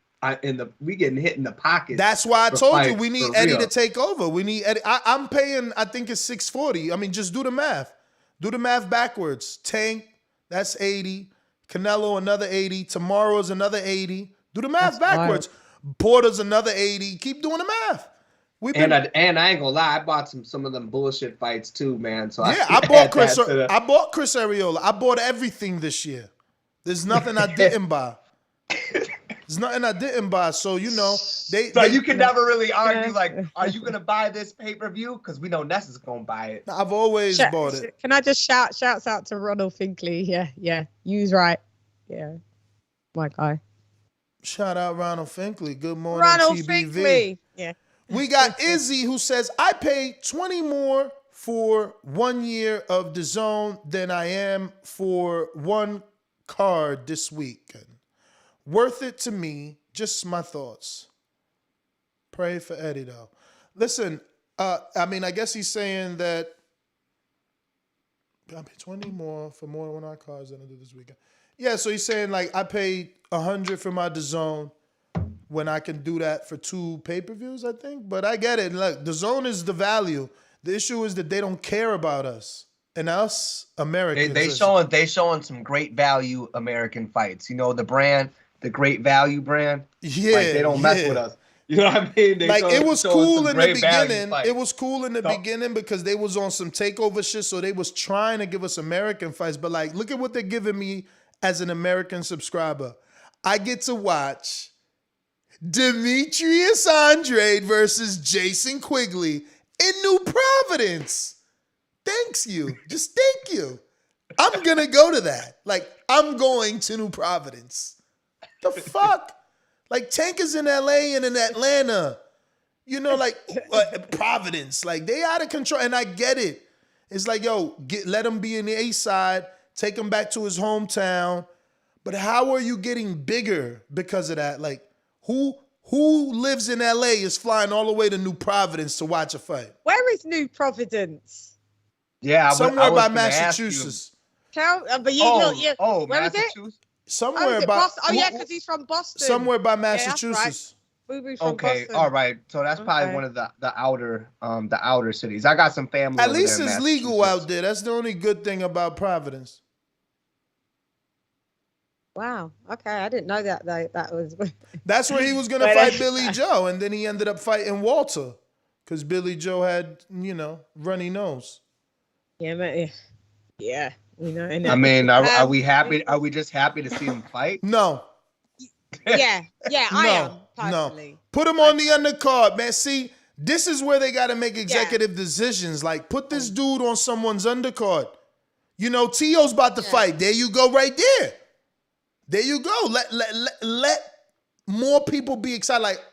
we getting hit in the pocket. That's why I told you fights, we need for Eddie real. to take over. We need Eddie. I'm paying, I think it's 640. I mean, just do the math. Do the math backwards. Tank, that's 80. Canelo, another 80. Tomorrow's another 80. Do the math backwards. Porter's another 80. Keep doing the math. And I ain't gonna lie, I bought some of them bullshit fights too, man. So yeah, I bought Chris Arreola. I bought everything this year. There's nothing I didn't buy. There's nothing I didn't buy. So you you can never really argue like, are you gonna buy this pay-per-view? Because we know Ness is gonna buy it. I've always bought it. Can I just shouts out to Ronald Finkley? Yeah. You's right. Yeah. My guy. Shout out Ronald Finkley. Good morning, Ronald TBV. Finkley. Yeah. We got Izzy who says, I pay 20 more for 1 year of DAZN than I am for one card this weekend. Worth it to me. Just my thoughts. Pray for Eddie though. Listen, I guess he's saying that I pay 20 more for more than one of our cards than I did this weekend. Yeah, so he's saying like I paid 100 for my DAZN when I can do that for 2 pay-per-views, I think. But I get it. Look, DAZN is the value. The issue is that they don't care about us. And us Americans. They showing some great value American fights. You know, the brand, the great value brand. Yeah. Like they don't mess with us. You know what I mean? It was cool in the beginning. It was cool in the beginning because they was on some takeover shit. So they was trying to give us American fights. But like, look at what they're giving me as an American subscriber. I get to watch Demetrius Andrade versus Jason Quigley in New Providence. Thanks you. Just thank you. I'm going to go to that. Like, I'm going to New Providence. The fuck? Like, Tank is in LA and in Atlanta. You know, like, Providence. Like, they out of control. And I get it. It's like, yo, let him be in the A side. Take him back to his hometown. But how are you getting bigger because of that? Like, who lives in LA is flying all the way to New Providence to watch a fight? Where is New Providence? Yeah, somewhere by Massachusetts. Where is it? Somewhere by Boston? Oh yeah, because he's from Boston. Somewhere by Massachusetts. Yeah, right. From okay, Boston. all right. So that's probably one of the outer cities. I got some family. At least it's legal out there. That's the only good thing about Providence. Wow. Okay, I didn't know that. That was. That's where he was gonna fight Billy Joe, and then he ended up fighting Walter, because Billy Joe had runny nose. Yeah, man. Yeah. I mean, are we happy? Are we just happy to see him fight? No. Yeah, I am personally. No. Put him on the undercard, man. See, this is where they got to make executive decisions. Like, put this dude on someone's undercard. Tio's about to fight. There you go, right there. There you go. Let more people be excited. Like,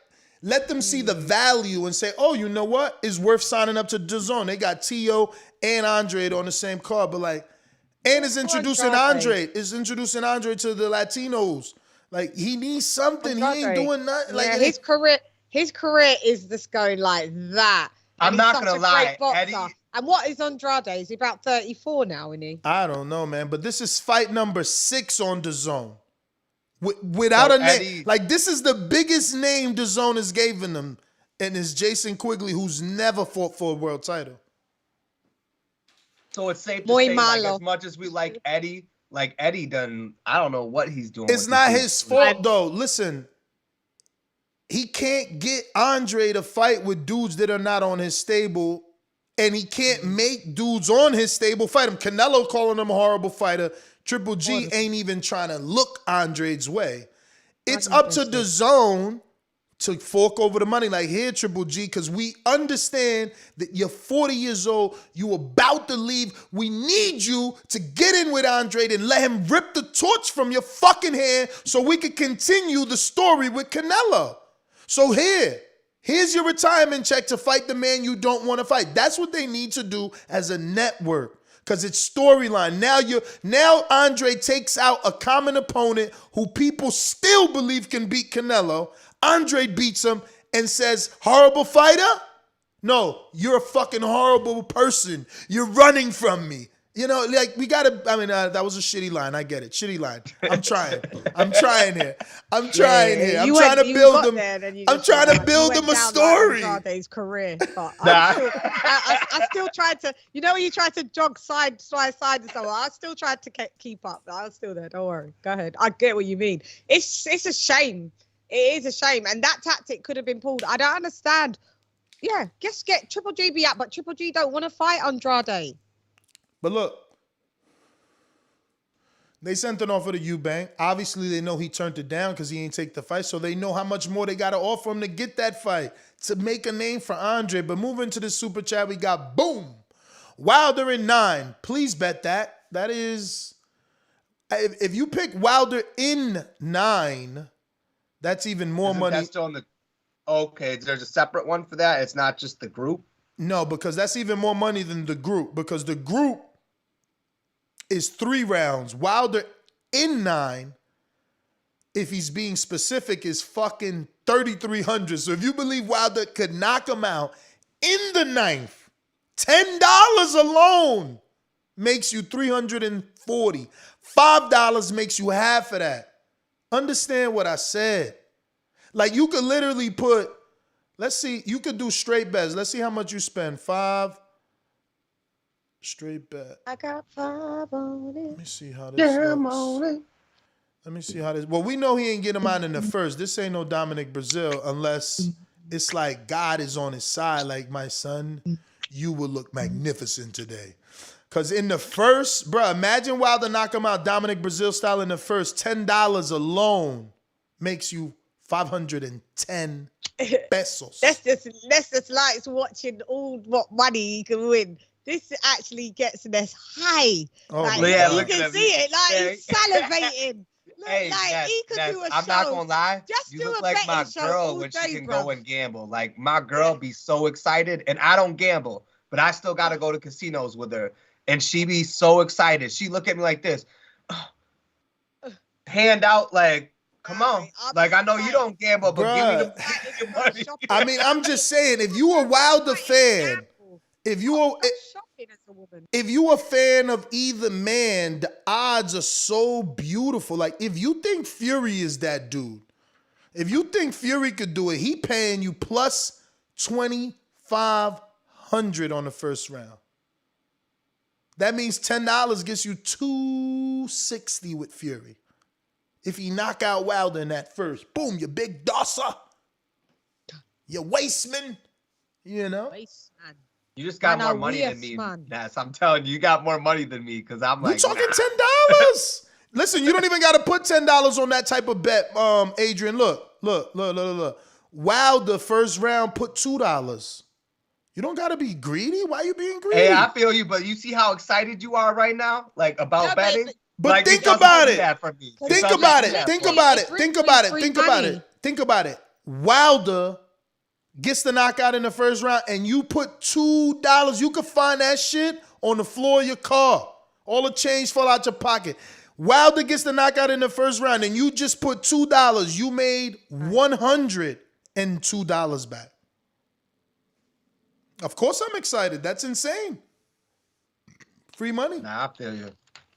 let them see the value and say, oh, you know what? It's worth signing up to DAZN. They got Tio and Andrade on the same card, but like, and is introducing Andrade. Is introducing Andrade to the Latinos. Like, he needs something. He ain't doing nothing. Like, his career is just going like that. I'm not gonna lie, Eddie. And what is Andrade? Is he about 34 now, isn't he? I don't know, man. But this is fight number 6 on DAZN. Without a name. Like, this is the biggest name DAZN has given them. And it's Jason Quigley, who's never fought for a world title. So it's safe to say, like, as much as we like Eddie done, I don't know what he's doing. It's not his fault, though. Listen, he can't get Andre to fight with dudes that are not on his stable, and he can't make dudes on his stable fight him. Canelo calling him a horrible fighter. Triple G ain't even trying to look Andrade's way. It's up to DAZN to fork over the money. Like, here, Triple G, because we understand that you're 40 years old, you about to leave. We need you to get in with Andrade and let him rip the torch from your fucking hand so we can continue the story with Canelo. So here's your retirement check to fight the man you don't want to fight. That's what they need to do as a network. Because it's storyline. Now Andre takes out a common opponent who people still believe can beat Canelo. Andre beats him and says, horrible fighter? No, you're a fucking horrible person. You're running from me. You know, like we gotta, I mean, that was a shitty line. I get it. Shitty line. I'm trying here. I'm trying here. I'm trying to build him. I'm trying to build him a story. Andrade's career. But I still tried to, you know, when you try to jog side and so on, I still tried to keep up. I was still there. Don't worry. Go ahead. I get what you mean. It's a shame. It is a shame. And that tactic could have been pulled. I don't understand. Yeah, just get Triple G be out, but Triple G don't want to fight Andrade. But look, they sent an offer to Eubank. Obviously, they know he turned it down because he ain't take the fight, so they know how much more they got to offer him to get that fight, to make a name for Andre. But moving to the super chat, we got, boom, Wilder in 9. Please bet that. That is, if you pick Wilder in 9, that's even more money. That's still on the, okay, there's a separate one for that? It's not just the group? No, because that's even more money than the group, because the group is 3 rounds. Wilder in 9, if he's being specific, is fucking 3,300. So if you believe Wilder could knock him out in the 9th, $10 alone makes you 340. $5 makes you half of that. Understand what I said. Like you could literally put, let's see, you could do straight bets. Let's see how much you spend. 5 straight bet. I got 5 on it. Let me see how this looks. Let me see how this. Well, we know he ain't getting him out in the first. This ain't no Dominic Brazil unless it's like God is on his side. Like, my son, you will look magnificent today. Because in the first, bro, imagine Wilder knock him out Dominic Brazil style in the first. $10 alone makes you 510 pesos. That's just like watching all what money you can win. This actually gets us high. Oh, like, yeah, you look can at see it. Like he's salivating. Look, Hey, like Ness, he could Ness, do a I'm show. not gonna lie. Just you do look a like my betting show girl all when day, she can bruv. go and gamble. Like my girl be so excited, and I don't gamble, but I still gotta go to casinos with her, and she be so excited. She look at me like this, hand out like, come on, like I know you don't gamble, but Bruh. give me the money. I mean, I'm just saying, if you a Wilder fan, if you a fan of either man, the odds are so beautiful. Like, if you think Fury is that dude, if you think Fury could do it, he paying you plus 2,500 on the first round. That means $10 gets you $260 with Fury. If he knock out Wilder in that first, boom, you big dosser, you wasteman, you know. You just got more money than me, Ness. I'm telling you, you got more money than me because I'm like, we're talking $10. Listen, you don't even got to put $10 on that type of bet, Adrian. Look. Wilder first round put $2. You don't got to be greedy. Why are you being greedy? Hey, I feel you, but you see how excited you are right now, like about betting. But like, think about it. Think about it. Wilder gets the knockout in the first round, and you put $2. You could find that shit on the floor of your car. All the change fall out your pocket. Wilder gets the knockout in the first round, and you just put $2. You made $102 back. Of course I'm excited. That's insane. Free money. Nah, I feel you.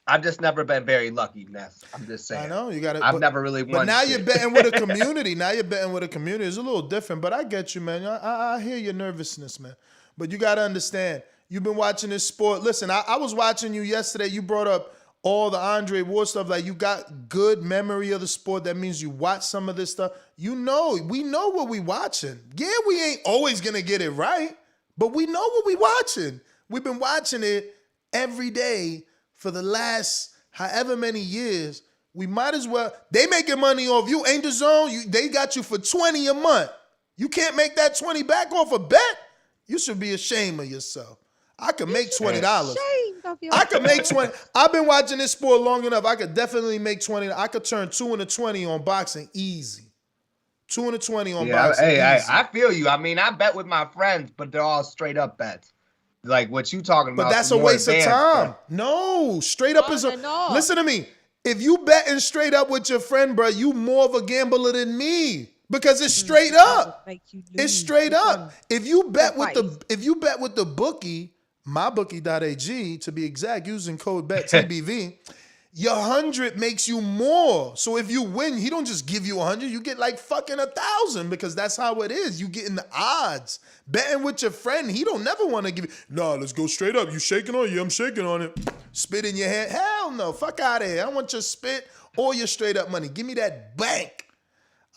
I've just never been very lucky, Ness. I'm just saying. I know you got it. I've never really won. But now shit. you're betting with a community. It's a little different, but I get you, man. I hear your nervousness, man. But you got to understand, you've been watching this sport. Listen, I was watching you yesterday. You brought up all the Andre Ward stuff. Like, you got good memory of the sport. That means you watch some of this stuff. You know, we know what we watching. Yeah, we ain't always going to get it right, but we know what we watching. We've been watching it every day for the last however many years. We might as well. They making money off you. Ain't the zone? They got you for $20 a month. You can't make that 20 back off a bet? You should be ashamed of yourself. I could make $20. I could make 20. I've been watching this sport long enough. I could definitely make 20. I could turn 2 into 20 on boxing easy. 2 into 20 on boxing easy. I feel you. I mean, I bet with my friends, but they're all straight up bets. Like what you talking about. But that's a waste of time. No, straight up is a. Listen to me. If you betting straight up with your friend, bro, you more of a gambler than me. Because it's straight up. It's straight Which up. one? If you bet with What the bookie, mybookie.ag to be exact, using code BETTBV, your 100 makes you more. So if you win, he don't just give you 100, you get like fucking 1,000 because that's how it is. You getting the odds. Betting with your friend, he don't never want to give you. No, let's go straight up. You shaking on it? Yeah, I'm shaking on it. Spit in your hand. Hell no. Fuck out of here. I don't want your spit or your straight up money. Give me that bank.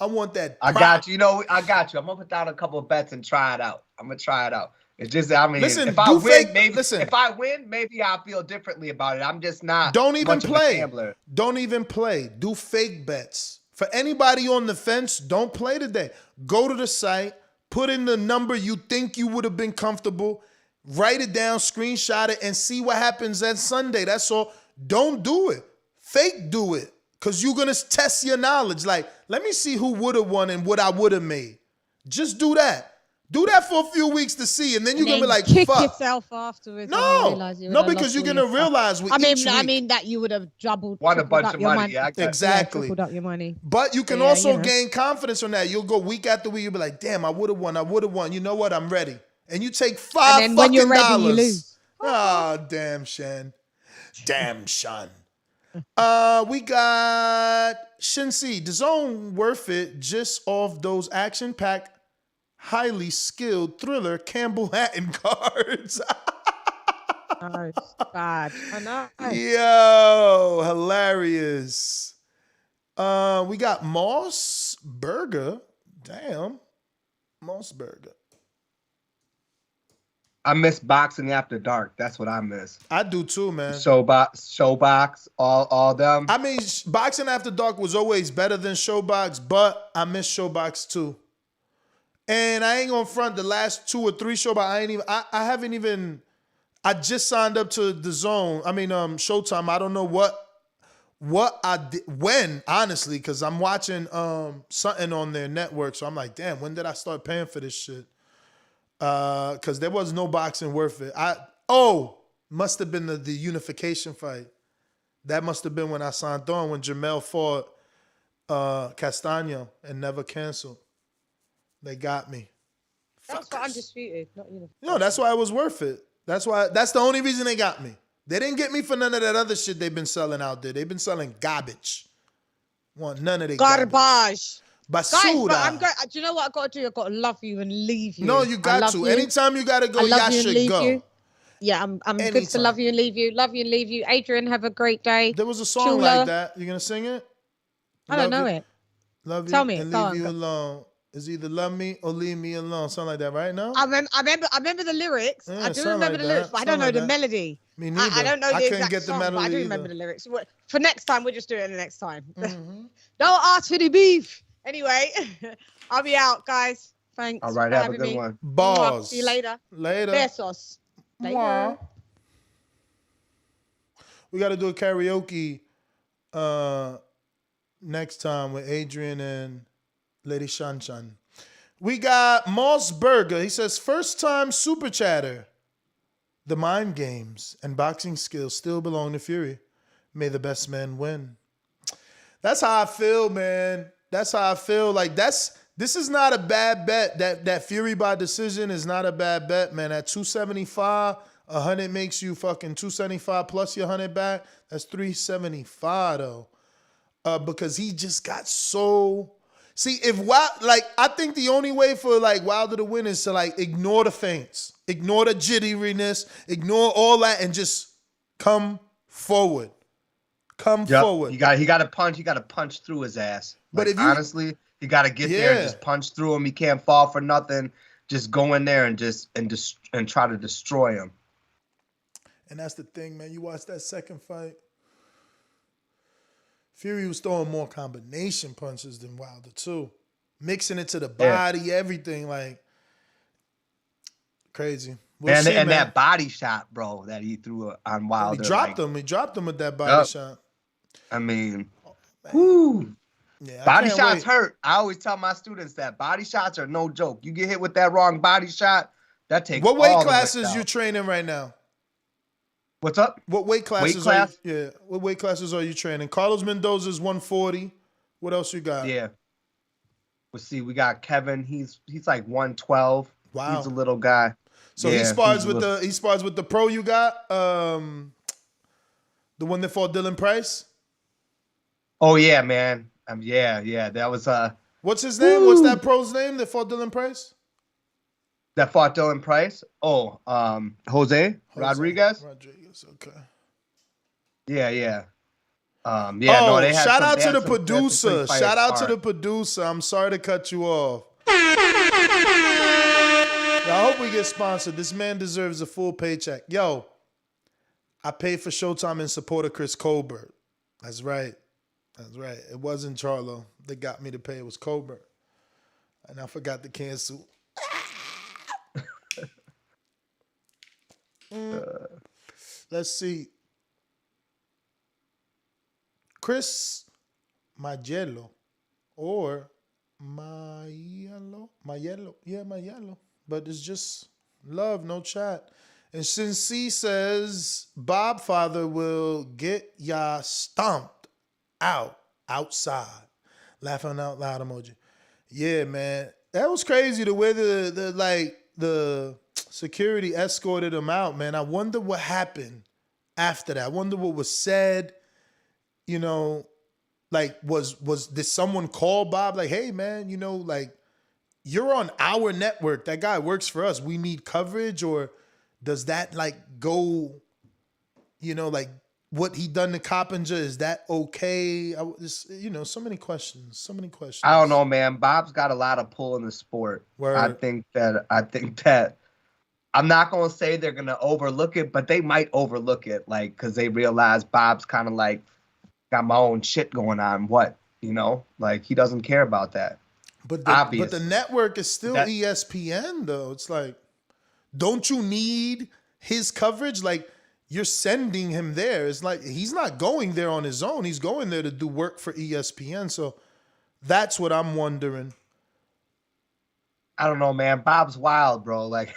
I want that. I got you. You know, I got you. I'm gonna put down a couple of bets and try it out. I'm gonna try it out. It's just, I mean, Listen, if I win, maybe I'll feel differently about it. I'm just not. Don't even much of a play. gambler. Don't even play. Do fake bets. For anybody on the fence, don't play today. Go to the site, put in the number you think you would have been comfortable, write it down, screenshot it, and see what happens that Sunday. That's all. Don't do it. Fake do it. Because you're going to test your knowledge. Like, let me see who would have won and what I would have made. Just do that. Do that for a few weeks to see, and then you're going to be like, kick fuck. yourself afterwards. No, because you're going to realize with each I week. mean that you would have tripled a bunch up of your money. Yeah, exactly. tripled up your money. But you can also gain confidence from that. You'll go week after week. You'll be like, damn, I would have won. You know what? I'm ready. And you take $5 and then when you're ready, dollars. you lose. Oh, damn, Shan. Damn, Shan. We got Shinsi. Dazn worth it just off those action-packed, highly skilled thriller Campbell Hatton cards. Oh, bad. I know. Yo, hilarious. We got Moss Burger. Damn. Moss Burger. I miss boxing after dark. That's what I miss. I do too, man. Showbox, all them. I mean, boxing after dark was always better than Showbox, but I miss Showbox too. And I ain't gonna front the last 2 or 3 Showbox. I haven't even. I just signed up to Dazn. I mean, Showtime. I don't know what I did when, honestly, because I'm watching something on their network. So I'm like, damn, when did I start paying for this shit? Because there was no boxing worth it. Must have been the unification fight. That must have been when I signed on, when Jamel fought Castaño and never canceled. They got me. That's for undisputed, not unification. No, that's why it was worth it. That's the only reason they got me. They didn't get me for none of that other shit they've been selling out there. They've been selling garbage. Want none of that garbage. Basura. Guys, do you know what I got to do? I got to love you and leave you. No, you got to. You. Anytime you got to go, y'all should go. You. Yeah, I'm good to love you and leave you. Love you and leave you. Adrian, have a great day. There was a song like that. You gonna sing it? I don't know it. Love you Tell me. and leave you alone. Is either love me or leave me alone. Something like that, right? No? I remember the lyrics. Yeah, I do remember the lyrics, but I don't know the melody. Me neither. I don't know the exact get the song, melody but I do either. remember the lyrics. For next time, we'll just do it the next time. Don't ask for the beef. Anyway, I'll be out, guys. Thanks. All right, have a good one. Bars. See you later. Later. Besos. Later. We got to do a karaoke next time with Adrian and Lady Shanshan. We got Moss Burger. He says, first time super chatter. The mind games and boxing skills still belong to Fury. May the best man win. That's how I feel, man. That's how I feel. Like this is not a bad bet. That Fury by decision is not a bad bet, man. At 275, 100 makes you fucking 275 plus your 100 back. That's 375 though. Because he just got so. See, I think the only way for Wilder to win is to ignore the feints, ignore the jitteriness, ignore all that, and just come forward. Forward. He got to punch. He got to punch through his ass. But honestly, he got to get there and just punch through him. He can't fall for nothing. Just go in there and try to destroy him. And that's the thing, man. You watch that second fight. Fury was throwing more combination punches than Wilder too, mixing it to the body, everything crazy. And that body shot, bro, that he threw on Wilder. He dropped him. He dropped him with that body shot. I mean, whoo. Yeah, body shots hurt. I always tell my students that body shots are no joke. You get hit with that wrong body shot, that takes. What weight classes you training right now? What's up? What weight classes? What weight classes are you training? Carlos Mendoza's 140. What else you got? Yeah. Let's see. We got Kevin. He's like 112. Wow. He's a little guy. So he spars with the pro you got, the one that fought Dylan Price. Oh yeah, man. Yeah. That was What's his name? What's that pro's name that fought Dylan Price? That fought Dylan Price? Oh, Jose Rodriguez. Rodriguez, okay. Yeah. No, they had shout some- out they to had the some- they had some producer. pretty fire Shout out to sparring. the producer. I'm sorry to cut you off. I hope we get sponsored. This man deserves a full paycheck. Yo, I paid for Showtime in support of Chris Colbert. That's right. It wasn't Charlo that got me to pay. It was Colbert. And I forgot to cancel. Let's see. Chris Magello or Mayello. Yeah, Mayello. But it's just love, no chat. And since he says Bob Father will get ya stomped outside. Laughing out loud emoji. Yeah, man. That was crazy the way the security escorted him out, man. I wonder what happened after that. I wonder what was said. You know, like did someone call Bob like, hey man, you know, like you're on our network. That guy works for us. We need coverage, or does that like go, you know, like what he done to Coppinger, is that okay? So many questions. I don't know, man. Bob's got a lot of pull in the sport. Word. I think that I'm not gonna say they're gonna overlook it, but they might overlook it, like, because they realize Bob's kind of like got my own shit going on. What, you know, like he doesn't care about that. But Obviously. the network is still ESPN though. It's like, don't you need his coverage? Like, you're sending him there. It's like he's not going there on his own. He's going there to do work for ESPN. So that's what I'm wondering. I don't know, man. Bob's wild, bro. Like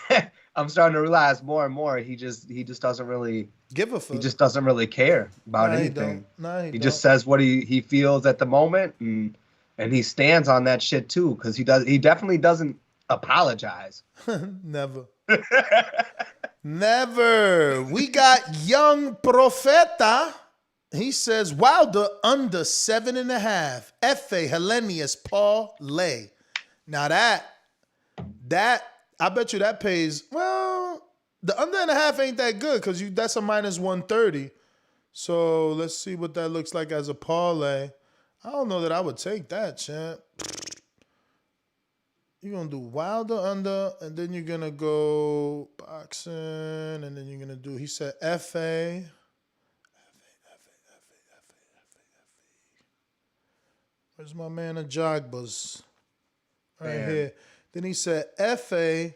I'm starting to realize more and more he just doesn't really give a fuck. He just doesn't really care about anything. He just says what he feels at the moment, and he stands on that shit too, because he definitely doesn't apologize. Never. Never. We got Young Profeta. He says Wilder under 7.5. F.A. Hellenius parlay. Now that I bet you that pays, well, the under and a half ain't that good because that's a minus 130. So let's see what that looks like as a parlay. I don't know that I would take that, champ. You're going to do Wilder under, and then you're going to go boxing, and then you're going to do, he said FA. Where's my man Ajagbas? Right here. Then he said FA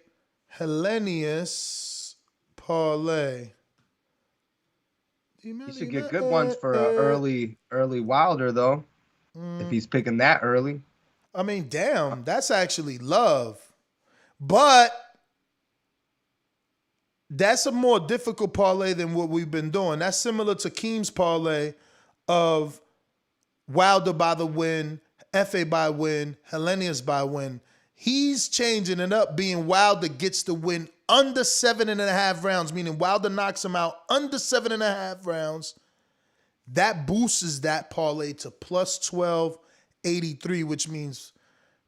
Hellenius parlay. You should get good ones for early Wilder though. If he's picking that early. I mean, damn, that's actually love. But that's a more difficult parlay than what we've been doing. That's similar to Keem's parlay of Wilder by the win, FA by win, Hellenius by win. He's changing it up, being Wilder gets the win under 7.5 rounds, meaning Wilder knocks him out under 7.5 rounds. That boosts that parlay to plus 1283, which means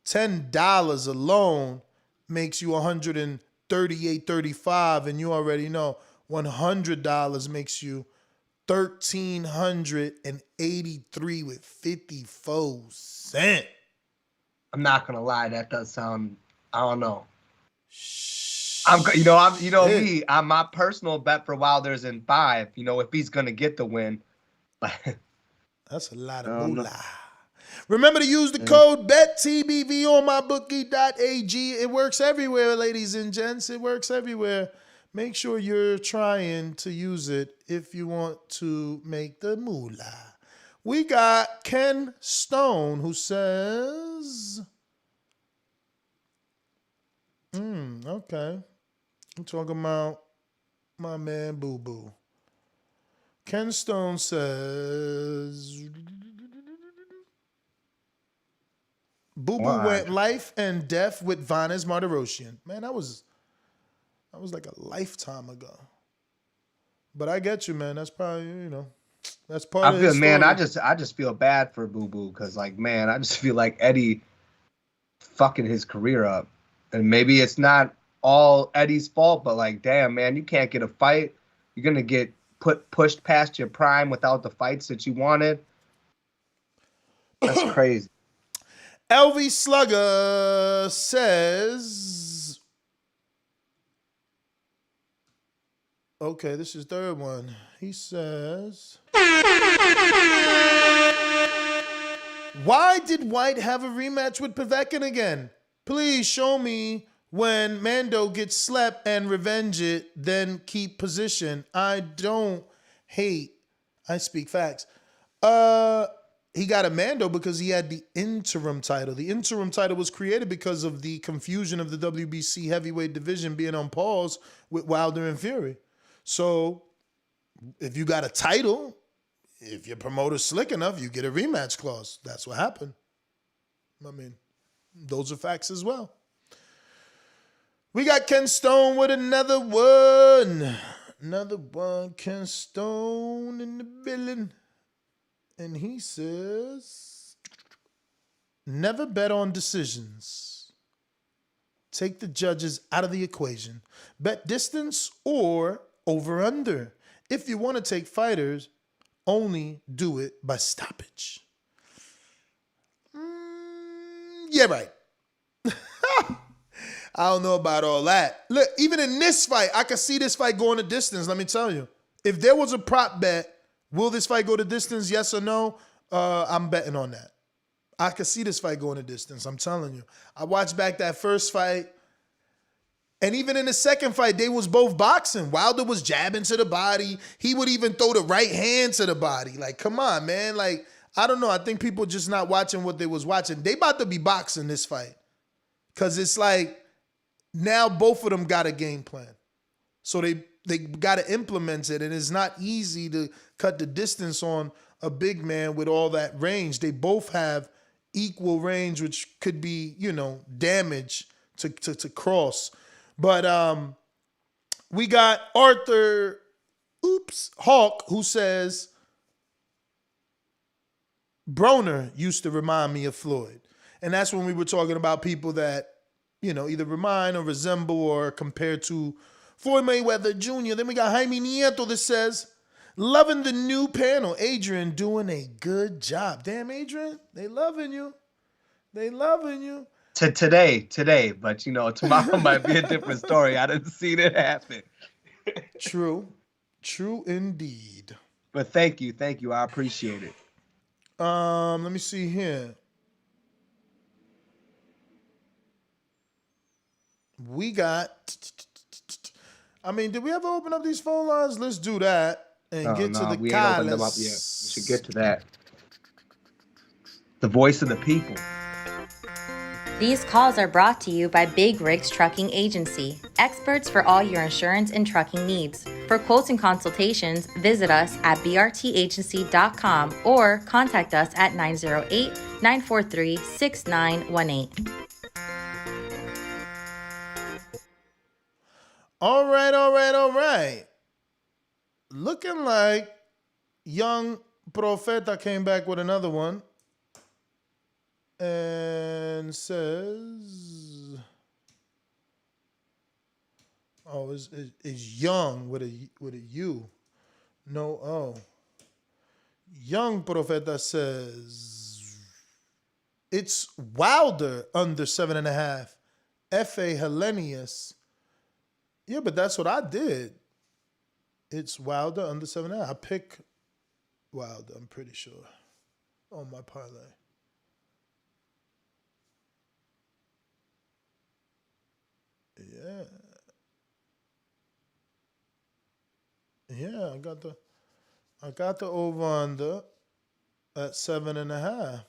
$10 alone makes you $138.35, and you already know $100 makes you $1,383 with 54 cents. I'm not gonna lie, that does sound, I don't know. Me. My personal bet for Wilder's in 5. You know, if he's gonna get the win. That's a lot of moolah. Remember to use the code BETTBV on mybookie.ag. It works everywhere, ladies and gents. It works everywhere. Make sure you're trying to use it if you want to make the moolah. We got Ken Stone who says, okay. I'm talking about my man Boo Boo. Ken Stone says, Boo Boo went life and death with Vanes Martirosyan. Man, that was like a lifetime ago. But I get you, man. That's probably, that's part of his story. Man, I just feel bad for Boo Boo because, like, man, I just feel like Eddie fucking his career up. And maybe it's not all Eddie's fault, but, like, damn, man, you can't get a fight. You're going to get pushed past your prime without the fights that you wanted. That's crazy. LV Slugger says, okay, this is third one. He says, why did White have a rematch with Povetkin again? Please show me when Mando gets slept and revenge it, then keep position. I don't hate. I speak facts. He got a Mando because he had the interim title. The interim title was created because of the confusion of the WBC heavyweight division being on pause with Wilder and Fury. So if you got a title, if your promoter's slick enough, you get a rematch clause. That's what happened. I mean, those are facts as well. We got Ken Stone with another one. Another one, Ken Stone in the building. And he says, never bet on decisions. Take the judges out of the equation. Bet distance or over-under. If you want to take fighters, only do it by stoppage. Yeah, right. I don't know about all that. Look, even in this fight, I could see this fight going the distance, let me tell you. If there was a prop bet, will this fight go the distance, yes or no? I'm betting on that. I could see this fight going the distance, I'm telling you. I watched back that first fight, and even in the second fight, they was both boxing. Wilder was jabbing to the body. He would even throw the right hand to the body. Like, come on, man. Like, I don't know. I think people just not watching what they was watching. They about to be boxing this fight. Because it's like, now both of them got a game plan. So they got to implement it, and it's not easy to cut the distance on a big man with all that range. They both have equal range, which could be, damage to cross. But we got Arthur Hawk, who says, Broner used to remind me of Floyd. And that's when we were talking about people that, either remind or resemble or compare to Floyd Mayweather Jr. Then we got Jaime Nieto that says, loving the new panel. Adrian doing a good job. Damn, Adrian, they loving you. They loving you. Today, but tomorrow might be a different story. I didn't see it happen. True indeed. But thank you. I appreciate it. Let me see here. We got, did we ever open up these phone lines? Let's do that and get to the we ain't opened them up yet. We should get to that. The voice of the people. These calls are brought to you by Big Rigs Trucking Agency, experts for all your insurance and trucking needs. For quotes and consultations, visit us at brtagency.com or contact us at 908-943-6918. All right. Looking like young Profeta came back with another one and says, is young with a U. No O. Young Profeta says, it's Wilder under 7.5. F.A. Hellenius. Yeah, but that's what I did. It's Wilder under 7.5. I pick Wilder, I'm pretty sure, on my parlay. Yeah, I got the over under at 7.5.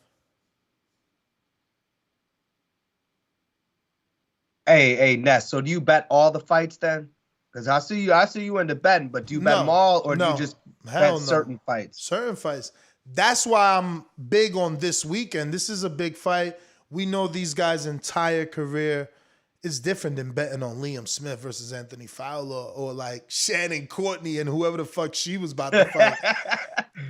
Hey, Ness. So do you bet all the fights then? Because I see you into betting, but do you bet them all, or do you just bet certain fights? Certain fights. That's why I'm big on this weekend. This is a big fight. we know these guys' entire career is different than betting on Liam Smith versus Anthony Fowler or like Shannon Courtney and whoever the fuck she was about to fight.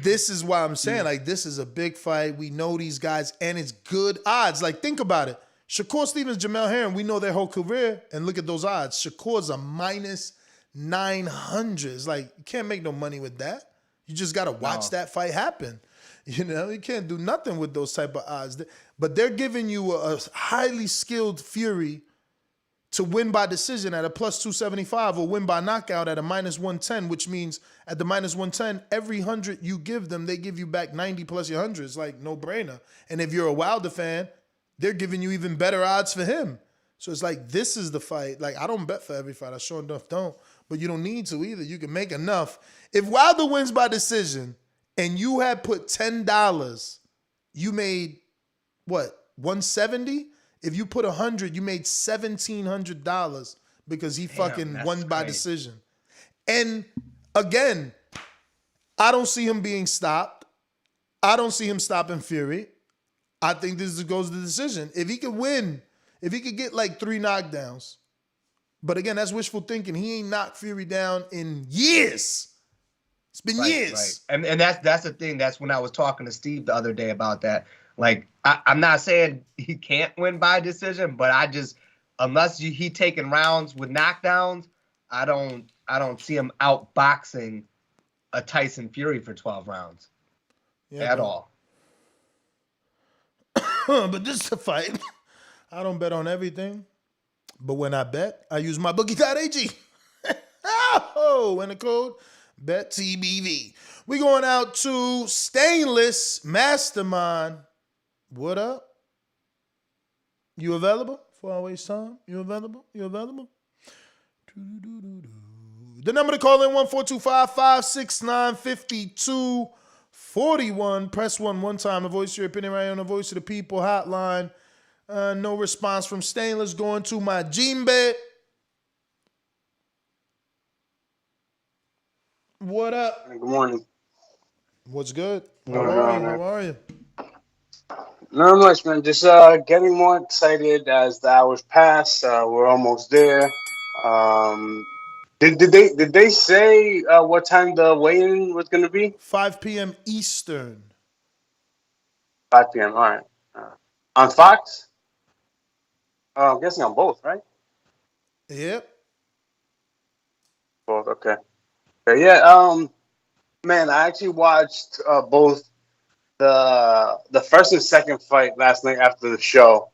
This is why I'm saying, like, this is a big fight. We know these guys, and it's good odds. Like, think about it. Shakur Stevens, Jamel Herring, we know their whole career, and look at those odds. Shakur's a minus 900. It's like, you can't make no money with that. You just got to watch that fight happen. You know, you can't do nothing with those type of odds. But they're giving you a highly skilled Fury to win by decision at a plus 275 or win by knockout at a minus 110, which means at the minus 110, every 100 you give them, they give you back 90 plus your 100. It's like no brainer. And if you're a Wilder fan, they're giving you even better odds for him. So it's like, this is the fight. Like, I don't bet for every fight. I sure enough don't. But you don't need to either. You can make enough. If Wilder wins by decision and you had put $10, you made, what, 170? If you put 100, you made $1,700 because he fucking won by decision. And again, I don't see him being stopped. I don't see him stopping Fury. I think this goes to the decision. If he could win, if he could get like 3 knockdowns, but again, that's wishful thinking. He ain't knocked Fury down in years. It's been years. Right. And that's the thing. That's when I was talking to Steve the other day about that. Like, I'm not saying he can't win by decision, but I just, unless he taking rounds with knockdowns, I don't see him outboxing a Tyson Fury for 12 rounds at all. But this is a fight. I don't bet on everything, but when I bet, I use my bookie.ag. Oh, and the code BETTBV. We going out to Stainless Mastermind. What up? You available? Before I waste time, you available? You available? The number to call in 1-425-569-5241. Press 1 one time to voice your opinion right on the Voice of the People hotline. No response from Stainless. Going to my Jimbe. What up? Good morning. What's good? How are you? Not much, man. Just getting more excited as the hours pass. We're almost there. Did they say what time the weigh-in was going to be? 5 p.m. Eastern. 5 p.m. All right. On Fox? I'm guessing on both, right? Yep. Both. Okay. Yeah. Man, I actually watched both the first and second fight last night after the show,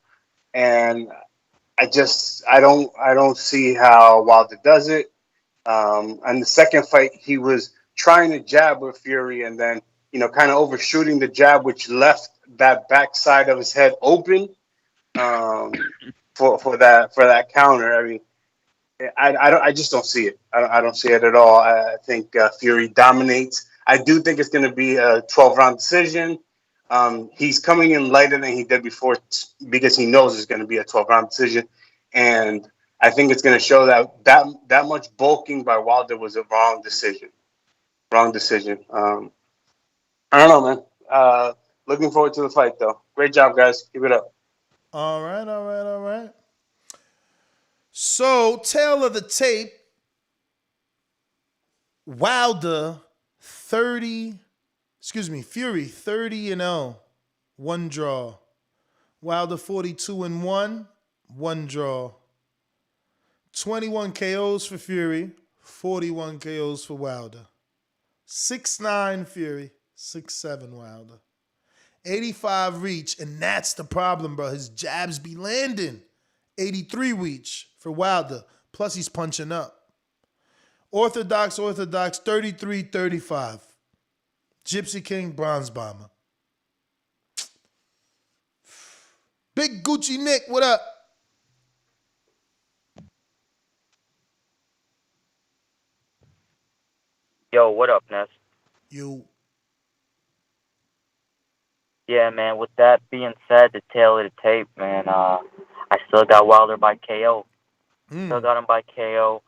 and I don't see how Wilder does it. And the second fight, he was trying to jab with Fury, and then kind of overshooting the jab, which left that backside of his head open for that counter. I mean, I just don't see it. I don't see it at all. I think Fury dominates. I do think it's going to be a 12-round decision. He's coming in lighter than he did before because he knows it's going to be a 12-round decision. And I think it's going to show that much bulking by Wilder was a wrong decision. I don't know, man. Looking forward to the fight, though. Great job, guys. Keep it up. All right. So, tail of the tape, Fury 30-0, 1 draw. Wilder 42-1, 1 draw. 21 KOs for Fury, 41 KOs for Wilder. 6'9" Fury, 6'7" Wilder. 85 reach, and that's the problem, bro. His jabs be landing. 83 reach for Wilder, plus he's punching up. Orthodox, 33-35. Gypsy King, Bronze Bomber. Big Gucci Nick, what up? Yo, what up, Ness? You. Yeah, man, with that being said, the tail of the tape, man, I still got Wilder by KO. Still got him by KO.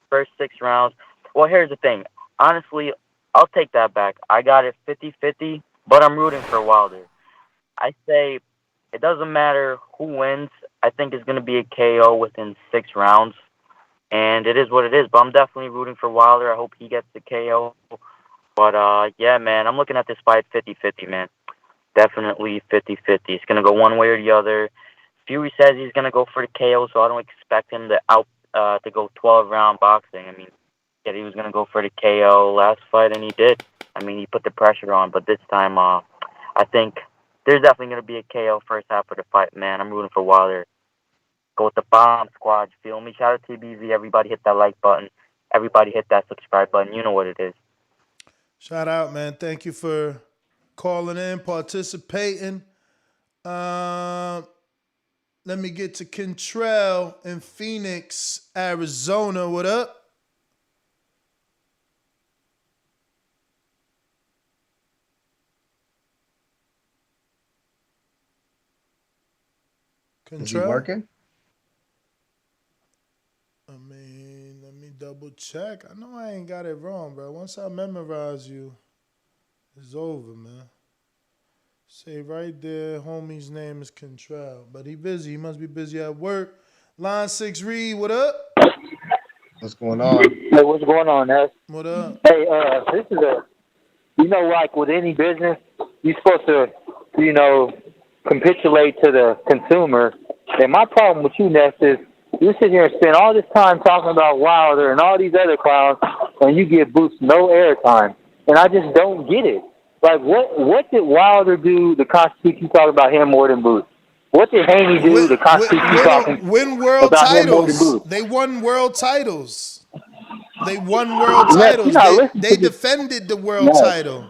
First 6 rounds. Well, here's the thing. Honestly, I'll take that back. I got it 50-50, but I'm rooting for Wilder. I say it doesn't matter who wins. I think it's going to be a KO within 6 rounds. And it is what it is. But I'm definitely rooting for Wilder. I hope he gets the KO. But, yeah, man, I'm looking at this fight 50-50, man. Definitely 50-50. It's going to go one way or the other. Fury says he's going to go for the KO, so I don't expect him to go 12-round boxing. I mean, he was going to go for the KO last fight, and he did. I mean, he put the pressure on. But this time, I think there's definitely going to be a KO first half of the fight, man. I'm rooting for Wilder. Go with the bomb squad. You feel me? Shout out to TBV. Everybody hit that like button. Everybody hit that subscribe button. You know what it is. Shout out, man. Thank you for calling in, participating. Let me get to Kentrell in Phoenix, Arizona. What up? Is he working? I mean, let me double check. I know I ain't got it wrong, bro. Once I memorize you, it's over, man. Say right there, homie's name is Kentrell. But he busy. He must be busy at work. Line 6 Reed, what up? What's going on? Hey, what's going on, Ness? What up? Hey, this is like with any business, you're supposed to, capitulate to the consumer. And my problem with you, Ness, is you sit here and spend all this time talking about Wilder and all these other clowns, and you give Boots no airtime. And I just don't get it. Like, what did Wilder do to constitute you talking about him more than Boots? What did Haney do to constitute you talking win world about him more than titles? Boots? They won world titles. They won world titles. They defended the world title.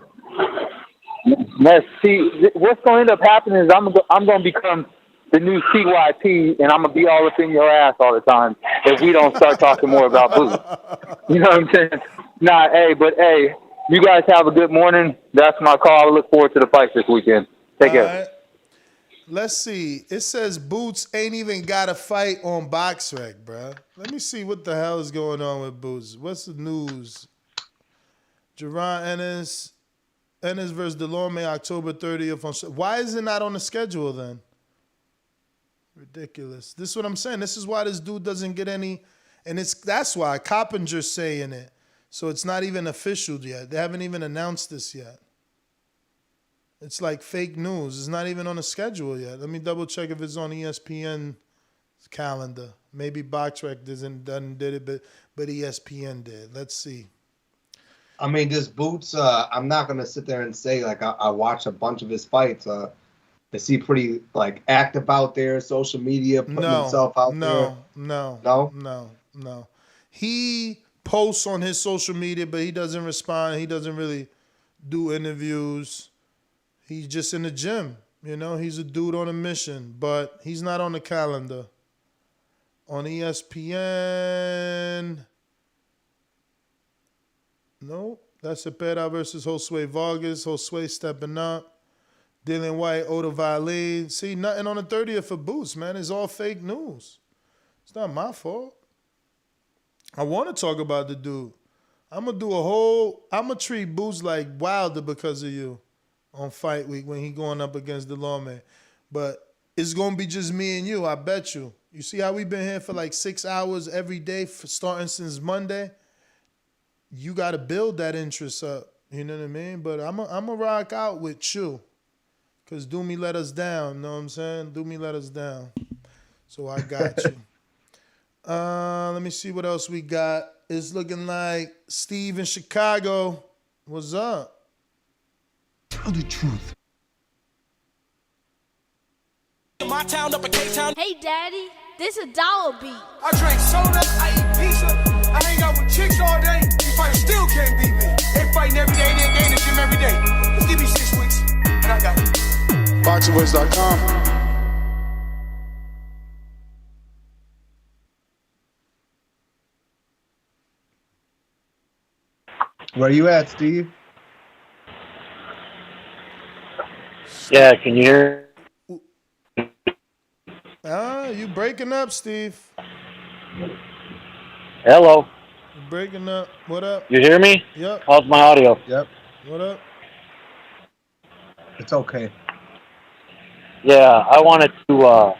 Ness, see, what's going to end up happening is I'm going to become the new CYP, and I'm going to be all up in your ass all the time if we don't start talking more about Boots. You know what I'm saying? Nah, hey, you guys have a good morning. That's my call. I look forward to the fight this weekend. Take care. Right. Let's see. It says Boots ain't even got a fight on BoxRec, bro. Let me see what the hell is going on with Boots. What's the news? Jerron Ennis versus Delorme, October 30th. Why is it not on the schedule then? Ridiculous. This is what I'm saying. This is why this dude doesn't get any, and that's why Coppinger's saying it. So it's not even official yet. They haven't even announced this yet. It's like fake news. It's not even on the schedule yet. Let me double check if it's on ESPN's calendar. Maybe BoxRec did it, but ESPN did. Let's see. I mean, this Boots, I'm not going to sit there and say, like, I watched a bunch of his fights. Is he pretty, like, active out there, social media, putting himself out there? No. He posts on his social media, but he doesn't respond. He doesn't really do interviews. He's just in the gym. He's a dude on a mission, but he's not on the calendar. On ESPN, no, that's Cepeda versus Josue Vargas. Josue stepping up. Dillian White, Oda Valley. See, nothing on the 30th for Boots, man. It's all fake news. It's not my fault. I want to talk about the dude. I'm going to treat Boots like Wilder because of you on fight week when he going up against Delorme. But it's going to be just me and you, I bet you. You see how we've been here for like 6 hours every day, starting since Monday? You got to build that interest up. You know what I mean? But I'm going to rock out with you. Because Doomy let us down. You know what I'm saying? Doomy let us down. So I got you. Let me see what else we got. It's looking like Steve in Chicago. What's up? Tell the truth. My town up in K-Town. Hey, Daddy, this a Dolla beat. I drink soda, I eat pizza, I hang out with chicks all day. These fighters still can't beat me. They fighting every day, they're in the gym every day. Just give me 6 weeks, and I got it. Boxingvoice.com. Where you at, Steve? Yeah, can you hear? You breaking up, Steve. Hello. You breaking up. What up? You hear me? Yep. How's my audio? Yep. What up? It's okay. Yeah, I wanted to.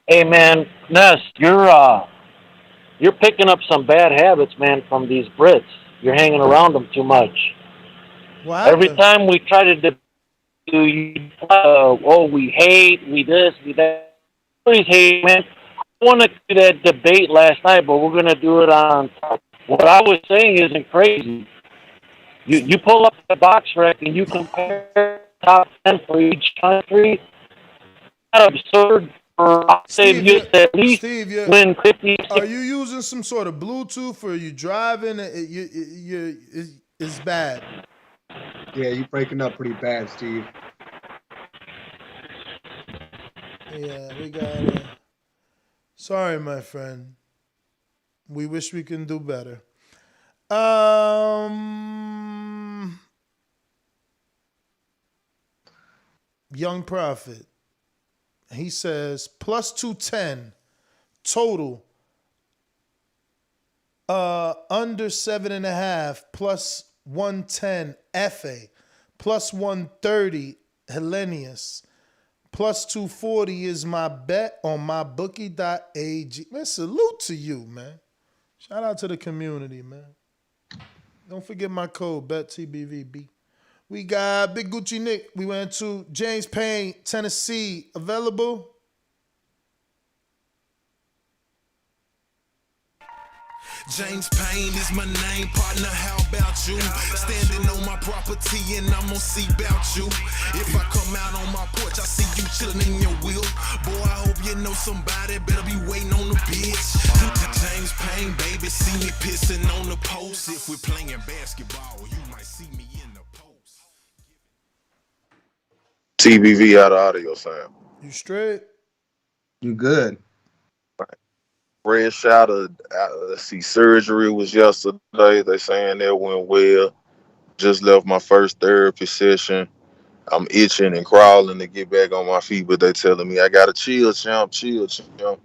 Hey, man, Ness, you're picking up some bad habits, man, from these Brits. You're hanging around them too much. What Every happened? time we try to we hate, we this, we that. Please hate, man. I want to do that debate last night, but we're going to do it on. What I was saying isn't crazy. You pull up the box rec and you compare top 10 for each country. That's absurd. I'll say Steve, you at least win 50. Are you using some sort of Bluetooth or are you driving? It's bad. Yeah, you breaking up pretty bad, Steve. Yeah, we got it. Sorry, my friend. We wish we can do better. Young Prophet. He says plus 210 total. Under 7.5 plus 110 FA plus 130 Hellenius plus 240 is my bet on mybookie.ag. Man, salute to you, man. Shout out to the community, man. Don't forget my code, BETTBVB. We got Big Gucci Nick. We went to James Payne, Tennessee. Available? James Payne is my name, partner, how about you? Standing on my property and I'm gonna see about you. If I come out on my porch, I see you chilling in your wheel. Boy, I hope you know somebody, better be waiting on the bitch. James Payne, baby, see me pissing on the post. If we're playing basketball, you might see me in the post. TBV out of audio sound. You straight? You good. Fresh out of, let's see, surgery was yesterday. They saying that went well. Just left my first therapy session. I'm itching and crawling to get back on my feet, but they telling me I gotta chill, champ, chill, champ.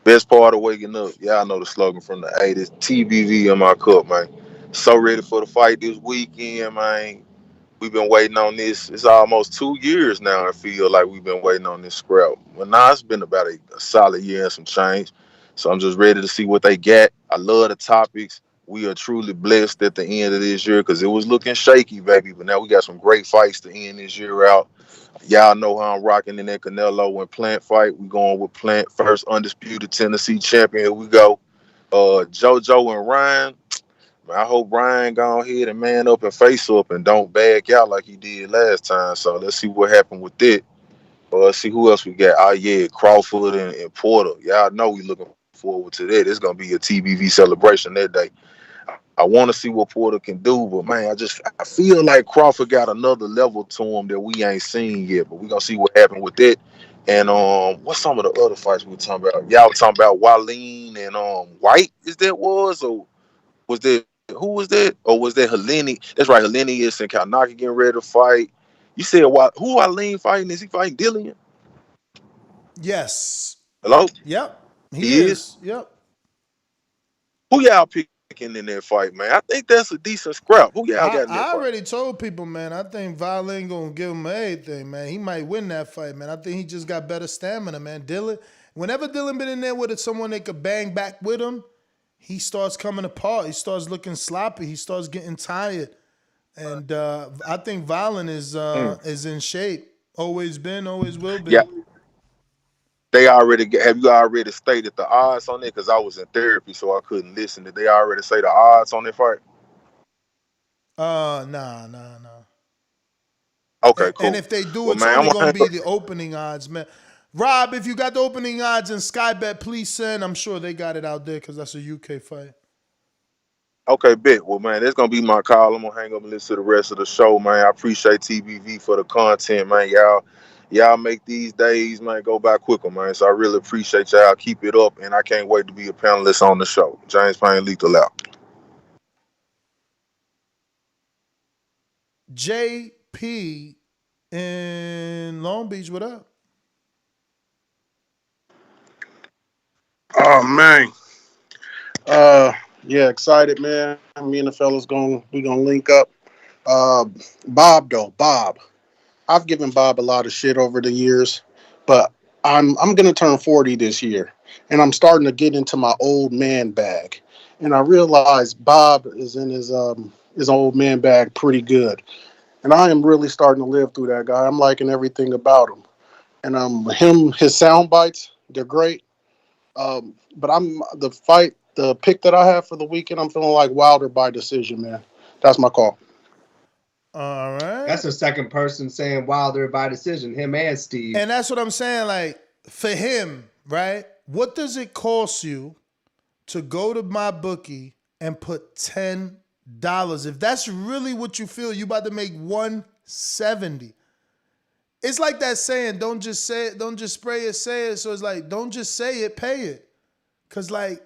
Best part of waking up, y'all know the slogan from the 80s, TBV in my cup, man. So ready for the fight this weekend, man. We've been waiting on this. It's almost 2 years now. I feel like we've been waiting on this scrap. Well, now it's been about a solid year and some change. So I'm just ready to see what they got. I love the topics. We are truly blessed at the end of this year because it was looking shaky, baby. But now we got some great fights to end this year out. Y'all know how I'm rocking in that Canelo and Plant fight. We going with Plant, first undisputed Tennessee champion. Here we go. JoJo and Ryan. I hope Ryan go ahead and man up and face up and don't back out like he did last time. So let's see what happened with that. Let's see who else we got. Oh, yeah, Crawford and Porter. Y'all know we looking forward to that. It's going to be a TBV celebration that day. I want to see what Porter can do, but, man, I feel like Crawford got another level to him that we ain't seen yet. But we're going to see what happened with that. And what's some of the other fights we were talking about? Y'all were talking about Wallin and White, is that was? Or was that, who was that? Or was that Helleni? That's right, Hellenius and Kalnaki getting ready to fight. You said who Wallin fighting? Is he fighting Dillian? Yes. Hello? Yep. He is? Yep. Who y'all picking in that fight, man? I think that's a decent scrap. Who y'all got in that I fight? already told people, man, I think Violin gonna give him everything, man. He might win that fight, man. I think he just got better stamina, man. Whenever Dillian been in there with someone that could bang back with him, he starts coming apart. He starts looking sloppy. He starts getting tired. And I think Violin is in shape. Always been, always will be. Yeah. Have you already stated the odds on it? Because I was in therapy, so I couldn't listen. Did they already say the odds on that fight? Nah. Okay, cool. And if they do, well, it's man, only going to be the opening odds, man. Rob, if you got the opening odds in Skybet, please send. I'm sure they got it out there because that's a UK fight. Okay, bet. Well, man, that's going to be my call. I'm going to hang up and listen to the rest of the show, man. I appreciate TBV for the content, man. Y'all make these days, man, go by quicker, man. So I really appreciate y'all. Keep it up, and I can't wait to be a panelist on the show. James Payne, Lethal out. JP in Long Beach, what up? Oh man. Yeah, excited, man. Me and the fellas we gonna link up. Bob. I've given Bob a lot of shit over the years, but I'm gonna turn 40 this year, and I'm starting to get into my old man bag, and I realize Bob is in his old man bag pretty good, and I am really starting to live through that guy. I'm liking everything about him, and his sound bites, they're great. But the pick that I have for the weekend, I'm feeling like Wilder by decision, man. That's my call. All right. That's the second person saying Wilder by decision, him and Steve. And that's what I'm saying. Like, for him, right? What does it cost you to go to my bookie and put $10? If that's really what you feel, you about to make $170. It's like that saying, don't just say it, don't just spray it, say it. So it's like, don't just say it, pay it. Cause like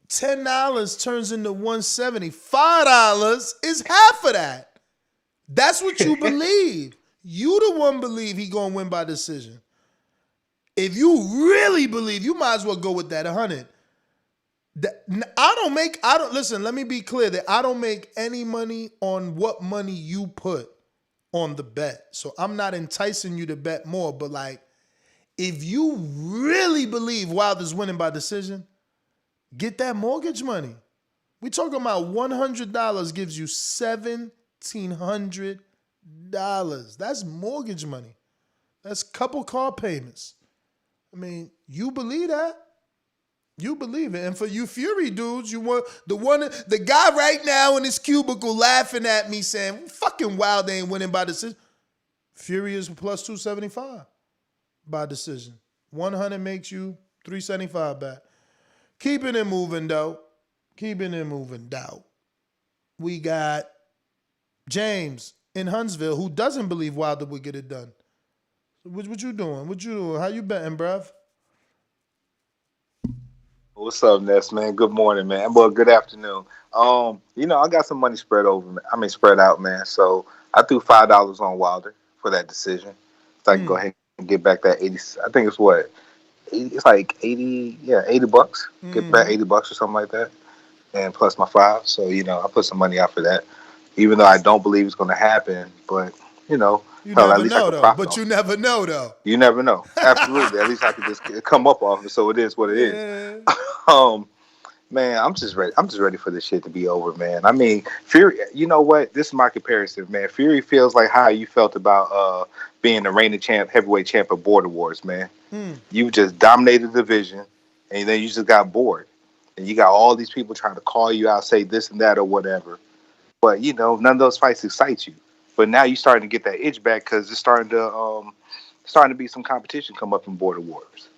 $10 turns into $170. $5 is half of that. That's what you believe. You the one believe he gonna win by decision. If you really believe, you might as well go with that 100. Listen, let me be clear that I don't make any money on what money you put on the bet. So I'm not enticing you to bet more, but like, if you really believe Wilder's winning by decision, get that mortgage money. We talking about $100 gives you $1,700. That's mortgage money. That's a couple car payments. I mean, you believe that? You believe it. And for you Fury dudes, you want the guy right now in his cubicle laughing at me saying, fucking Wilder ain't winning by decision. Fury is plus 275 by decision. 100 makes you 375 back. Keeping it moving, though. We got James in Huntsville who doesn't believe Wilder would get it done. What you doing? How you betting, bruv? What's up, Ness, man? Good morning, man. Well, good afternoon. I got some money spread out, man. So I threw $5 on Wilder for that decision. So I can go ahead and get back that 80. I think it's what? It's like 80, $80. Get back $80 or something like that. And plus my 5. So, I put some money out for that. Even though I don't believe it's going to happen, but, You never know, though. But you never know, though. You never know. Absolutely. At least I could just come up off it. So it is what it is. Man, I'm just ready. I'm just ready for this shit to be over, man. I mean, Fury, you know what? This is my comparison, man. Fury feels like how you felt about being the reigning heavyweight champ of Border Wars, man. You just dominated the division, and then you just got bored. And you got all these people trying to call you out, say this and that or whatever. But, none of those fights excite you. But now you're starting to get that itch back because it's starting to be some competition come up in Border Wars.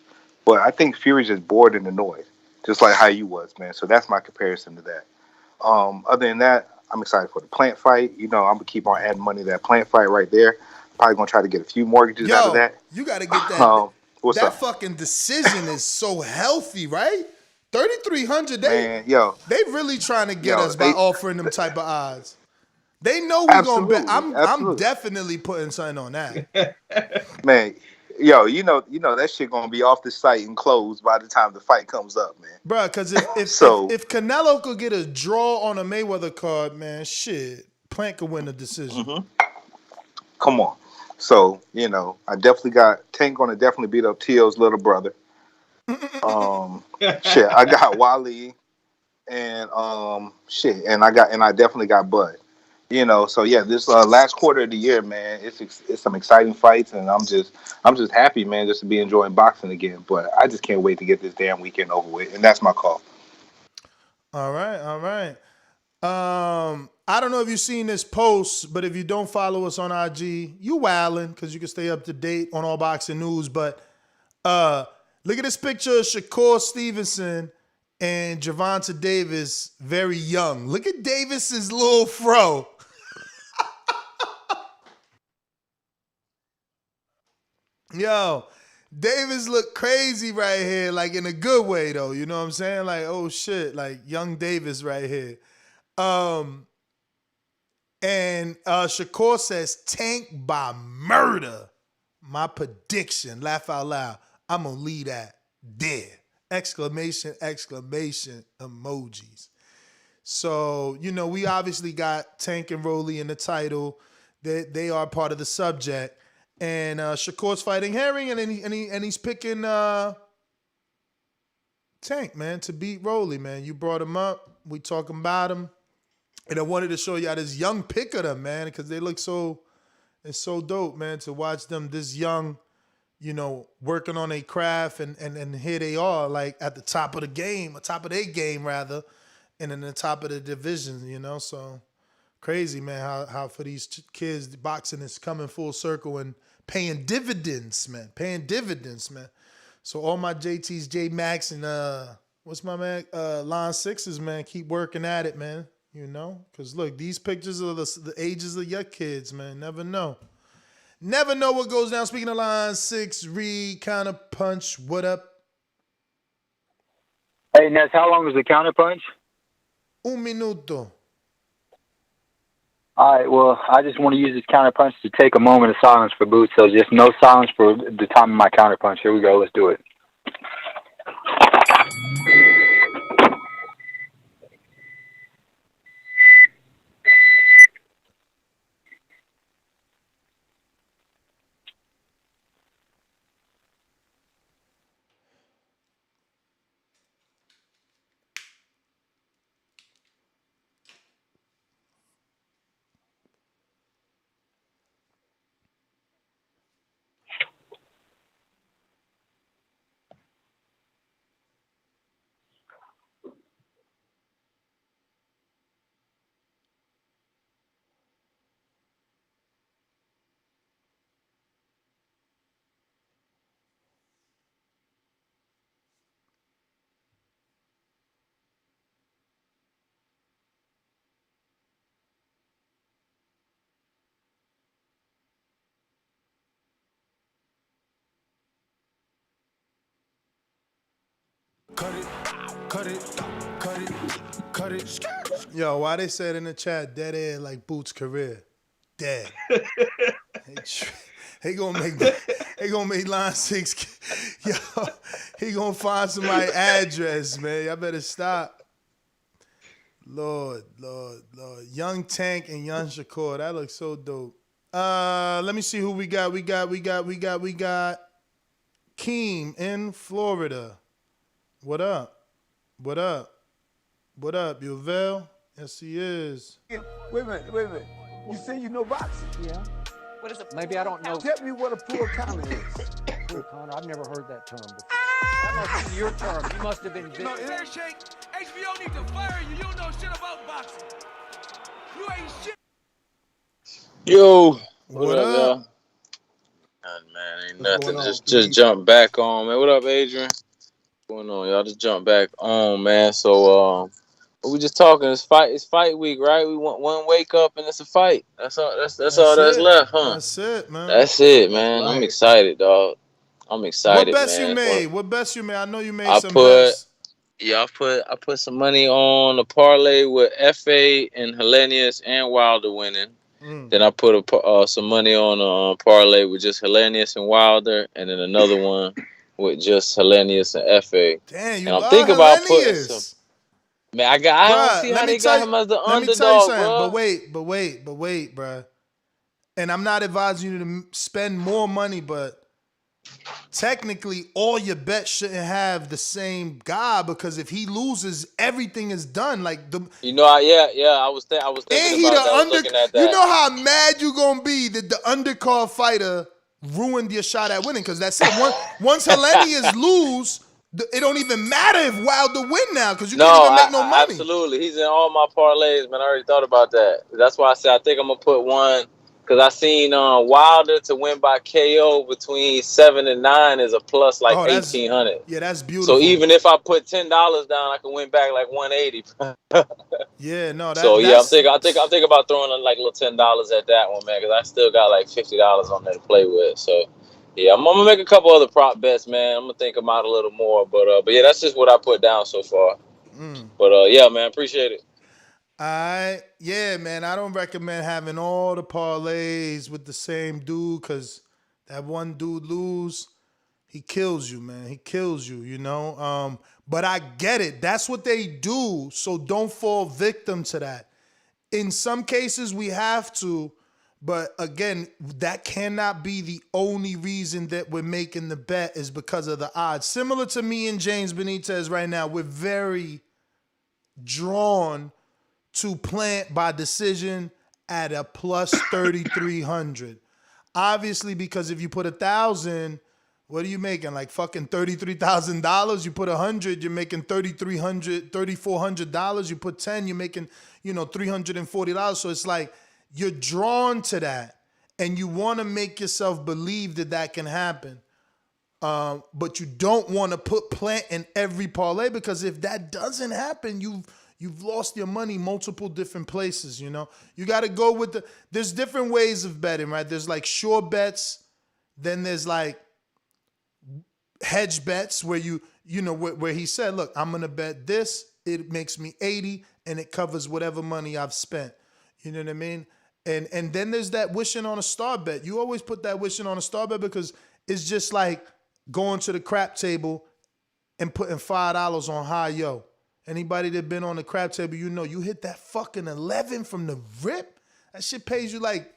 But I think Fury's just bored and annoyed, just like how you was, man. So that's my comparison to that. Other than that, I'm excited for the Plant fight. I'm gonna keep on adding money to that Plant fight right there. Probably gonna try to get a few mortgages out of that. You gotta get that. What's that up? fucking decision is so healthy, right? 3,300. They really trying to get us by offering them type of odds. They know we gonna bet. I'm definitely putting something on that. Man, you know that shit gonna be off the site and closed by the time the fight comes up, man. Bro, because if Canelo could get a draw on a Mayweather card, man, shit, Plant could win the decision. Mm-hmm. Come on. So, I definitely got Tank gonna definitely beat up T.O.'s little brother. I got Wally and and I definitely got Bud. So yeah, this last quarter of the year, man, it's some exciting fights, and I'm just happy, man, just to be enjoying boxing again. But I just can't wait to get this damn weekend over with, and that's my call. All right. I don't know if you've seen this post, but if you don't follow us on IG, you wildin', because you can stay up to date on all boxing news. But look at this picture of Shakur Stevenson and Gervonta Davis, very young. Look at Davis's little fro. Yo, Davis look crazy right here, like in a good way though. You know what I'm saying? Like, oh shit, like young Davis right here. And Shakur says Tank by murder. My prediction, laugh out loud. I'm gonna leave that there. Exclamation emojis. So, we obviously got Tank and Rolly in the title. they are part of the subject. And Shakur's fighting Herring, and he's picking Tank, man, to beat Rolly, man. You brought him up. We talking about him. And I wanted to show y'all this young pick of them, man, because they look it's so dope, man, to watch them this young, you know, working on a craft, and here they are, like at the top of the game, top of their game rather, and in the top of the division, you know. So crazy, man, how for these kids, the boxing is coming full circle and paying dividends, man. So all my JTs, J Max, and what's my man, Line Sixes, man, keep working at it, man. You know, because look, these pictures are the ages of your kids, man. Never know. Never know what goes down. Speaking of Line 6, Reed, counter punch. What up? Hey, Ness, how long is the counter punch? Un minuto. All right, well, I just want to use this counter punch to take a moment of silence for Boots. So just no silence for the time of my counter punch. Here we go. Let's do it. Cut it. Yo, why they said in the chat, dead air like Boots' career? Dead. He gonna make Line 6. Yo, he gonna find somebody's address, man. Y'all better stop. Lord. Young Tank and Young Shakur. That looks so dope. Let me see who we got. We got Keem in Florida. What up? You Vel? Yes, he is. Wait a minute. You say you know boxing? Yeah. What is a Maybe I don't know. Tell me what a poor counter is. Poor counter. I've never heard that term before. That must be your term. You must have been. No, Shake, HBO need to fire you. You don't know shit about boxing. You ain't shit. Yo, what up, y'all? Man, ain't nothing. Just jump back on, man. What up, Adrian? What's going on, y'all? Just jump back on, man. So, we just talking. It's fight week, right? We want one wake up and it's a fight. That's all that's left, huh? That's it, man. That's it, man. I'm excited, dog. I'm excited. What best man. you made? What best you made? I know you made some put, bets. Yeah, I put some money on a parlay with FA and Hellenius and Wilder winning. Then I put some money on a parlay with just Hellenius and Wilder, and then another one with just Hellenius and FA. Damn, you and I'm love thinking about putting Hellenius. some. Man, I don't see how they got him as the underdog, let me tell you something, bro. but wait, bro. And I'm not advising you to spend more money, but technically all your bets shouldn't have the same guy, because if he loses, everything is done. Like the I was thinking about that. Looking at that. You know how mad you gonna be that the undercard fighter ruined your shot at winning, because that's it. Once Hellenius lose, it don't even matter if Wilder win now, because you can't even make no money. Absolutely, he's in all my parlays, man. I already thought about that. That's why I said I think I'm gonna put one, because I seen Wilder to win by KO between 7 and 9 is a plus like 1,800. Yeah, that's beautiful. So even if I put $10 down, I can win back like 180. Yeah, no. I'm thinking about throwing like a little $10 at that one, man, because I still got like $50 on there to play with. So. Yeah, I'm gonna make a couple other prop bets, man. I'm gonna think them out a little more, but yeah, that's just what I put down so far. But yeah, man, appreciate it. Yeah, man. I don't recommend having all the parlays with the same dude, because that one dude lose, he kills you, man. He kills you, you know. But I get it. That's what they do. So don't fall victim to that. In some cases, we have to, But again, that cannot be the only reason that we're making the bet is because of the odds. Similar to me and James Benitez right now, we're very drawn to Plant by decision at a plus 3,300. Obviously, because if you put 1,000, what are you making? Like fucking $33,000. You put 100, you're making $3,400. You put 10, you're making, $340. So it's like you're drawn to that, and you want to make yourself believe that that can happen. But you don't want to put Plant in every parlay, because if that doesn't happen, you've lost your money multiple different places. You got to go with there's different ways of betting, right? There's like sure bets, then there's like hedge bets where where he said, look, I'm going to bet this, it makes me 80 and it covers whatever money I've spent. You know what I mean? And then there's that wishing on a star bet. You always put that wishing on a star bet because it's just like going to the crap table and putting $5 on high yo. Anybody that been on the crap table, you hit that fucking 11 from the rip. That shit pays you like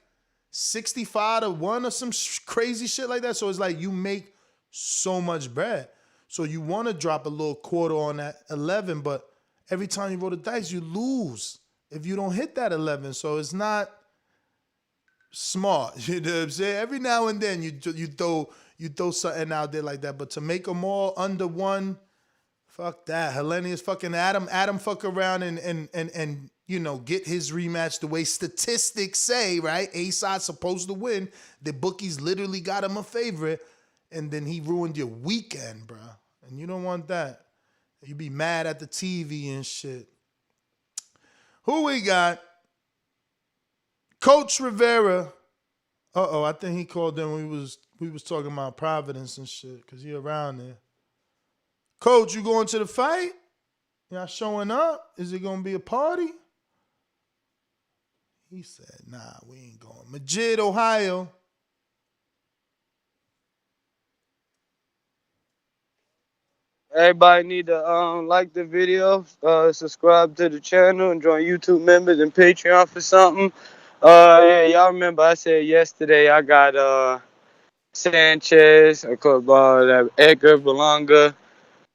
65 to 1 or some crazy shit like that. So it's like you make so much bread. So you want to drop a little quarter on that 11, but every time you roll the dice, you lose if you don't hit that 11. So it's not smart. You know what I'm saying? Every now and then you throw something out there like that, but to make them all under one, fuck that. Hellenius fucking Adam fuck around and get his rematch the way statistics say, right? A-side's supposed to win. The bookies literally got him a favorite, and then he ruined your weekend, bro. And you don't want that. You be mad at the TV and shit. Who we got? Coach Rivera. I think he called in when we was talking about Providence and shit, because he around there. Coach, you going to the fight? Y'all showing up? Is it going to be a party? He said, nah, we ain't going. Majid, Ohio. Everybody need to like the video, subscribe to the channel, and join YouTube members and Patreon for something. Yeah, y'all remember I said yesterday I got Sanchez, Edgar Berlanga,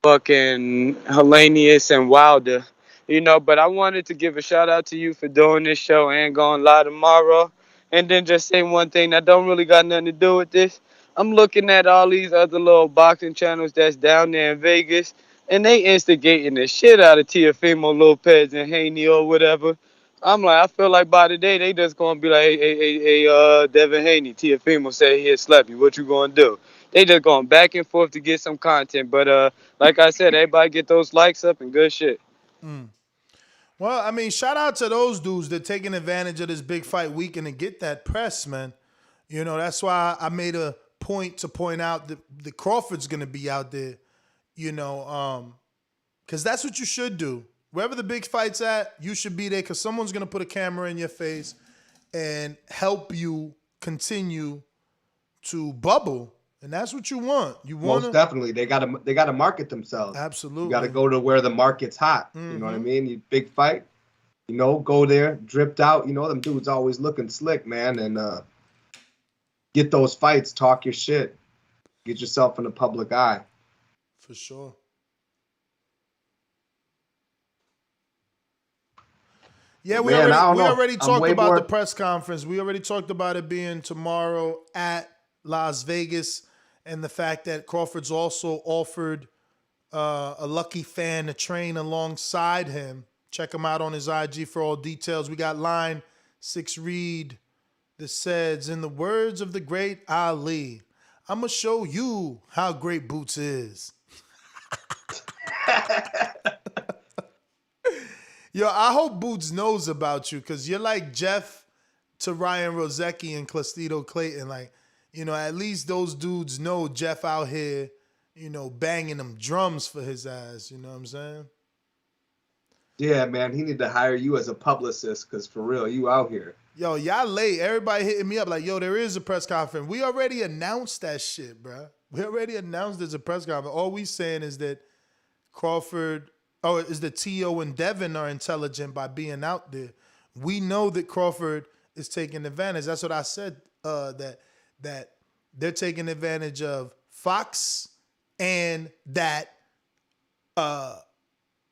fucking Hellenius, and Wilder. But I wanted to give a shout out to you for doing this show and going live tomorrow. And then just say one thing that don't really got nothing to do with this. I'm looking at all these other little boxing channels that's down there in Vegas, and they instigating the shit out of Teofimo Lopez and Haney or whatever. I'm like, I feel like by today they just gonna be like, hey, Devin Haney, Teofimo said he'll slap you. What you gonna do? They just going back and forth to get some content. But like I said, everybody get those likes up and good shit. Well, I mean, shout out to those dudes that taking advantage of this big fight weekend and get that press, man. That's why I made a point to point out that the Crawford's going to be out there, because that's what you should do. Wherever the big fight's at, you should be there, because someone's going to put a camera in your face and help you continue to bubble. And that's what you want. Most definitely. They gotta market themselves. Absolutely. You gotta go to where the market's hot. Mm-hmm. You know what I mean? You big fight, go there, dripped out. Them dudes always looking slick, man. And get those fights, talk your shit. Get yourself in the public eye. For sure. Yeah, we already talked about the press conference. We already talked about it being tomorrow at Las Vegas, and the fact that Crawford's also offered a lucky fan to train alongside him. Check him out on his IG for all details. We got line 6 read that says, in the words of the great Ali, I'm going to show you how great Boots is. Yo, I hope Boots knows about you, because you're like Jeff to Ryan Rozecki and Clastido Clayton. Like, at least those dudes know Jeff out here, banging them drums for his ass. You know what I'm saying? Yeah, man. He need to hire you as a publicist, because for real, you out here. Yo, y'all late. Everybody hitting me up like, yo, there is a press conference. We already announced that shit, bro. We already announced there's a press conference. All we saying is that is that T.O. and Devin are intelligent by being out there. We know that Crawford is taking advantage. That's what I said. That they're taking advantage of Fox and that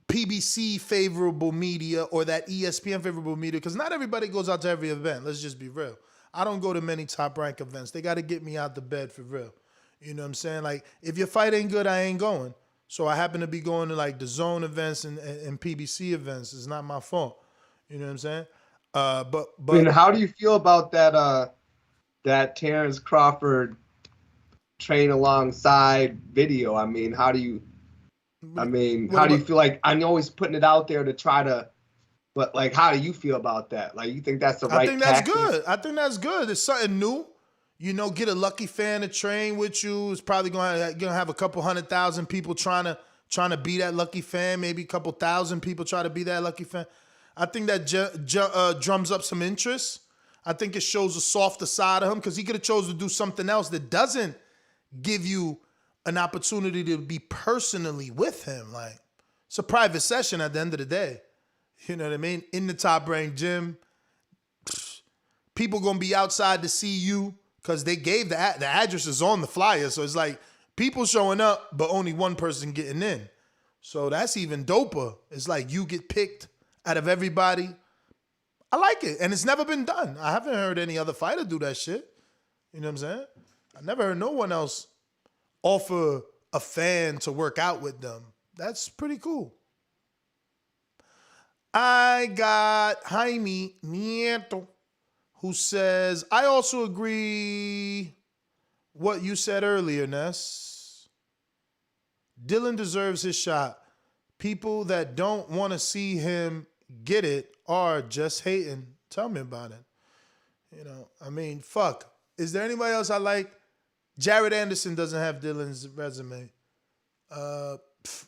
PBC favorable media or that ESPN favorable media, because not everybody goes out to every event. Let's just be real. I don't go to many Top Rank events. They got to get me out the bed for real. You know what I'm saying? Like, if your fight ain't good, I ain't going. So I happen to be going to like the Zone events and PBC events. It's not my fault. You know what I'm saying? But I mean, how do you feel about that Terrence Crawford train alongside video? I mean, how do you feel like, I know he's putting it out there to try to, but like, how do you feel about that? Like, you think that's the right I think that's tactic? good. I think that's good. It's something new. You know, get a lucky fan to train with you. It's probably gonna have a couple 100,000 people trying to be that lucky fan. Maybe a couple thousand people try to be that lucky fan. I think that drums up some interest. I think it shows a softer side of him, because he could have chose to do something else that doesn't give you an opportunity to be personally with him. Like, it's a private session at the end of the day. You know what I mean? In the Top Rank gym, people gonna be outside to see you because they gave the addresses on the flyer. So it's like people showing up, but only one person getting in. So that's even doper. It's like you get picked out of everybody. I like it. And it's never been done. I haven't heard any other fighter do that shit. You know what I'm saying? I never heard no one else offer a fan to work out with them. That's pretty cool. I got Jaime Nieto, who says, I also agree what you said earlier, Ness. Dylan deserves his shot. People that don't want to see him get it are just hating. Tell me about it. You know, I mean, fuck. Is there anybody else I like? Jared Anderson doesn't have Dylan's resume.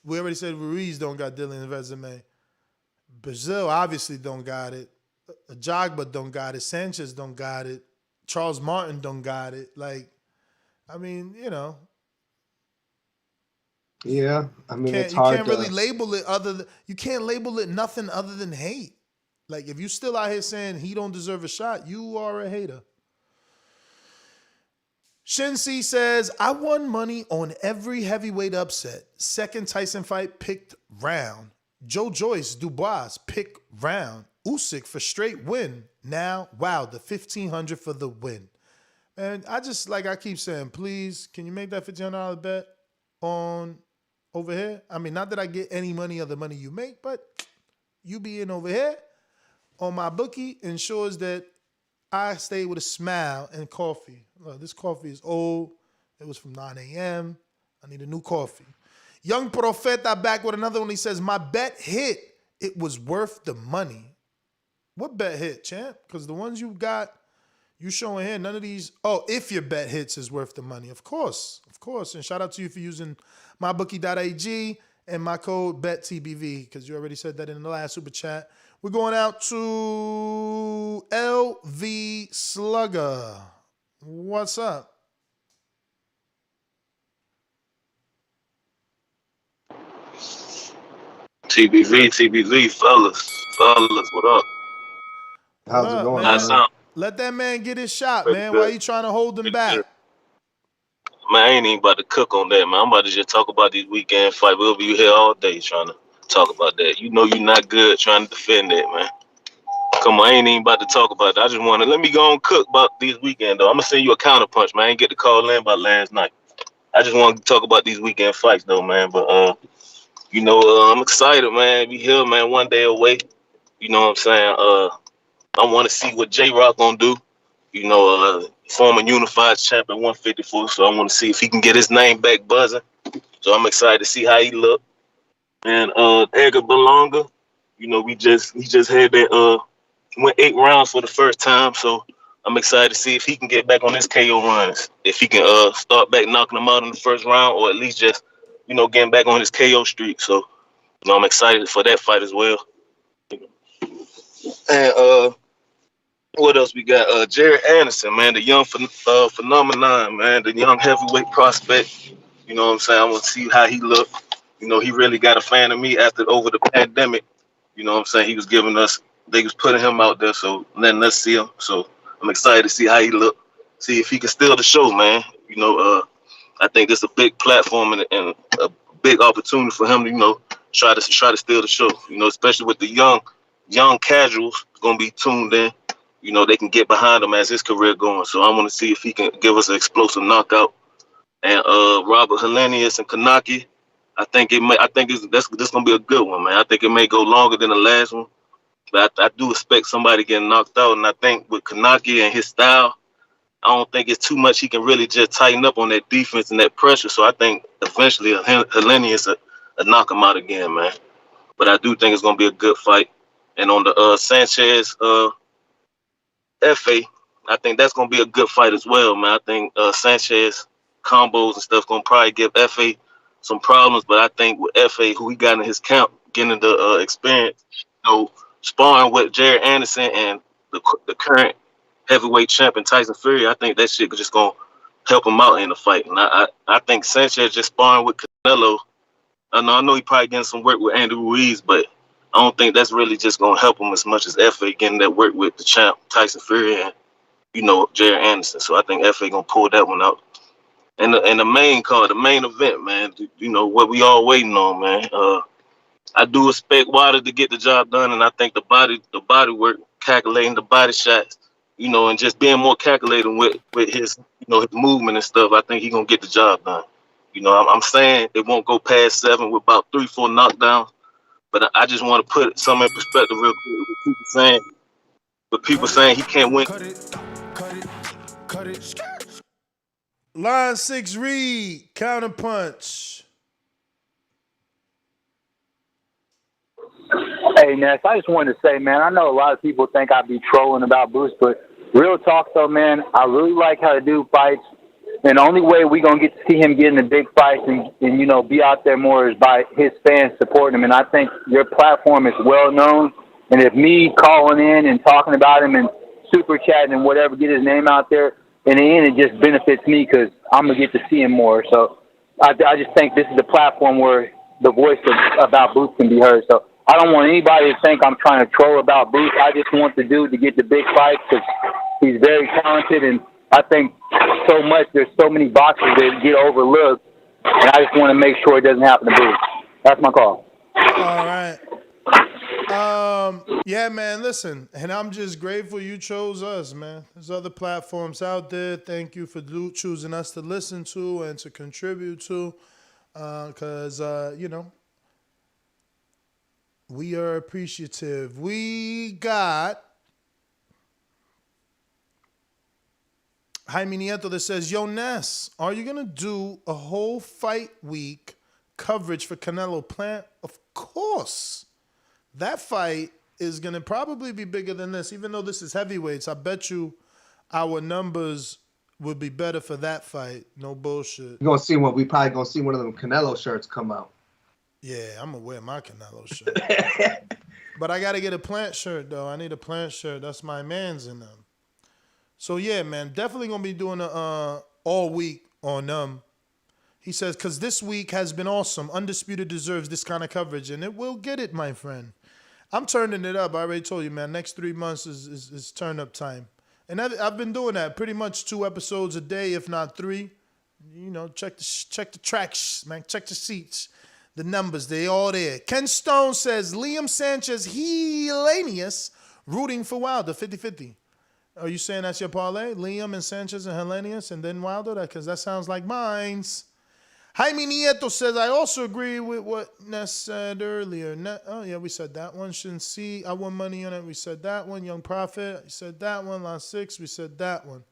We already said Ruiz don't got Dylan's resume. Brazil obviously don't got it. Jogba don't got it. Sanchez don't got it. Charles Martin don't got it. Like, I mean, you know. Yeah, I mean, it's hard. You can't really label it you can't label it nothing other than hate. Like, if you still out here saying he don't deserve a shot, you are a hater. Shinsi says, I won money on every heavyweight upset. Second Tyson fight picked round. Joe Joyce, Dubois, pick round. Usyk for straight win. Now, wow, the 1,500 for the win. And I just, like I keep saying, please, can you make that $1,500 bet on over here? I mean, not that I get any money of the money you make, but you being over here on my bookie ensures that I stay with a smile and coffee. Look, this coffee is old. It was from 9 a.m. I need a new coffee. Young Profeta back with another one. He says, my bet hit. It was worth the money. What bet hit, champ? Because the ones you got, you showing here, none of these. Oh, if your bet hits, is worth the money. Of course. Of course. And shout out to you for using mybookie.ag and my code BETTBV, because you already said that in the last super chat. We're going out to LV Slugger. What's up? TBV, fellas, what up? How's it going, man? Let that man get his shot, man. Why you trying to hold him back? Man, I ain't even about to cook on that, man. I'm about to just talk about these weekend fights. We'll be here all day trying to talk about that. You know you're not good trying to defend that, man. Come on, I ain't even about to talk about that. I just want to let me go and cook about these weekend, though. I'm going to send you a counter punch, man. I ain't get to call in about last night. I just want to talk about these weekend fights, though, man. But, you know, I'm excited, man. We here, man, one day away. You know what I'm saying? I want to see what J-Rock going to do. You know, former unified champ at 154. So I want to see if he can get his name back buzzing. So I'm excited to see how he look. And Edgar Berlanga, you know, he just had that went 8 rounds for the first time. So I'm excited to see if he can get back on his KO runs. If he can start back knocking him out in the first round, or at least just, you know, getting back on his KO streak. So, you know, I'm excited for that fight as well. And what else we got? Jared Anderson, man, the young phenomenon, man, the young heavyweight prospect. You know what I'm saying? I want to see how he look. You know, he really got a fan of me over the pandemic. You know what I'm saying? He was giving us they was putting him out there, so letting us see him. So I'm excited to see how he look, see if he can steal the show, man. I think this is a big platform and a big opportunity for him to, try to steal the show. Especially with the young casuals gonna be tuned in. They can get behind him as his career going. So I want to see if he can give us an explosive knockout. And Robert Helenius and Kanaki, I think that's gonna be a good one, man. I think it may go longer than the last one, but I do expect somebody getting knocked out. And I think with Kanaki and his style, I don't think it's too much he can really just tighten up on that defense and that pressure. So I think eventually Helenius will knock him out again, man. But I do think it's gonna be a good fight. And on the Sanchez FA, I think that's gonna be a good fight as well, man. I think Sanchez combos and stuff gonna probably give FA some problems, but I think with FA, who he got in his camp, getting the experience, sparring with Jared Anderson and the current heavyweight champion Tyson Fury, I think that shit just gonna help him out in the fight. And I think Sanchez just sparring with Canelo. I know he probably getting some work with Andy Ruiz, but I don't think that's really just gonna help him as much as FA getting that work with the champ Tyson Fury and Jared Anderson. So I think FA gonna pull that one out. And the main card, the main event, man. What we all waiting on, man. I do expect Wilder to get the job done, and I think the body work, calculating the body shots, and just being more calculated with his his movement and stuff. I think he's gonna get the job done. I'm saying it won't go past 7 with about 3-4 knockdowns. But I just want to put some in perspective real quick. With people saying he can't win. Line 6 Reed, counterpunch. Hey, Ness, I just wanted to say, man, I know a lot of people think I'd be trolling about Bruce, but real talk, though, man, I really like how the dude fights. And the only way we're going to get to see him get in the big fights and be out there more is by his fans supporting him. And I think your platform is well known. And if me calling in and talking about him and super chatting and whatever, get his name out there, in the end, it just benefits me because I'm going to get to see him more. So I just think this is the platform where the voice about Boots can be heard. So I don't want anybody to think I'm trying to troll about Boots. I just want the dude to get the big fights because he's very talented. And I think there's so many boxes that get overlooked. And I just want to make sure it doesn't happen to Boots. That's my call. All right. Yeah, man, listen, and I'm just grateful you chose us, man. There's other platforms out there. Thank you for choosing us to listen to and to contribute to, because, we are appreciative. We got Jaime Nieto that says, yo, Ness, are you going to do a whole fight week coverage for Canelo Plant? Of course. That fight is going to probably be bigger than this. Even though this is heavyweights, I bet you our numbers would be better for that fight. No bullshit. We probably going to see one of them Canelo shirts come out. Yeah, I'm going to wear my Canelo shirt. But I got to get a Plant shirt, though. I need a Plant shirt. That's my man's in them. So, yeah, man, definitely going to be doing all week on them. He says, because this week has been awesome. Undisputed deserves this kind of coverage, and it will get it, my friend. I'm turning it up. I already told you, man. Next 3 months is turn-up time. And I've been doing that pretty much 2 episodes a day, if not 3. Check the tracks, man. Check the seats. The numbers, they all there. Ken Stone says, Liam Sanchez, Helenius, rooting for Wilder, 50-50. Are you saying that's your parlay? Liam and Sanchez and Helenius and then Wilder? Because that sounds like mine's. Jaime Nieto says, I also agree with what Ness said earlier. Oh, yeah, we said that one. Shouldn't see. I won money on it. We said that one. Young Prophet, we said that one. Last 6, we said that one.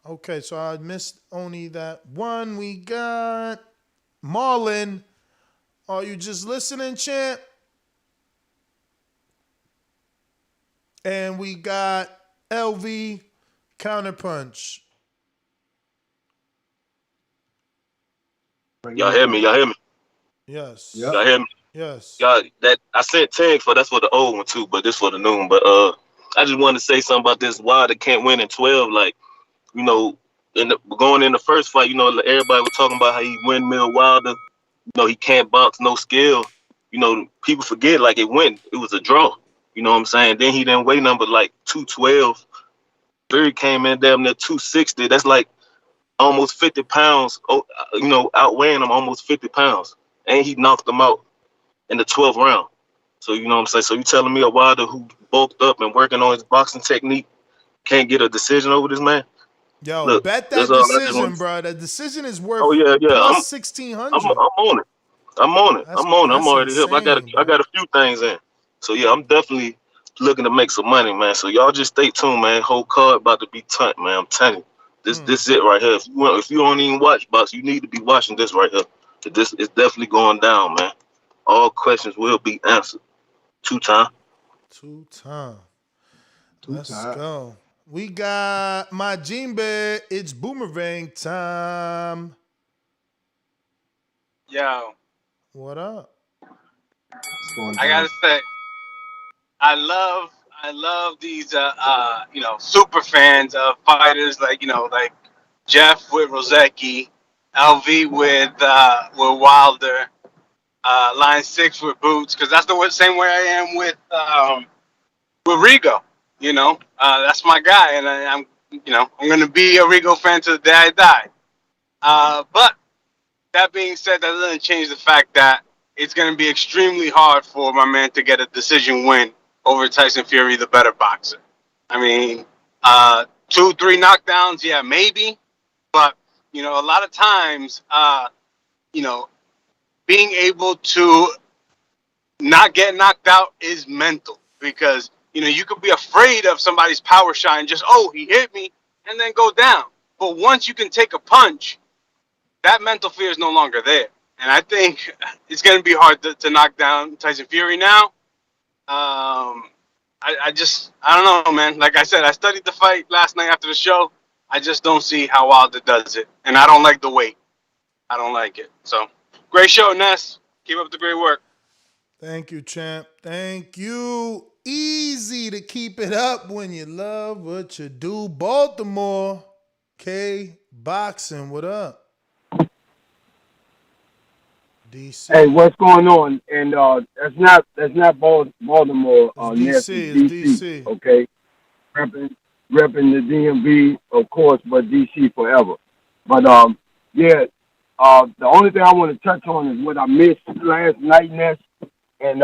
Okay, so I missed only that one. We got Marlon. Are you just listening, champ? And we got LV Counterpunch. Y'all hear me? Yes. Yep. Y'all hear me? Yes. Y'all, that I sent tags for. That's for the old one too, but this for the new one. But I just wanted to say something about this Wilder can't win in 12. Like, going in the first fight, everybody was talking about how he windmill Wilder. He can't box, no skill. People forget like it was a draw. You know what I'm saying? Then he didn't weigh number like 212. Fury came in damn near 260. That's like almost 50 pounds, outweighing him almost 50 pounds. And he knocked him out in the 12th round. So, you know what I'm saying? So you telling me a Wilder who bulked up and working on his boxing technique can't get a decision over this man? Yo, Look, bet that's that all I just decision, want. bro. That decision is worth Oh yeah. plus I'm 1,600. on it. I'm on it. That's I'm already here. insane, I got a few things in. So yeah, I'm definitely looking to make some money, man. So y'all just stay tuned, man. Whole card about to be tight, man. I'm telling you. This is it right here. If you don't even watch box, you need to be watching this right here. This is definitely going down, man. All questions will be answered. 2-time. Let's go. We got my Jimbe. It's boomerang time. Yo, What up? I gotta say, I love these super fans of fighters like Jeff with Rozecki, LV with Wilder, Line 6 with Boots, because that's the same way I am with Rigo. That's my guy, and I'm gonna be a Rigo fan to the day I die. But that being said, that doesn't change the fact that it's going to be extremely hard for my man to get a decision win over Tyson Fury, the better boxer. I mean, 2-3 knockdowns, yeah, maybe. But, a lot of times, being able to not get knocked out is mental. Because, you could be afraid of somebody's power shot and just, he hit me, and then go down. But once you can take a punch, that mental fear is no longer there. And I think it's going to be hard to knock down Tyson Fury now. I don't know, man. Like I said, I studied the fight last night after the show. I just don't see how Wilder does it. And I don't like the weight. I don't like it. So, great show, Ness. Keep up the great work. Thank you, champ. Thank you. Easy to keep it up when you love what you do. Baltimore, K Boxing, what up? DC. Hey, what's going on? And that's not Baltimore. It's DC. Okay, repping the DMV, of course, but DC forever. But the only thing I want to touch on is what I missed last night, Ness. And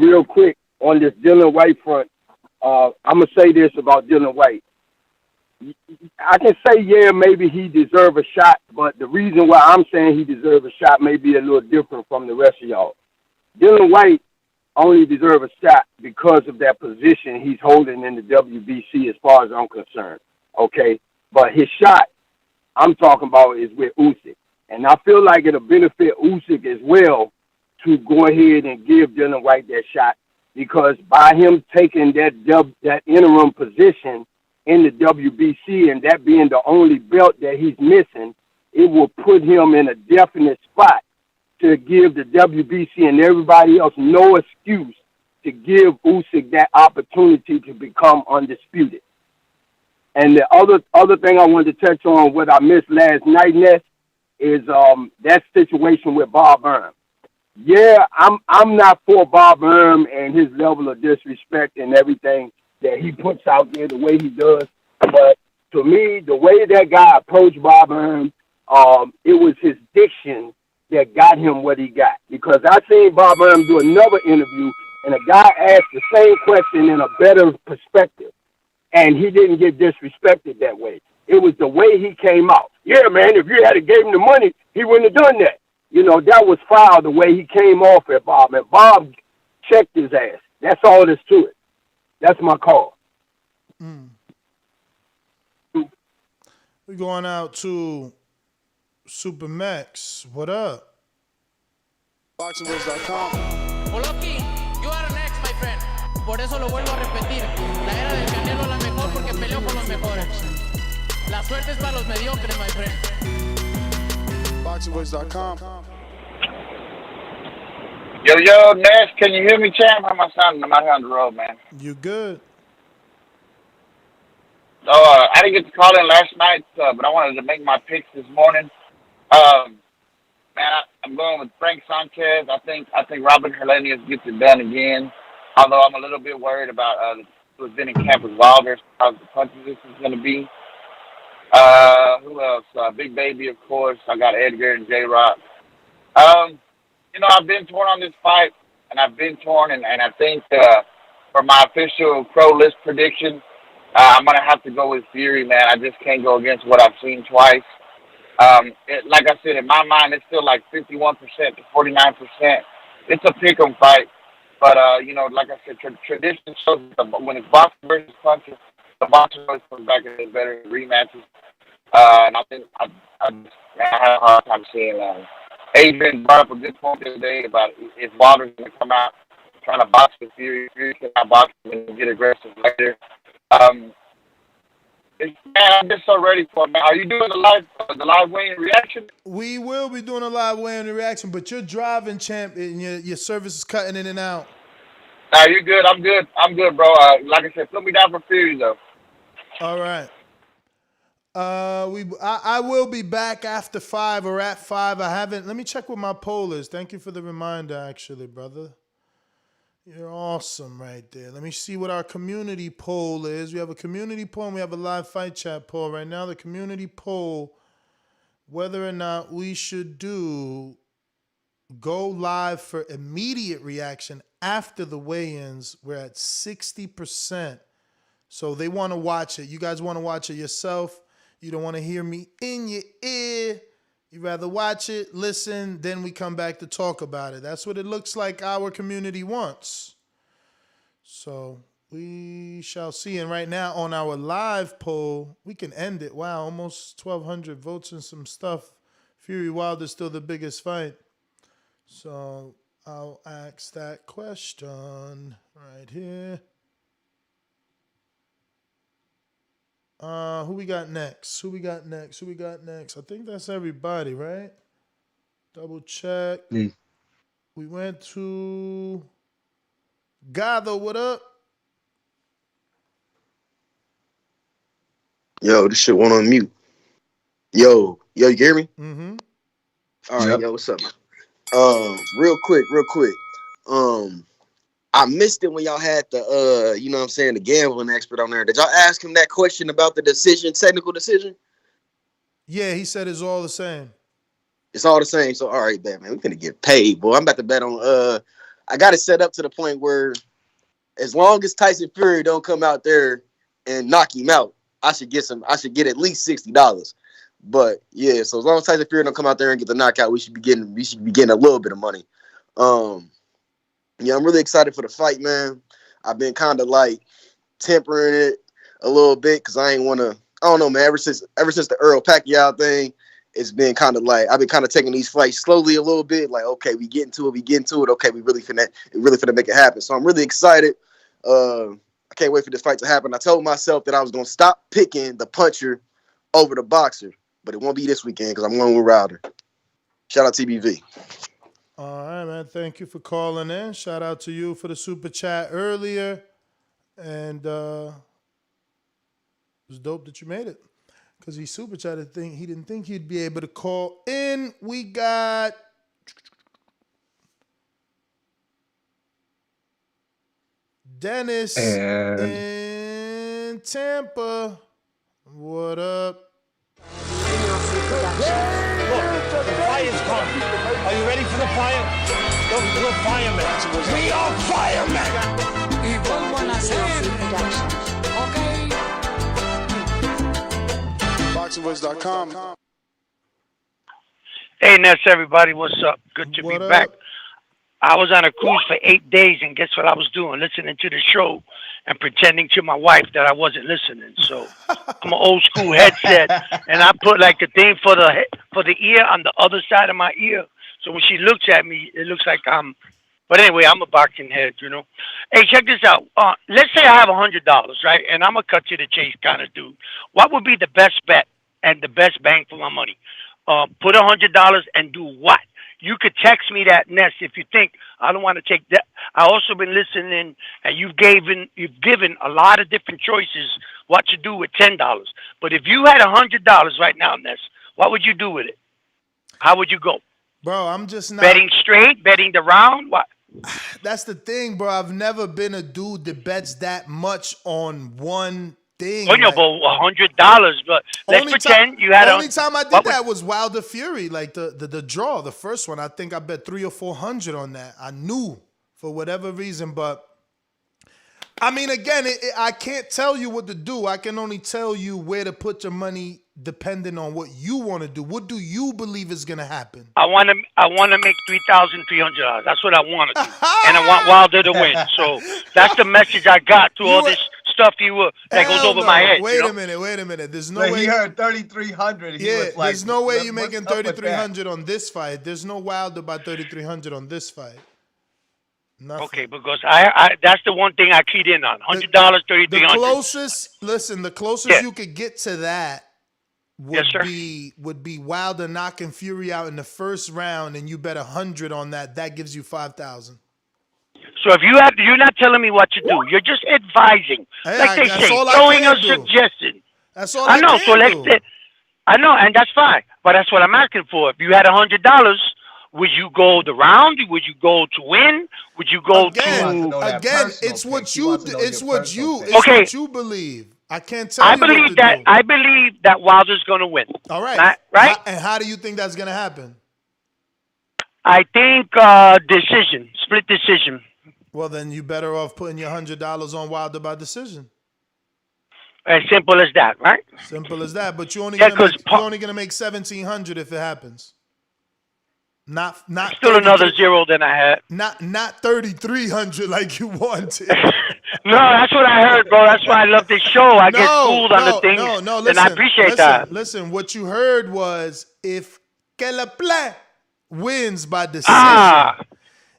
real quick on this Dillian White front, I'm gonna say this about Dillian White. I can say, yeah, maybe he deserve a shot, but the reason why I'm saying he deserve a shot may be a little different from the rest of y'all. Dillian White only deserve a shot because of that position he's holding in the WBC as far as I'm concerned, okay? But his shot I'm talking about is with Usyk. And I feel like it'll benefit Usyk as well to go ahead and give Dillian White that shot, because by him taking that interim position in the WBC and that being the only belt that he's missing, it will put him in a definite spot to give the WBC and everybody else no excuse to give Usyk that opportunity to become undisputed. And the other thing I wanted to touch on, what I missed last night, Ness, is that situation with Bob Arum. Yeah, I'm not for Bob Arum and his level of disrespect and everything that he puts out there the way he does. But to me, the way that guy approached Bob Arum, it was his diction that got him what he got. Because I seen Bob Arum do another interview, and a guy asked the same question in a better perspective, and he didn't get disrespected that way. It was the way he came out. Yeah, man, if you had gave him the money, he wouldn't have done that. That was foul the way he came off at Bob. And Bob checked his ass. That's all there's to it. That's my call. We're going out to Super Max. What up? BoxingWords.com. Oloki, you are next, my friend. Por eso lo vuelvo a repetir. La era del Canelo es la mejor porque peleó con los mejores. La suerte es para los mediocres, my friend. BoxingWords.com. Yo, Nash, can you hear me, champ? How am I sounding? I'm out here on the road, man. You good? I didn't get to call in last night, but I wanted to make my picks this morning. Man, I'm going with Frank Sanchez. I think Robert Helenius gets it done again. Although I'm a little bit worried about who's been in camp with Wilder, how the punches this is going to be. Who else? Big Baby, of course. I got Edgar and J Rock. I've been torn on this fight, and I've been torn, and I think for my official pro list prediction, I'm gonna have to go with Fury, man. I just can't go against what I've seen twice. Like I said, in my mind, it's still like 51% to 49%. It's a pick'em fight, but like I said, tradition shows that when it's boxer versus puncher, the boxer always comes back and is better in rematches. And I think I had a hard time seeing Adrian brought up a good point the other day about if Wilder's going to come out trying to box with Fury. Fury cannot box and get aggressive later. Man, I'm just so ready for it, man. Are you doing the live weigh-in reaction? We will be doing a live weigh-in reaction, but you're driving, champ, and your service is cutting in and out. Nah, you're good. I'm good, bro. Like I said, put me down for Fury, though. All right. I will be back after 5 or at 5. I haven't. Let me check what my poll is. Thank you for the reminder, actually, brother. You're awesome right there. Let me see what our community poll is. We have a community poll and we have a live fight chat poll. Right now, the community poll, whether or not we should go live for immediate reaction after the weigh-ins, we're at 60%. So they want to watch it. You guys want to watch it yourself. You don't want to hear me in your ear. You rather watch it, listen, then we come back to talk about it. That's what it looks like our community wants. So we shall see. And right now on our live poll, we can end it. Wow, almost 1,200 votes and some stuff. Fury Wilder's still the biggest fight. So I'll ask that question right here. Who we got next? I think that's everybody, right? Double check. We went to Gather. What up? Yo, this shit went on mute. Yo, you hear me? Mm-hmm. All right, Yo, what's up? Real quick. I missed it when y'all had the the gambling expert on there. Did y'all ask him that question about the technical decision? Yeah, he said it's all the same. It's all the same. So all right, man, we finna get paid, boy. I'm about to bet on I got it set up to the point where as long as Tyson Fury don't come out there and knock him out, I should get at least $60. But yeah, so as long as Tyson Fury don't come out there and get the knockout, we should be getting a little bit of money. Yeah, I'm really excited for the fight, man. I've been kind of like tempering it a little bit because I don't know, man. Ever since the Earl Pacquiao thing, it's been kind of like I've been kind of taking these fights slowly a little bit. Like, okay, we get into it. Okay, we really finna make it happen. So I'm really excited. I can't wait for this fight to happen. I told myself that I was gonna stop picking the puncher over the boxer, but it won't be this weekend because I'm going with Wilder. Shout out TBV. All right, man. Thank you for calling in. Shout out to you for the super chat earlier. And it was dope that you made it. Because he super chatted he didn't think he'd be able to call in. We got Dennis in Tampa. What up? Look, the fire's coming. Are you ready for the fire? We're firemen. We are firemen. Y vuelvo a nacer. BoxingVoice.com. Hey, Ness, everybody. What's up? Good to be back. I was on a cruise for 8 days, and guess what I was doing? Listening to the show and pretending to my wife that I wasn't listening. So I'm an old school headset, and I put like the thing for the ear on the other side of my ear. So when she looks at me, it looks like I'm. But anyway, I'm a boxing head, you know. Hey, check this out. Let's say I have $100, right? And I'm a cut to the chase kind of dude. What would be the best bet and the best bang for my money? Put $100 and do what? You could text me that, Ness, if you think I don't want to take that. I also been listening, and you've given a lot of different choices what to do with $10. But if you had $100 right now, Ness, what would you do with it? How would you go? Bro, I'm just not betting straight, betting the round. What? That's the thing, bro. I've never been a dude that bets that much on one thing. Oh, no, but $100. But let's pretend you had only time I did that was Wilder Fury, like the draw, the first one. I think I bet 300 or 400 on that. I knew for whatever reason, but I mean, again, I can't tell you what to do. I can only tell you where to put your money, depending on what you want to do. What do you believe is gonna happen? I want to make $3,300. That's what I want to do, and I want Wilder to win. So that's the message I got to all this stuff that goes over my head. Wait a minute. There's no way. He heard 3,300. Yeah, there's no way you're making 3,300 on this fight. There's no Wilder by 3,300 on this fight. Nothing. Okay, because I that's the one thing I keyed in on. $100, 3,300. The closest you could get to that would be Wilder knocking Fury out in the first round, and you bet 100 on that. That gives you 5,000. So if you're not telling me what to do. You're just advising, like they say, throwing a suggestion. That's all I know. I can I know, and that's fine. But that's what I'm asking for. If you had $100. Would you go the round? Would you go to win? Would you go again? It's what you believe. I can't tell you. I believe that Wilder's going to win. All right. Right? And how do you think that's going to happen? I think split decision. Well, then you better off putting your $100 on Wilder by decision. As simple as that, right? Simple as that. But you're only going to make $1,700 if it happens. Not still another zero than I had. Not 3,300 like you wanted. No, that's what I heard, bro. That's why I love this show. I get fooled on the things, and I appreciate that. Listen, what you heard was if Kelleplan wins by decision.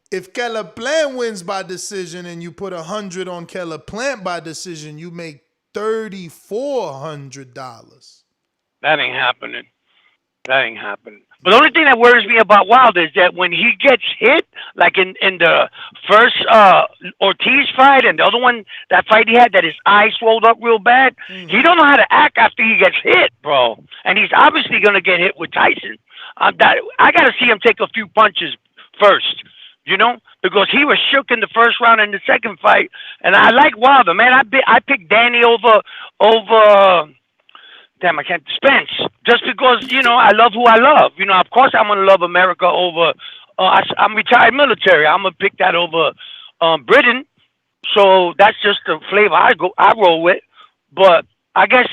If Kelleplan wins by decision and you put 100 on Kelleplan by decision, you make $3,400. That ain't happening. But the only thing that worries me about Wilder is that when he gets hit, like in the first Ortiz fight and the other one, that fight he had that his eye swelled up real bad, he don't know how to act after he gets hit, bro. And he's obviously going to get hit with Tyson. I got to see him take a few punches first, because he was shook in the first round in the second fight. And I like Wilder, man. I picked Danny over damn, I can't Spence, just because, I love who I love. Of course I'm going to love America over, I'm retired military. I'm going to pick that over Britain. So that's just the flavor I roll with. But I guess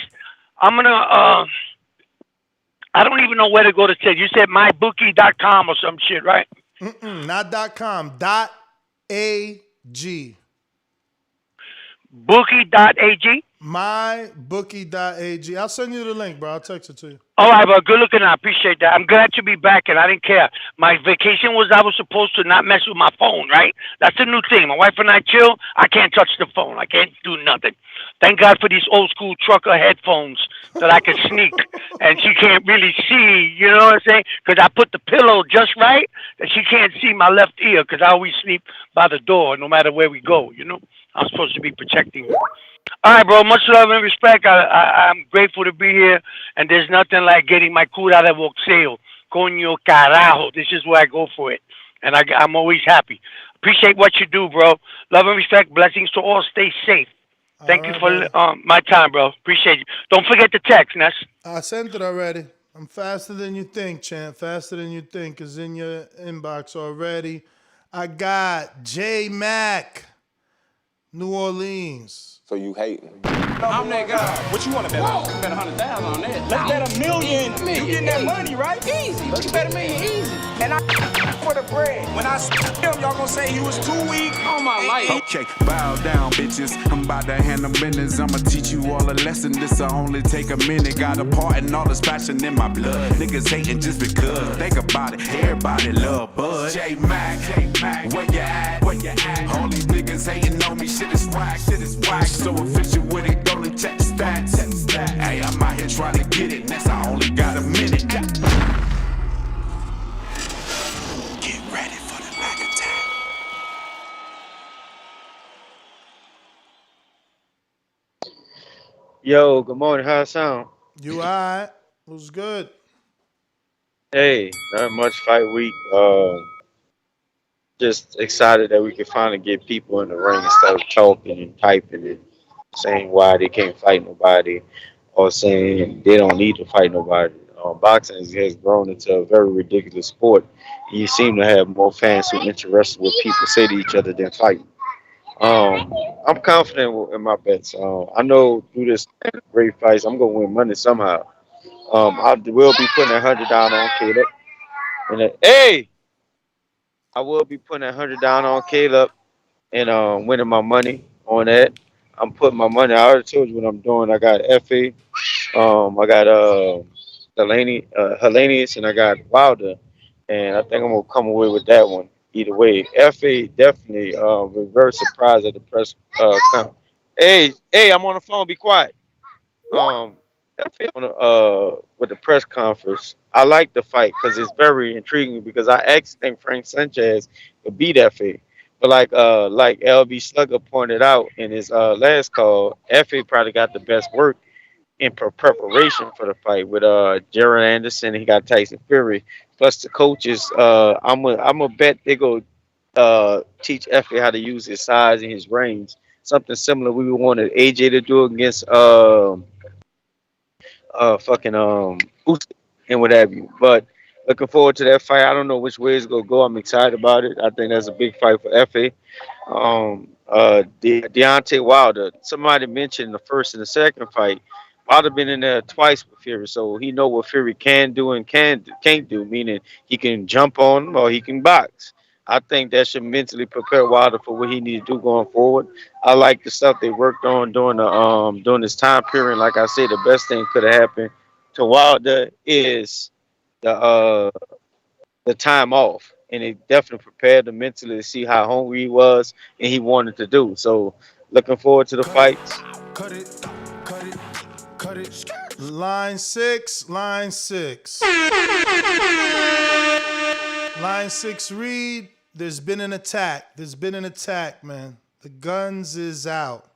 I'm going to, I don't even know where to go to say. You said mybookie.com or some shit, right? Not .com, .ag. Bookie.ag? Mybookie.ag. I'll send you the link, bro. I'll text it to you. All right, bro. Good looking. I appreciate that. I'm glad to be back, and I didn't care. My vacation was I was supposed to not mess with my phone, right? That's the new thing. My wife and I chill. I can't touch the phone. I can't do nothing. Thank God for these old school trucker headphones that I can sneak, and she can't really see, you know what I'm saying? Because I put the pillow just right that she can't see my left ear because I always sleep by the door no matter where we go, I'm supposed to be protecting her. All right, bro. Much love and respect. I'm grateful to be here, and there's nothing like getting my cura de boxeo. Coño carajo. This is where I go for it, and I'm always happy. Appreciate what you do, bro. Love and respect. Blessings to all. Stay safe. Thank you for my time, bro. Appreciate you. Don't forget the text, Ness. I sent it already. I'm faster than you think, champ. Faster than you think. It's in your inbox already. I got J Mac, New Orleans. So you hating? I'm that guy. What you want to bet on? Bet 100,000 on that. Let's bet $1 million. You getting that money, right? Easy. You bet $1 million easy. And I for the bread. When I him, y'all gonna say he was too weak on my life. Okay, bow down, bitches. I'm about to handle business. I'ma teach you all a lesson. This'll only take a minute. Got a part in all this passion in my blood. Niggas hating just because. Think about it. Everybody love Bud. J Mac, where you at? All these niggas hating on me. Shit is whack. So official with it, go and check the stats. Hey, I'm out here trying to get it. Next, I only got a minute. Get ready for the back attack. Yo, good morning. How it sound? You alright? What's good? Hey, not much fight week. just excited that we can finally get people in the ring instead of talking and typing and saying why they can't fight nobody or saying they don't need to fight nobody. Boxing has grown into a very ridiculous sport. You seem to have more fans who are interested in what people say to each other than fighting. Um, I'm confident in my bets. I know through this great fights, I'm gonna win money somehow. I will be putting 100 down on Caleb. And hey, I will be putting 100 down on Caleb and winning my money on that. I'm putting my money. I already told you what I'm doing. I got FA. I got Hellenius, and I got Wilder, and I think I'm gonna come away with that one. Either way, FA definitely was very surprised at the press Hey, I'm on the phone. Be quiet. Um, FA on with the press conference. I like the fight because it's very intriguing. Because I actually think Frank Sanchez could beat FA. But like LB Slugger pointed out in his last call, FA probably got the best work in preparation for the fight with Jared Anderson. He got Tyson Fury. Plus the coaches. I'm a bet they go teach Effie how to use his size and his range. Something similar we wanted AJ to do against fucking Usyk and what have you. But looking forward to that fight. I don't know which way it's gonna go. I'm excited about it. I think that's a big fight for FA. Deontay Wilder. Somebody mentioned the first and the second fight. Wilder been in there twice with Fury, so he know what Fury can do and can't do. Meaning he can jump on him or he can box. I think that should mentally prepare Wilder for what he needs to do going forward. I like the stuff they worked on during this time period. Like I said, the best thing could have happened to Wilder is the the time off, and it definitely prepared him mentally to see how hungry he was and he wanted to do. So, looking forward to the fights. Line six. Line 6 read. There's been an attack. Man. The guns is out.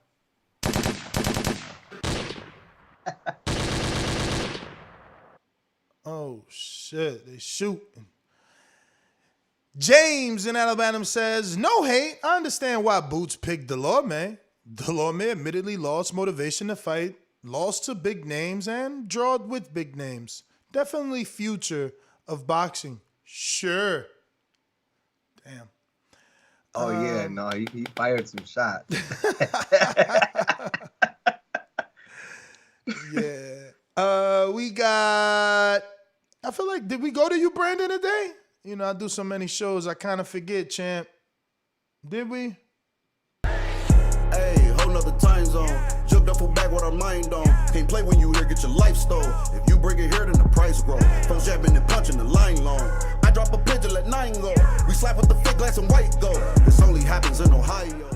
Oh shit, they shooting. James in Alabama says, no hate. I understand why Boots picked Delorme. Delorme admittedly lost motivation to fight, lost to big names, and drawed with big names. Definitely future of boxing. Sure. Damn. Oh yeah, no, he fired some shots. Yeah. We got, I feel like, did we go to you, Brandon, today? You know, I do so many shows, I kind of forget, champ. Did we? Hey, whole nother time zone. Jumped up for back with our mind on. Can't play when you here, get your life stole. If you bring it here, then the price grow. Folks jabbing and punching the line long. I drop a pigeon, let 9 go. We slap with the fake glass and white go. This only happens in Ohio.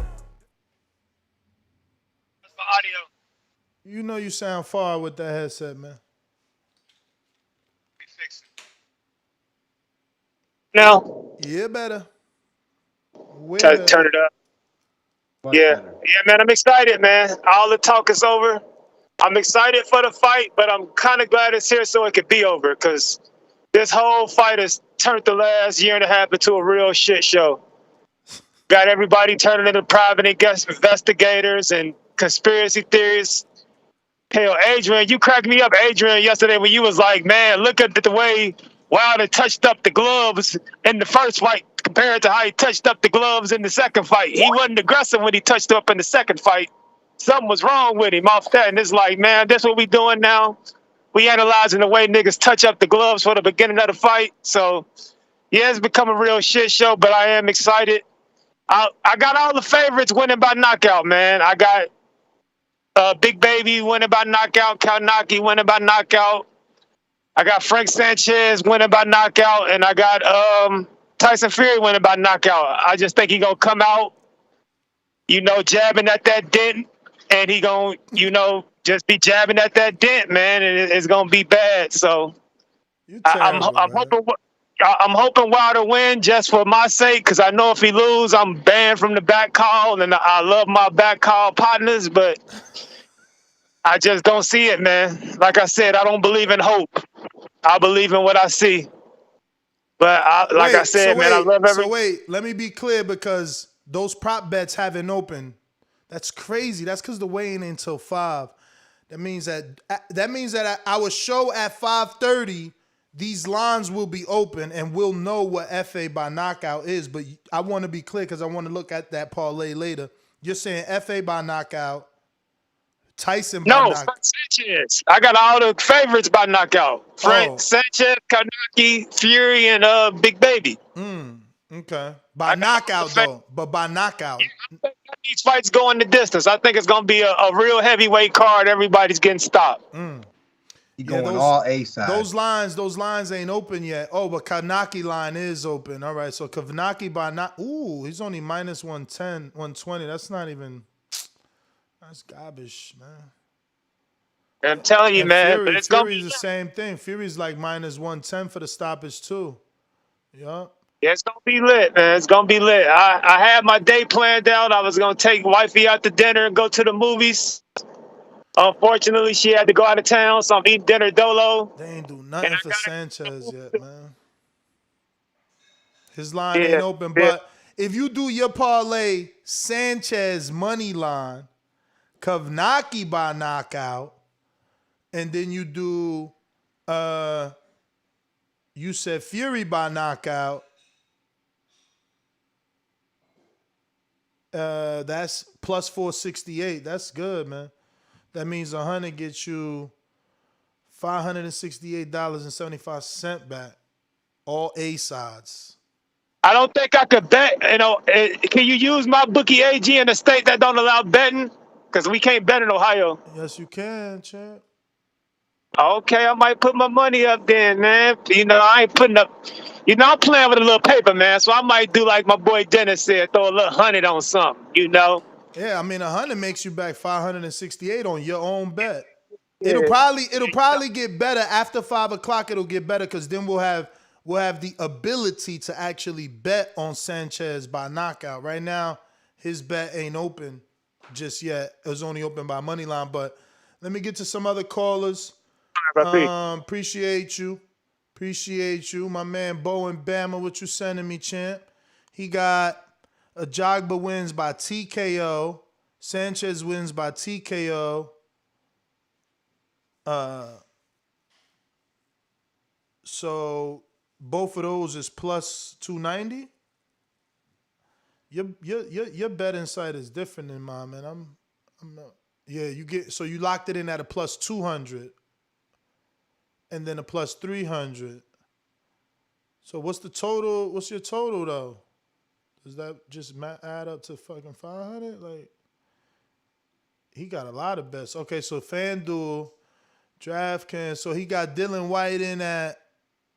That's my audio. You know you sound far with that headset, man. Now? Yeah, better. Turn it up. Yeah, man, I'm excited, man. All the talk is over. I'm excited for the fight, but I'm kind of glad it's here so it could be over because this whole fight has turned the last year and a half into a real shit show. Got everybody turning into private investigators and conspiracy theories. Hell, Adrian, you cracked me up, Adrian, yesterday when you was like, man, look at the way Wilder touched up the gloves in the first fight compared to how he touched up the gloves in the second fight. He wasn't aggressive when he touched up in the second fight. Something was wrong with him off that. And it's like, man, that's what we doing now. We analyzing the way niggas touch up the gloves for the beginning of the fight. So, yeah, it's become a real shit show, but I am excited. I got all the favorites winning by knockout, man. I got Big Baby winning by knockout, Kalnaki winning by knockout. I got Frank Sanchez winning by knockout, and I got Tyson Fury winning by knockout. I just think he gonna come out, jabbing at that dent, and he gonna, just be jabbing at that dent, man, and it's gonna be bad. So I'm hoping Wilder win just for my sake, because I know if he lose, I'm banned from the back call, and I love my back call partners, but I just don't see it, man. Like I said, I don't believe in hope. I believe in what I see. But I said, I love every. So wait, let me be clear because those prop bets haven't opened. That's crazy. That's because the weigh-in ain't until 5. That means that our show at 5:30, these lines will be open and we'll know what FA by knockout is. But I want to be clear because I want to look at that parlay later. You're saying FA by knockout, Tyson by knockout. No, Sanchez. I got all the favorites by knockout. Frank, Sanchez, Kanaki, Fury, and Big Baby. Okay. By knockout, though. But by knockout. Yeah, these fights going the distance. I think it's going to be a real heavyweight card. Everybody's getting stopped. He going all A side. Those lines ain't open yet. Oh, but Kanaki line is open. All right, so Kanaki by he's only minus 110, 120. That's not even. That's garbage, man. I'm telling you, and man. Fury, but it's going to be the same thing. Fury's like minus 110 for the stoppage too. Yeah. Yeah, it's going to be lit, man. It's going to be lit. I had my day planned out. I was going to take wifey out to dinner and go to the movies. Unfortunately, she had to go out of town, so I'm eating dinner Dolla. They ain't do nothing for Sanchez yet, man. His line ain't open, but if you do your parlay, Sanchez money line, Kanaki by knockout, and then you do, you said Fury by knockout, that's plus 468. That's good, man. That means 100 gets you $568.75 back. All A sides. I don't think I could bet. Can you use my bookie AG in a state that don't allow betting? Because we can't bet in Ohio. Yes, you can, champ. Okay, I might put my money up then, man. I ain't putting up. I'm playing with a little paper, man. So I might do like my boy Dennis said, throw a little 100 on something, Yeah, I mean 100 makes you back 568 on your own bet. Yeah. It'll probably get better after 5 o'clock. It'll get better because then we'll have the ability to actually bet on Sanchez by knockout. Right now, his bet ain't open just yet. It was only open by money line. But let me get to some other callers. Appreciate you, my man Bo and Bama. What you sending me, champ? He got. Ajagba wins by TKO. Sanchez wins by TKO. So both of those is plus 290. Your bet insight is different than mine, man. I'm not. Yeah, you locked it in at a plus 200, and then a plus 300. So what's the total? What's your total though? Does that just add up to fucking 500? Like, he got a lot of bets. Okay, so FanDuel, DraftKings. So he got Dillian White in at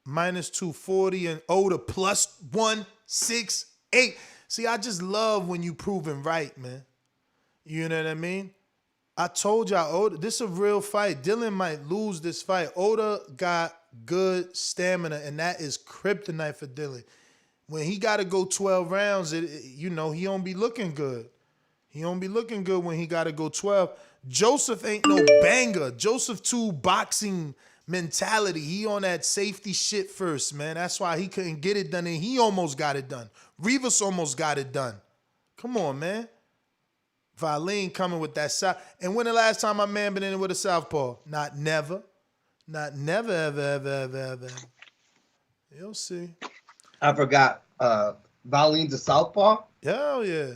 minus 240 and Oda plus 168. See, I just love when you proven right, man. You know what I mean? I told y'all, Oda, this is a real fight. Dillian might lose this fight. Oda got good stamina, and that is kryptonite for Dillian. When he got to go 12 rounds, he don't be looking good. He don't be looking good when he got to go 12. Joseph ain't no banger. Joseph too boxing mentality. He on that safety shit first, man. That's why he couldn't get it done, and he almost got it done. Rivas almost got it done. Come on, man. Valine coming with that side. And when the last time my man been in with a southpaw? Not never. Not never, ever. You'll see. I forgot. Valine's a southpaw? Hell yeah.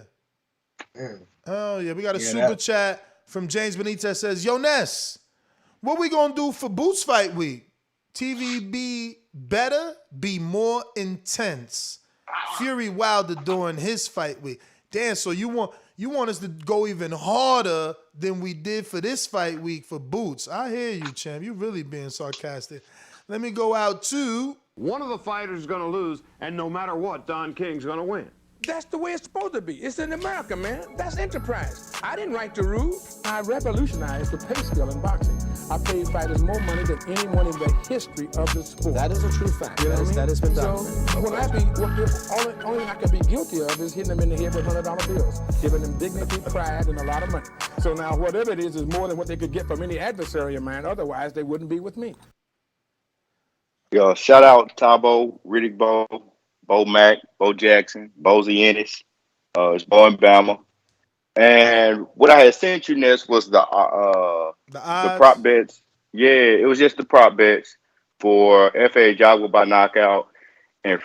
Hell yeah. We got a super chat from James Benitez says, Yo, Ness, what we going to do for Boots Fight Week? TV be better, be more intense. Fury Wilder during his fight week. Damn, so you want us to go even harder than we did for this fight week for Boots. I hear you, champ. You really being sarcastic. Let me go out to... One of the fighters is going to lose, and no matter what, Don King's going to win. That's the way it's supposed to be. It's in America, man. That's enterprise. I didn't write the rules. I revolutionized the pay scale in boxing. I paid fighters more money than anyone in the history of the sport. That is a true fact. You know that has been done. So only thing I can be guilty of is hitting them in the head with $100 bills, giving them dignity, pride, and a lot of money. So now whatever it is more than what they could get from any adversary of mine. Otherwise, they wouldn't be with me. Yo, shout out Tabo, Riddick Bo Mack, Bo Jackson, Bozy Ennis, it's Bo and Bama. And what I had sent you next was The the prop odds. bets. Yeah, it was just the prop bets for F.A. Jaguar by knockout and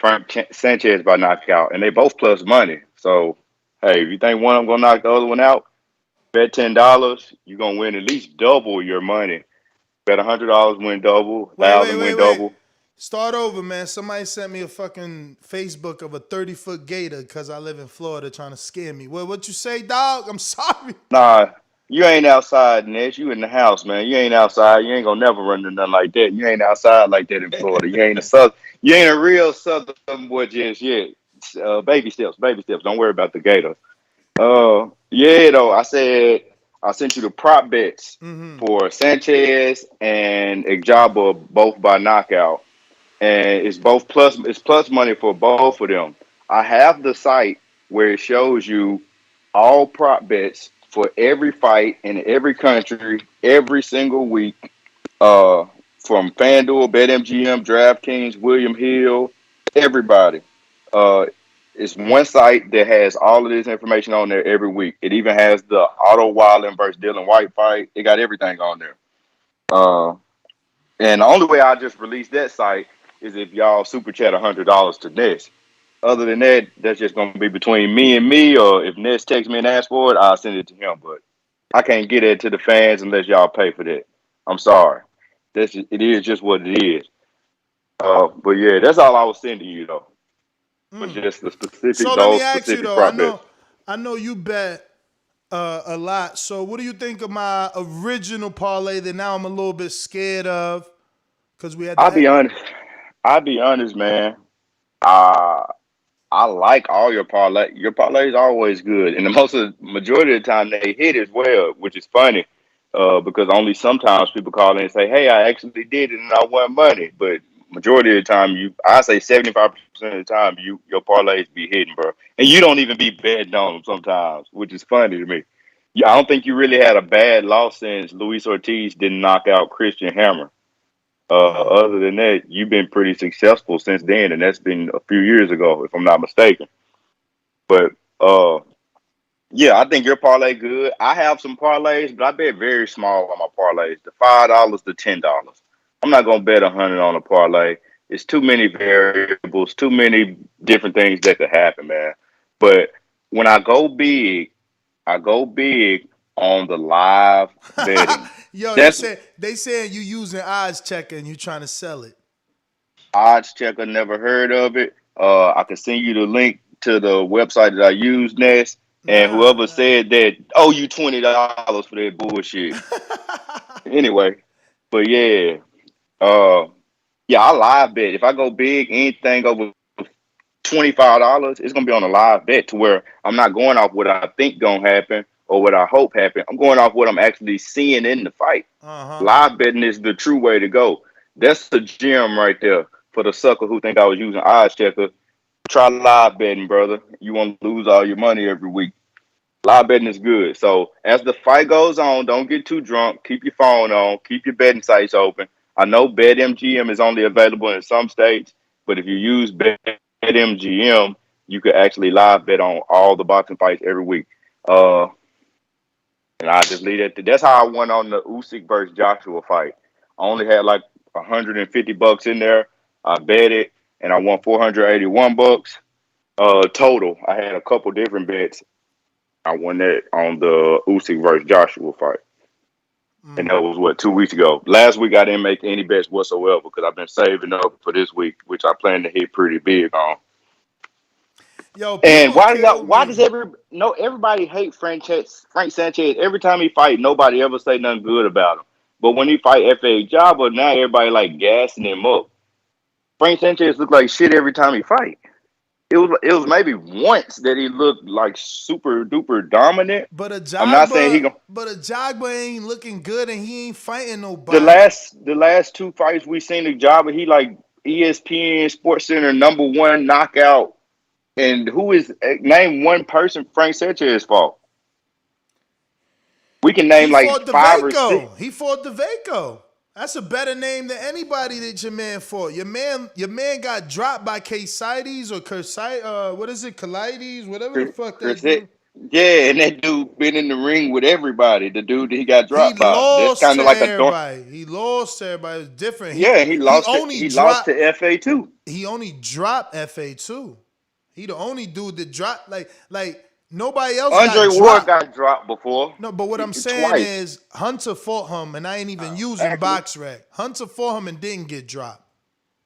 Sanchez by knockout, and they both plus money. So, hey, if you think one of them gonna knock the other one out, bet $10. You're gonna win at least double your money. Bet $100, win double. Wait, wait, 1,000, wait, win wait. double. Start over, man. Somebody sent me a fucking Facebook of a 30-foot gator because I live in Florida trying to scare me. What you say, dog? I'm sorry. Nah, you ain't outside, Ness. You in the house, man. You ain't outside. You ain't gonna never run into nothing like that. You ain't outside like that in Florida. You ain't a real southern boy just yet. Baby steps, baby steps. Don't worry about the gator. Yeah, though. I sent you the prop bets for Sanchez and Ijaba both by knockout, and it's plus money for both of them. I have the site where it shows you all prop bets for every fight in every country every single week. From FanDuel, BetMGM, DraftKings, William Hill, everybody. Uh, it's one site that has all of this information on there every week. It even has the Otto Wilding versus Dillian White fight. It got everything on there. Uh, and the only way I just released that site is if y'all super chat $100 to Ness. Other than that, that's just gonna be between me and me. Or if Ness texts me and asks for it, I'll send it to him. But I can't get it to the fans unless y'all pay for that. I'm sorry. It is just what it is. But yeah, that's all I was sending you though. But just So let me those ask you specific though. prop bets. I know you bet a lot. So what do you think of my original parlay that now I'm a little bit scared of? Because we had I'll that. be honest. I'll be honest, man. Uh, I like all your parlay. Your parlays are always good, and the majority of the time they hit as well, which is funny. Because only sometimes people call in and say, "Hey, I actually did it and I won money." But majority of the time, I say 75% of the time, your parlays be hitting, bro, and you don't even be betting on them sometimes, which is funny to me. Yeah, I don't think you really had a bad loss since Luis Ortiz didn't knock out Christian Hammer. Other than that, you've been pretty successful since then, and that's been a few years ago, if I'm not mistaken. But yeah, I think your parlay good. I have some parlays, but I bet very small on my parlays. The $5 to $10. I'm not gonna bet 100 on a parlay. It's too many variables, too many different things that could happen, man. But when I go big on the live betting. Yo, That's they saying you using odds checker and you trying to sell it. odds checker, never heard of it. I can send you the link to the website that I use, Ness. And whoever said that, owe you $20 for that bullshit. Anyway, but yeah, yeah, I live bet. If I go big, anything over $25, it's gonna be on a live bet to where I'm not going off what I think gonna happen or what I hope happen. I'm going off what I'm actually seeing in the fight. Live betting is the true way to go. That's the gem right there for the sucker who think I was using odds checker. Try live betting, brother. You won't lose all your money every week. Live betting is good. So as the fight goes on, don't get too drunk. Keep your phone on. Keep your betting sites open. I know BetMGM is only available in some states, but if you use BetMGM, you could actually live bet on all the boxing fights every week. And I just leave it. That's how I won on the Usyk versus Joshua fight. I only had like $150 in there. I bet it, and I won $481 total. I had a couple different bets. I won that on the Usyk versus Joshua fight. And that was 2 weeks ago. Last week I didn't make any bets whatsoever because I've been saving up for this week, which I plan to hit pretty big on. Yo, and why does everybody hate Frank Sanchez? Every time he fight, nobody ever say nothing good about him. But when he fight F.A. Jabba, now everybody like gassing him up. Frank Sanchez look like shit every time he fight. It was maybe once that he looked like super duper dominant. But I'm not saying he gonna. But Ajagba ain't looking good and he ain't fighting nobody. The last two fights we seen Ajagba, he like ESPN Sports Center #1 knockout. And who is name one person Frank Sanchez fought? We can name like 5 or 6. He fought DeVaco. That's a better name than anybody that your man fought. Your man got dropped by K-Cides or what is it? Calides, whatever the fuck that dude. Yeah, and that dude been in the ring with everybody. The dude that he got He dropped by. That's lost kind to of like everybody. He lost to everybody. It was different. He lost to FA too. He only dropped FA too. He the only dude that dropped like nobody else Andre got Ward dropped. got dropped before. No, but what I'm saying is Hunter fought him, and I ain't even using BoxRec. Hunter fought him and didn't get dropped.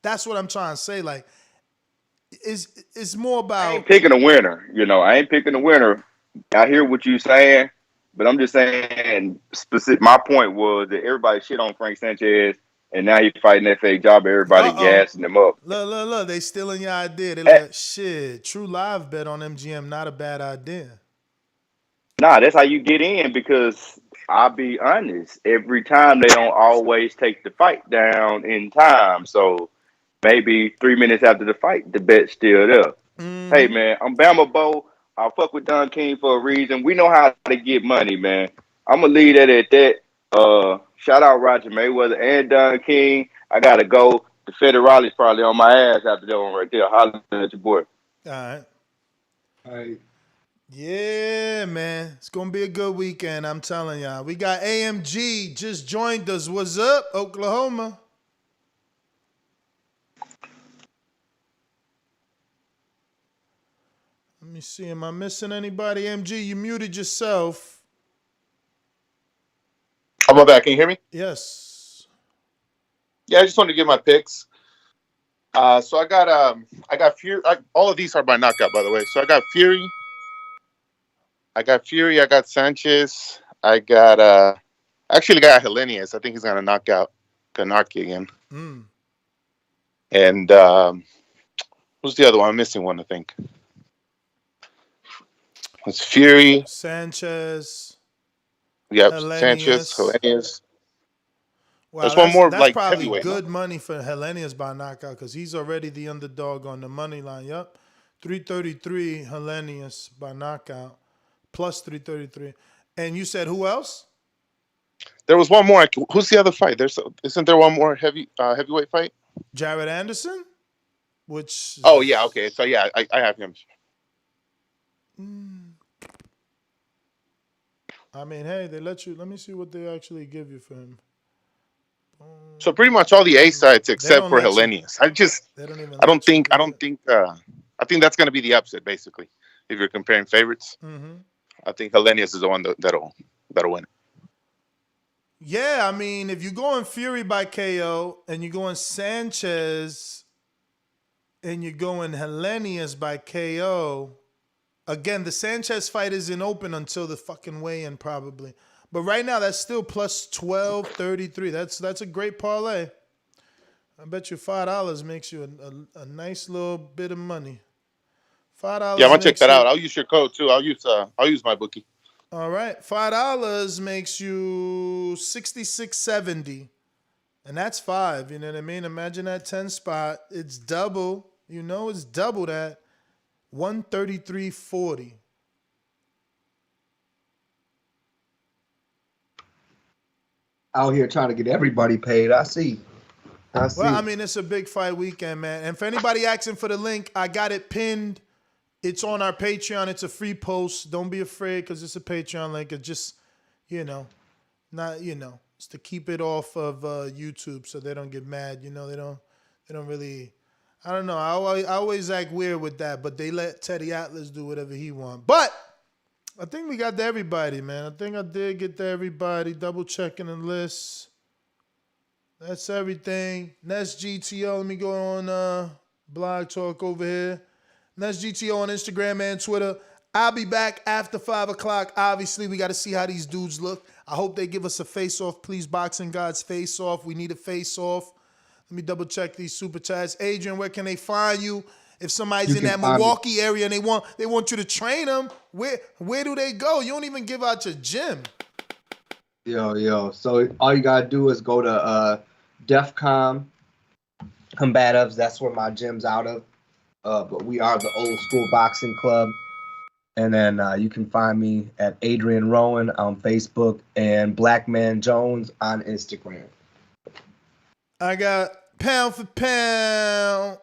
That's what I'm trying to say. Like, it's more about. I ain't picking a winner. I ain't picking a winner. I hear what you're saying, but I'm just saying specific. My point was that everybody shit on Frank Sanchez, and now he's fighting FA job. Everybody gassing him up. Look. They stealing your idea. They like, shit, true live bet on MGM, not a bad idea. Nah, that's how you get in because I'll be honest. Every time they don't always take the fight down in time. So maybe 3 minutes after the fight, the bet's still there. Mm-hmm. Hey, man, I'm Bama Bo. I fuck with Don King for a reason. We know how to get money, man. I'm going to leave that at that. Shout out Roger Mayweather and Don King. I got to go. The Federale's probably on my ass after that one right there. Holler at your boy. All right. Yeah, man. It's going to be a good weekend, I'm telling y'all. We got AMG just joined us. What's up, Oklahoma? Let me see. Am I missing anybody? MG, you muted yourself. I'm back. Can you hear me? Yes. Yeah, I just wanted to give my picks. So I got Fury. All of these are by knockout, by the way. So I got Fury. I got Sanchez. I actually got Helenius. I think he's gonna knock out Kanaki again. Mm. And who's the other one? I'm missing one, I think. It's Fury. Sanchez. Yep, Helenius. Sanchez, Helenius. Wow, there's one more that's like probably heavyweight. Good money for Helenius by knockout because he's already the underdog on the money line. Yep, 333 Helenius by knockout, plus 333. And you said who else? There was one more. Who's the other fight? Isn't there one more heavyweight fight? Jared Anderson, which. Oh yeah, okay. So yeah, I have him. I mean, hey, they let you. Let me see what they actually give you for him. So pretty much all the A sides except for Helenius. I think that's going to be the upset basically. If you're comparing favorites, I think Helenius is the one that'll win. Yeah, I mean, if you're going Fury by KO and you're going Sanchez and you're going Helenius by KO, again, the Sanchez fight isn't open until the fucking weigh-in probably. But right now, that's still plus 1233. That's a great parlay. I bet you $5 makes you a nice little bit of money. $5. Yeah, I'm gonna check that out. I'll use your code too. I'll use my bookie. All right, $5 makes you $66.70, and that's 5. You know what I mean? Imagine that 10 spot. It's double. You know, it's double that. $133.40. Out here trying to get everybody paid. I see. Well, I mean, it's a big fight weekend, man. And for anybody asking for the link, I got it pinned. It's on our Patreon. It's a free post. Don't be afraid because it's a Patreon link. It's just, it's to keep it off of YouTube so they don't get mad. You know, they don't really. I don't know. I always act weird with that, but they let Teddy Atlas do whatever he wants. But I think we got to everybody, man. I think I did get to everybody. Double checking the list. That's everything. Nest GTO. Let me go on Blog Talk over here. Nest GTO on Instagram and Twitter. I'll be back after 5 o'clock. Obviously, we got to see how these dudes look. I hope they give us a face-off. Please, Boxing Gods, face-off. We need a face-off. Let me double check these super chats. Adrian, where can they find you? If somebody's in that Milwaukee area and they want you to train them, where do they go? You don't even give out your gym. Yo. So all you gotta do is go to DEFCON Combatives. That's where my gym's out of. But we are the Old School Boxing Club. And then you can find me at Adrian Rowan on Facebook and Black Man Jones on Instagram. I got pound for pound.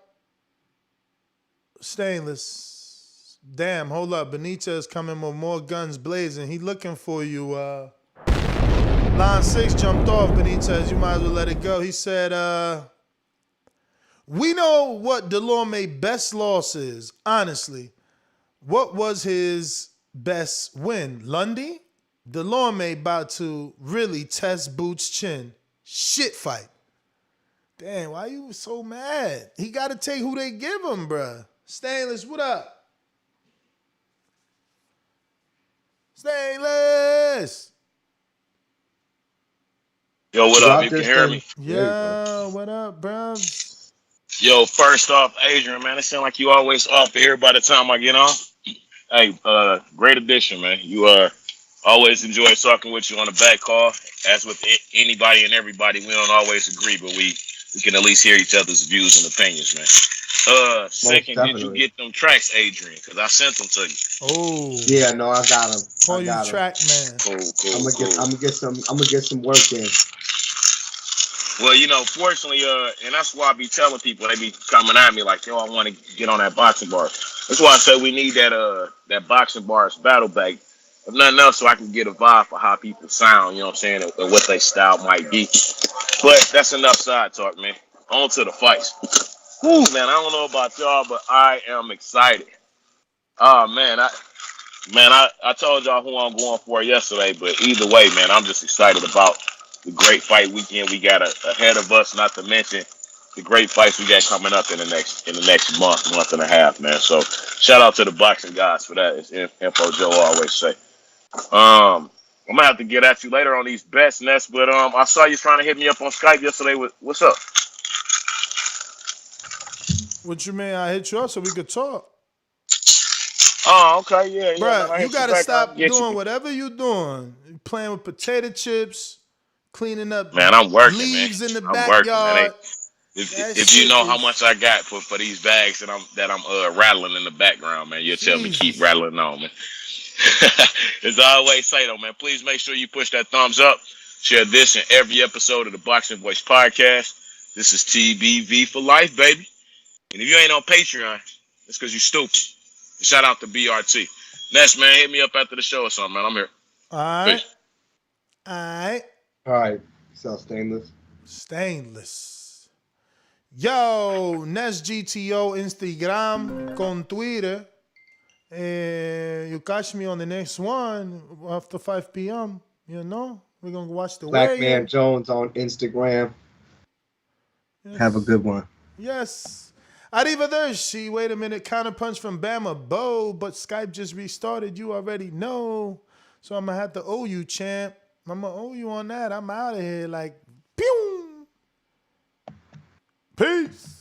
Stainless. Damn, hold up. Benitez coming with more guns blazing. He looking for you. Line 6 jumped off, Benitez. You might as well let it go. He said, we know what Delorme's best loss is, honestly. What was his best win? Lundy? Delorme about to really test Boots' chin. Shit fight. Damn, why you so mad? He got to take who they give him, bruh. Stainless, what up? Stainless! Yo, what up? You can hear me? Yo, what up, bro? Yo, first off, Adrian, man, it seems like you always off here by the time I get on. Hey, great addition, man. You always enjoy talking with you on the back call. As with anybody and everybody, we don't always agree, but we can at least hear each other's views and opinions, man. Second, did you get them tracks, Adrian? Because I sent them to you. Oh. Yeah, no, I got them. Call you track man. Cool. I'm gonna get some work in. Well, you know, fortunately, and that's why I be telling people, they be coming at me like, yo, I want to get on that boxing bar. That's why I said we need that boxing bars battle bag. If nothing else, so I can get a vibe for how people sound, you know what I'm saying, and what their style might be. But that's enough side talk, man. On to the fights. Whew, man, I don't know about y'all, but I am excited. Oh, man, I told y'all who I'm going for yesterday, but either way, man, I'm just excited about the great fight weekend we got ahead of us, not to mention the great fights we got coming up in the next month and a half, man. So shout out to the boxing guys for that, as Info Joe always say. I'm gonna have to get at you later on these bets, Ness, but I saw you trying to hit me up on Skype yesterday. What's up? What you mean? I hit you up so we could talk. Oh, okay, yeah. Bruh, you gotta stop doing whatever you doing. You playing with potato chips, cleaning up I'm working, leaves man. in the I'm backyard. Working, if you know how much I got for these bags that I'm rattling in the background, man, you'll tell me keep rattling on, man. As I always say, though, man, please make sure you push that thumbs up. Share this in every episode of the Boxing Voice podcast. This is TBV for life, baby. And if you ain't on Patreon, it's because you stupid. Shout out to BRT. Ness, man, hit me up after the show or something, man. I'm here. All right. So Stainless. Yo, Ness GTO Instagram con Twitter. You catch me on the next one after 5 p.m. You know, we're gonna watch the Black weigh-in. Man Jones on Instagram. Yes. Have a good one. Yes. Arrivederci. Wait a minute. Counterpunch from Bama Bo, but Skype just restarted. You already know. So I'm gonna have to owe you, champ. I'm gonna owe you on that. I'm out of here. Like, pew. Peace.